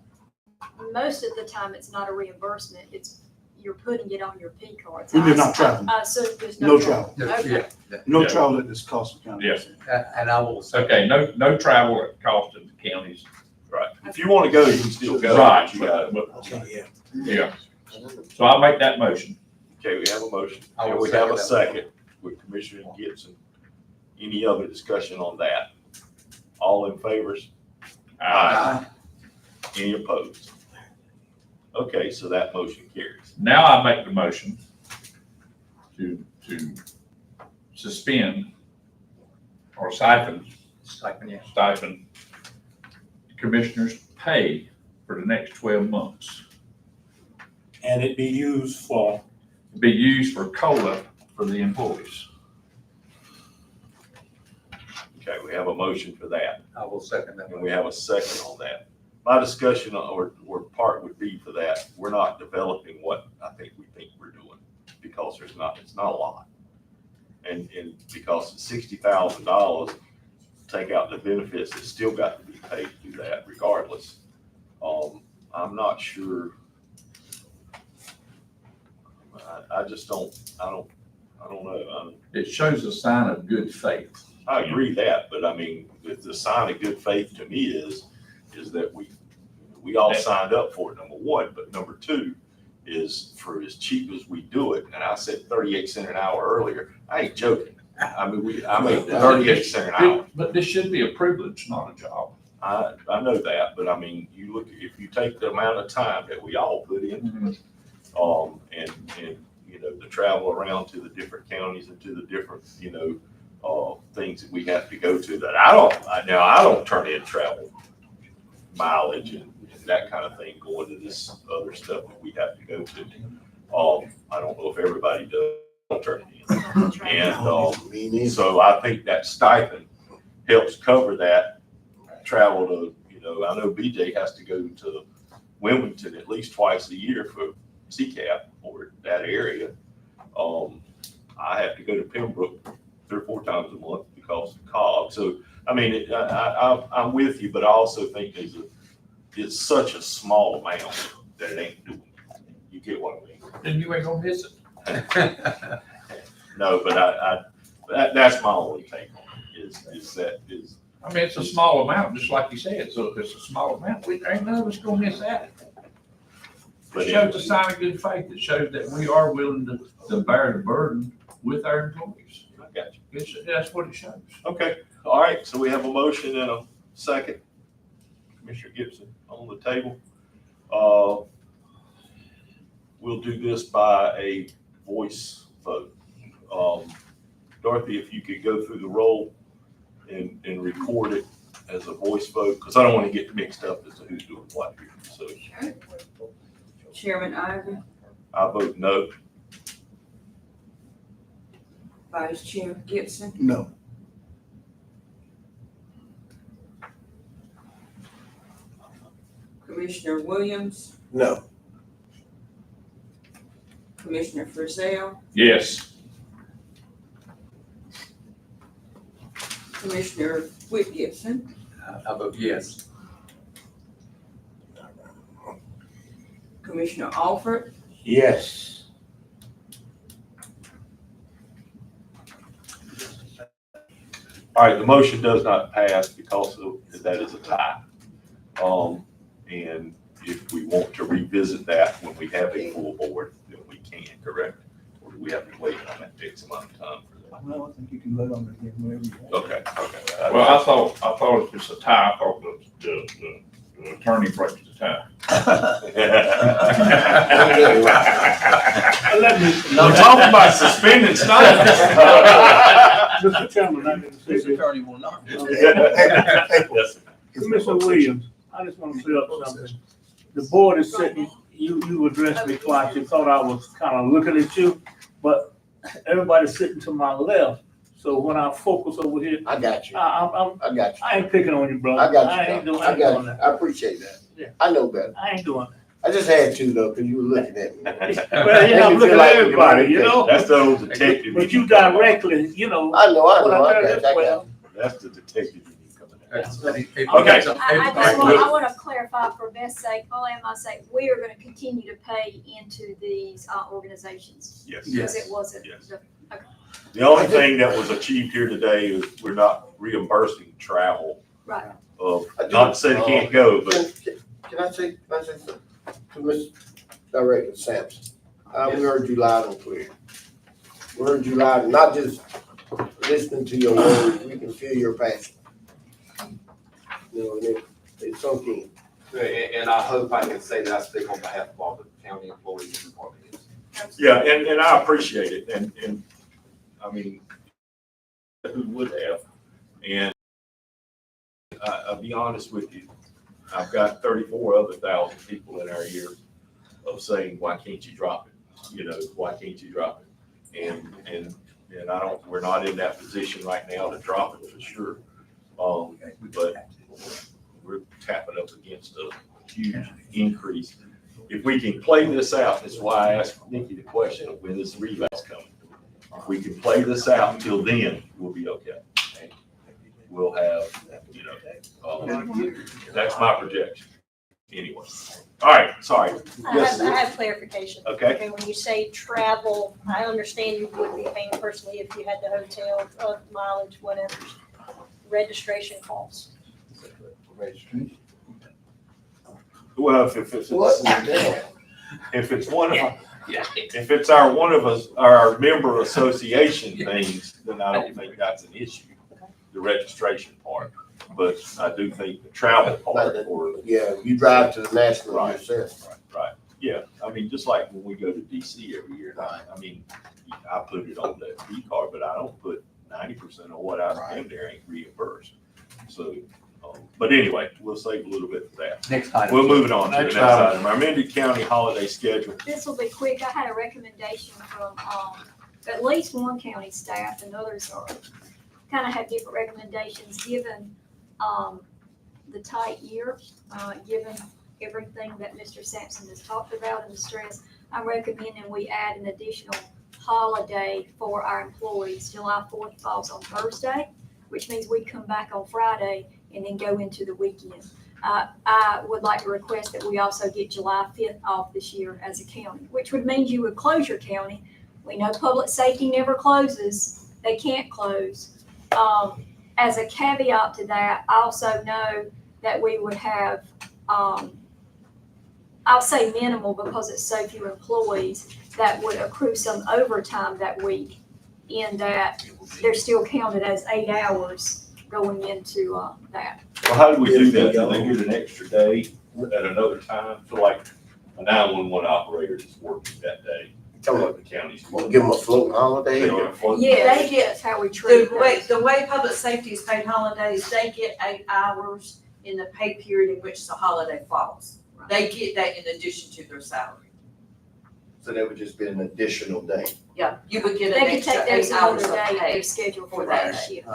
Most of the time, it's not a reimbursement, it's, you're putting it on your P cards. We did not travel. So there's No no travel. travel. Okay. No Yeah. travel at this cost of county. Yes. And I will say. Okay, no travel at cost of the counties. Right. If you want to go, you can still go. Right. You got it. but- Yeah. So I'll make that motion. Okay, we have a motion. I will And we have a second second with Commissioner Gibson. Any other discussion on that? All in favor? Aye. Any opposed? Okay, so that motion carries. Now I make the motion to suspend or stipend commissioners' pay for the next 12 months. And it be used for, Be used for COLA for the employees. Okay, we have a motion for that, I will second that. and we have a second on that. My discussion or part would be for that, we're not developing what I think we're doing, because it's not a lot. And because it's $60,000, take out the benefits, it's still got to be paid through that regardless. I'm not sure. I just don't know. It shows a sign of good faith. I agree that, but I mean, the sign of good faith to me is that we all signed up for it, number one, but number two is for as cheap as we do it, and I said 38 cents an hour earlier, I ain't joking. I mean, I made 38 cents an hour. But this should be a privilege, not a job. I know that, but I mean, you look, if you take the amount of time that we all put into it, and, you know, the travel around to the different counties and to the different, you know, things that we have to go to that I don't turn in travel mileage and that kind of thing going to this other stuff that we have to go to. I don't know if everybody does turn it in. And, so I think that stipend helps cover that travel to, you know, I know BJ has to go to Wilmington at least twice a year for CCAP or that area. I have to go to Pembroke 3 or 4 times a month because of COG. So, I mean, I'm with you, but I also think it's such a small amount that it ain't doing. You get what I mean? Then you ain't gonna miss it. No, but that's my only take on it, is I mean, it's a small amount, just like you said, so if it's a small amount, we ain't none of us gonna miss that. It shows a sign of good faith. It shows that we are willing to bear the burden with our employees. I got you. That's what it shows. Okay, all right, so we have a motion and a second. Commissioner Gibson on the table. We'll do this by a voice vote. Dorothy, if you could go through the roll and record it as a voice vote, because I don't want to get mixed up as to who's doing what here. So Chairman Ivey, I vote no. Vice Chair Gibson, No. Commissioner Williams, No. Commissioner Frizzell, Yes. Commissioner Whit Gibson, I vote yes. Commissioner Alford, Yes. All right, the motion does not pass because that is a tie. And if we want to revisit that when we have a full board, then we can, correct? Or do we have to wait on that X amount of time for that? Well, I think you can vote on it again whenever you want. Okay, okay. Well, I thought if it's a tie, I thought the attorney breaks the tie. We're talking about suspending stipends. Mr. Chairman, I didn't say This this. attorney will not. Yes, sir. Commissioner Williams, I just want to clear up something. The board is sitting, you addressed me twice, you thought I was kind of looking at you, but everybody's sitting to my left. So when I focus over here, I got you. I I got you. ain't picking on you, brother. I got you. I ain't doing I got you. that. I appreciate that. Yeah. I know better. I ain't doing I just had to though, because you were looking at me. Well, yeah, I'm looking at everybody, you know? That's the old detective. But you directly, you know. I know, what I turned got this way. you. That's the detective you need coming in. Okay. I want to clarify for Beth's sake, only on my sake, we are going to continue to pay into these organizations. Yes. Because it wasn't. Yes. the- The only thing that was achieved here today is we're not reimbursing travel. Right. Not to say they can't go, but Can I say something to Mr. Director Sampson? We heard you loud and clear. We heard you loud, and not just listening to your words, we can feel your passion. You know, and it's something. And I hope I can say that I speak on behalf of all the county employees and department heads. yeah, and I appreciate it. And I mean, who would have? And I'll be honest with you, I've got 34 other thousand people in our ear of saying, why can't you drop it? You know, why can't you drop it? And we're not in that position right now to drop it for sure. But we're tapping up against a huge increase. If we can play this out, that's why I asked Nikki the question of when this reval's coming. If we can play this out until then, we'll be okay. We'll have, you know, that's my projection. Anyway. All right, sorry. Yes. I have clarification. Okay. When you say travel, I understand you would be paying personally if you had the hotel, mileage, whatever. Registration costs. Registration. Well, if it's one of, if it's our member association things, then I don't think that's an issue, the registration part. But I do think the travel part or. Yeah, you drive to the national Right. yourself. Right, yeah, I mean, just like when we go to DC every year, I mean, I put it on the V card, but I don't put 90% of what I spend there ain't reimbursed. So, but anyway, we'll save a little bit for that. Next item. We'll move it on to the Next next item. item, our amended county holiday schedule. This will be quick. I had a recommendation from, at least one county staff, and others are, kind of have different recommendations, given, the tight year, given everything that Mr. Sampson has talked about and the stress. I'm recommending we add an additional holiday for our employees. July 4th falls on Thursday, which means we come back on Friday and then go into the weekend. I would like to request that we also get July 5th off this year as a county, which would mean you would close your county. We know public safety never closes. They can't close. As a caveat to that, I also know that we would have, I'll say minimal because it's so few employees, that would accrue some overtime that week, in that they're still counted as 8 hours going into that. Well, how do we do that? Do they get an extra day at another time? So like a 911 operator is working that day. Tell them, The county's. we'll give them a floating holiday They or. get a float. Yeah, that's how we treat The way public safety is paid holidays, they get 8 hours in the pay period in which the holiday falls. They get that in addition to their salary. So that would just be an additional day. Yeah, you would get They an can extra take those 8 hours another of day if pay they're scheduled for for that that. shift.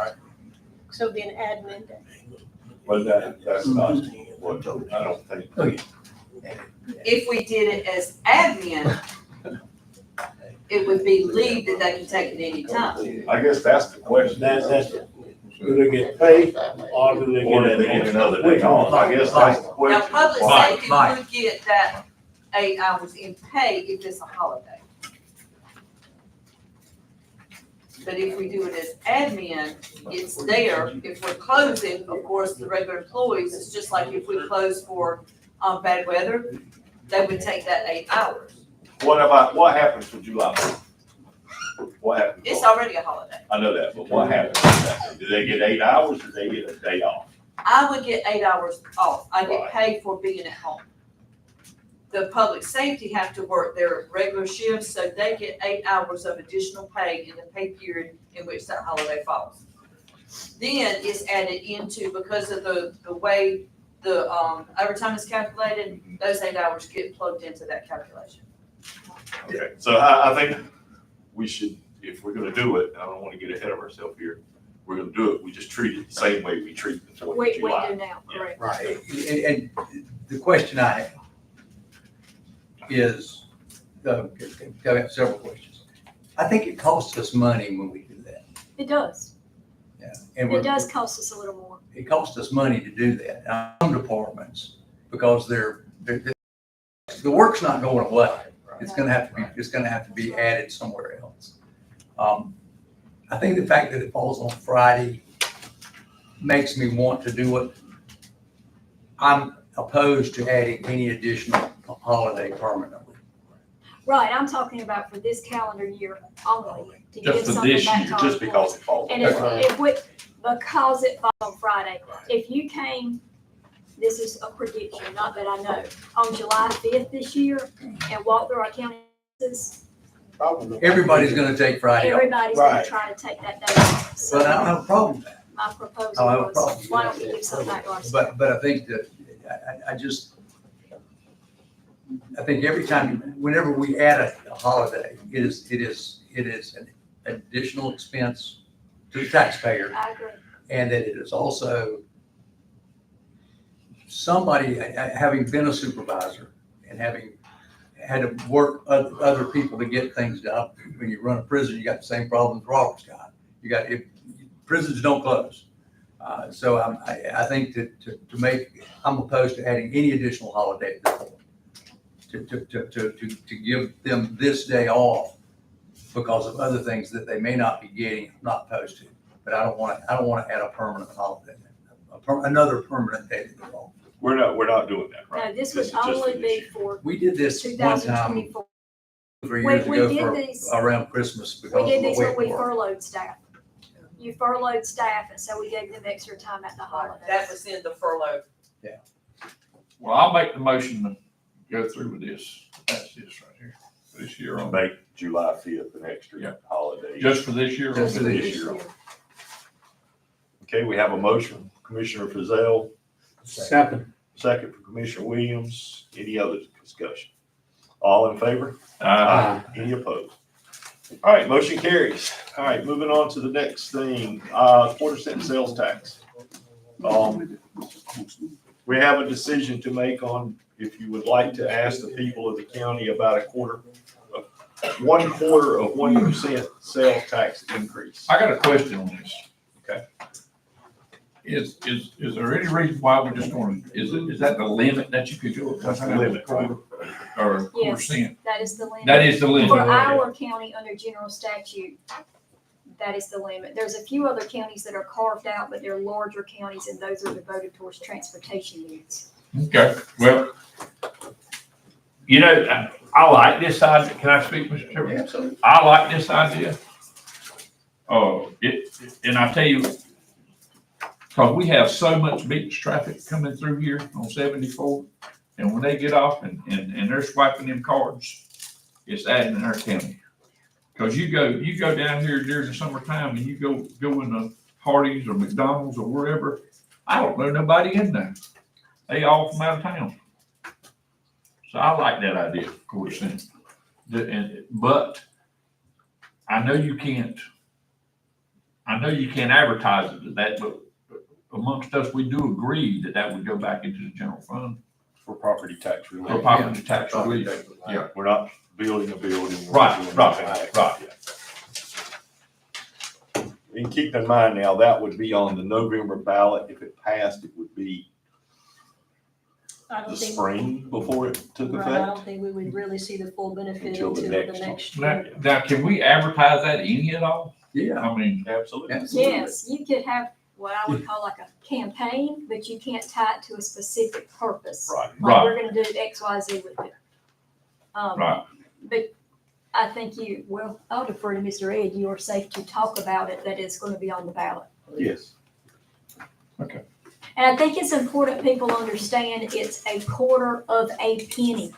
So it'd be an admin day. But that's not what, I don't think. If we did it as admin, it would be leave that they can take at any time. I guess that's the question. That's, do they get paid or do they Or get do they get another day off? I guess that's the Now, question. public Mike, safety Mike. would get that 8 hours in pay if it's a holiday. But if we do it as admin, it's there. If we're closing, of course, the regular employees, it's just like if we close for, bad weather, they would take that 8 hours. What happens for July 4th? What happens? It's already a holiday. I know that, but what happens? on that? Do they get 8 hours or do they get a day off? I would get 8 hours off. I get Right. paid for being at home. The public safety have to work their regular shifts, so they get 8 hours of additional pay in the pay period in which that holiday falls. Then it's added into, because of the way the overtime is calculated, those 8 hours get plugged into that calculation. Okay, so I think we should, if we're gonna do it, I don't wanna get ahead of ourselves here. We're gonna do it, we just treat it the same way we treat the 4th of We July. do now, correct. Right. And the question I have, is, I have several questions. I think it costs us money when we do that. It does. Yeah. And It does cost us a little more. it costs us money to do that. Now, some departments, because the work's not going away. It's gonna have to be added somewhere else. I think the fact that it falls on Friday makes me want to do it. I'm opposed to adding any additional holiday permanently. Right, I'm talking about for this calendar year only, to Just give for something this back year, to our Just because it falls. And if we, because it falls on Friday, if you came, this is a prediction, not that I know, on July 5th this year and walked through our county offices, Everybody's gonna take Friday off. everybody's gonna Right. try to take that day off. So But I don't have a problem with that. my I proposal don't have a problem. was, why don't we give something back to our staff? But I think that, I think every time, whenever we add a holiday, it is an additional expense to the taxpayer. I agree. And that it is also somebody, having been a supervisor and having had to work other people to get things done. When you run a prison, you got the same problems Robert's got. Prisons don't close. So I think that I'm opposed to adding any additional holiday at this point. To give them this day off because of other things that they may not be getting, I'm not opposed to. But I don't want to add a permanent holiday, another permanent day to the law. We're not doing that, right? No, this This would is just only for this be year. for We did this one time 2024. 3 years We did ago these- for around Christmas We because did of the these way when it we worked. furloughed staff. You furloughed staff, and so we gave them extra time at the holidays. That was in the furlough. Well, I'll make the motion to go through with this. That's this right here, this year on, Make July 5th an Yeah. extra holiday. just for this year. Just for only. this year. Okay, we have a motion, Commissioner Frizell, Second. second for Commissioner Williams. Any other discussion? All in favor? Any opposed? All right, motion carries. All right, moving on to the next thing, quarter-cent sales tax. We have a decision to make on if you would like to ask the people of the county about 1/4 of 1% sales tax increase. I got a question on this. Okay. Is there any reason why we're just going, is that the limit that you could go? That's the limit, right? Or Yes, percent? that is the limit. That is the limit. For our county under general statute, that is the limit. There's a few other counties that are carved out, but they're larger counties and those are devoted towards transportation needs. Okay, well, I like this idea. Can I speak, Mr. Chairman? Absolutely. I like this idea. And I tell you, because we have so much beach traffic coming through here on 74, and when they get off and they're swiping them cards, it's adding in our county. Because you go down here during the summertime and you go into Hardee's or McDonald's or wherever, I don't know nobody in there. They all from out of town. So I like that idea, of course. But I know you can't advertise it as that, but amongst us, we do agree that would go back into the general fund For property tax relief. for property tax relief. Yeah. We're not building a building. we're Right, doing right, anything like right. that. And keep in mind now, that would be on the November ballot. If it passed, it would be I don't the think, spring before it took right, I don't effect. think we would really see the full benefit Until until the the next next Now, year. now, can we advertise that any at all? Yeah. I mean, Absolutely. Absolutely. Yes, you could have what I would call like a campaign, but you can't tie it to a specific purpose. Right. Like, we're gonna do X, Y, Z with it. right. But I think I'll defer to Mr. Ed, you are safe to talk about it, that it's gonna be on the ballot. Yes. And I think it's important people understand it's 1/4 of a penny.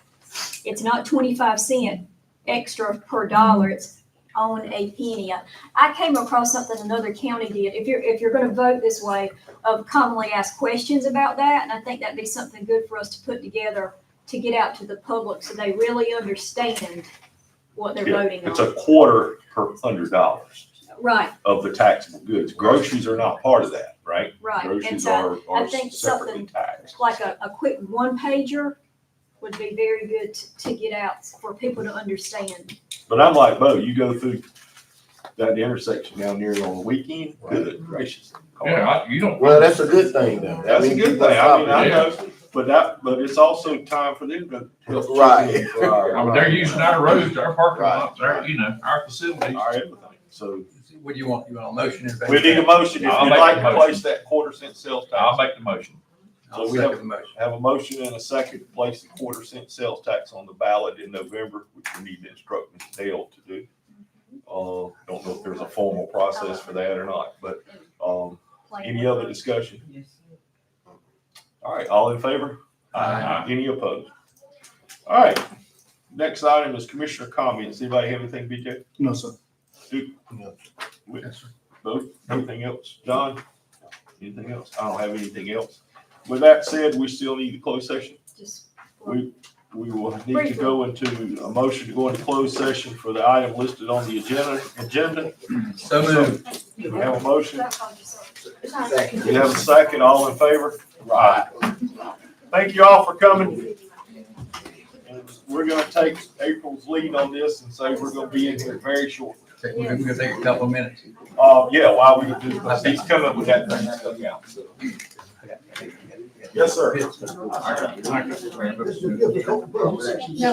It's not 25 cents extra per dollar, it's on a penny. I came across something another county did. If you're gonna vote this way, of commonly asked questions about that, and I think that'd be something good for us to put together to get out to the public so they really understand what they're Yeah, voting it's on. 1/4 per $100 Right, of the taxable goods. Groceries are not part of that, right? right. And Groceries so are I think separately something taxed. like a quick one pager would be very good to get out for people to understand. But I'm like, Bo, you go through that intersection down there on the weekend, good gracious. You don't. Well, that's a good thing though. That's a good thing, I mean, I know, but it's also time for them to help. chip Right. in for our- I mean, they're using our roads, our parking lots, our, you know, our facilities. Our everything, so What do you want? You want a motion? in we need a motion, if I'll you'd make like the to motion. place that quarter-cent sales tax. I'll make the motion. I'll So we second the motion. Have a motion and a second to place the quarter-cent sales tax on the ballot in November, which we need to instruct Ms. Dale to do. Don't know if there's a formal process for that or not, but, any other discussion? All right, all in favor? Aye. Any opposed? All right, next item is commissioner comments. Anybody have anything, BJ? No, sir. Duke? Witness? Both? Anything else? John? Anything else? I don't have anything else. With that said, we still need a closed session. Just We will need to go into a motion to go into closed session for the item listed on the agenda. So moved. We have a motion. Second. We have a second. All in favor? Right. Thank you all for coming. And we're gonna take April's lead on this and say we're gonna be in here very shortly. We're gonna take a couple of minutes. Yeah, while we do, because he's coming up with that thing stuff out. So. Yes, sir. No,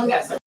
we got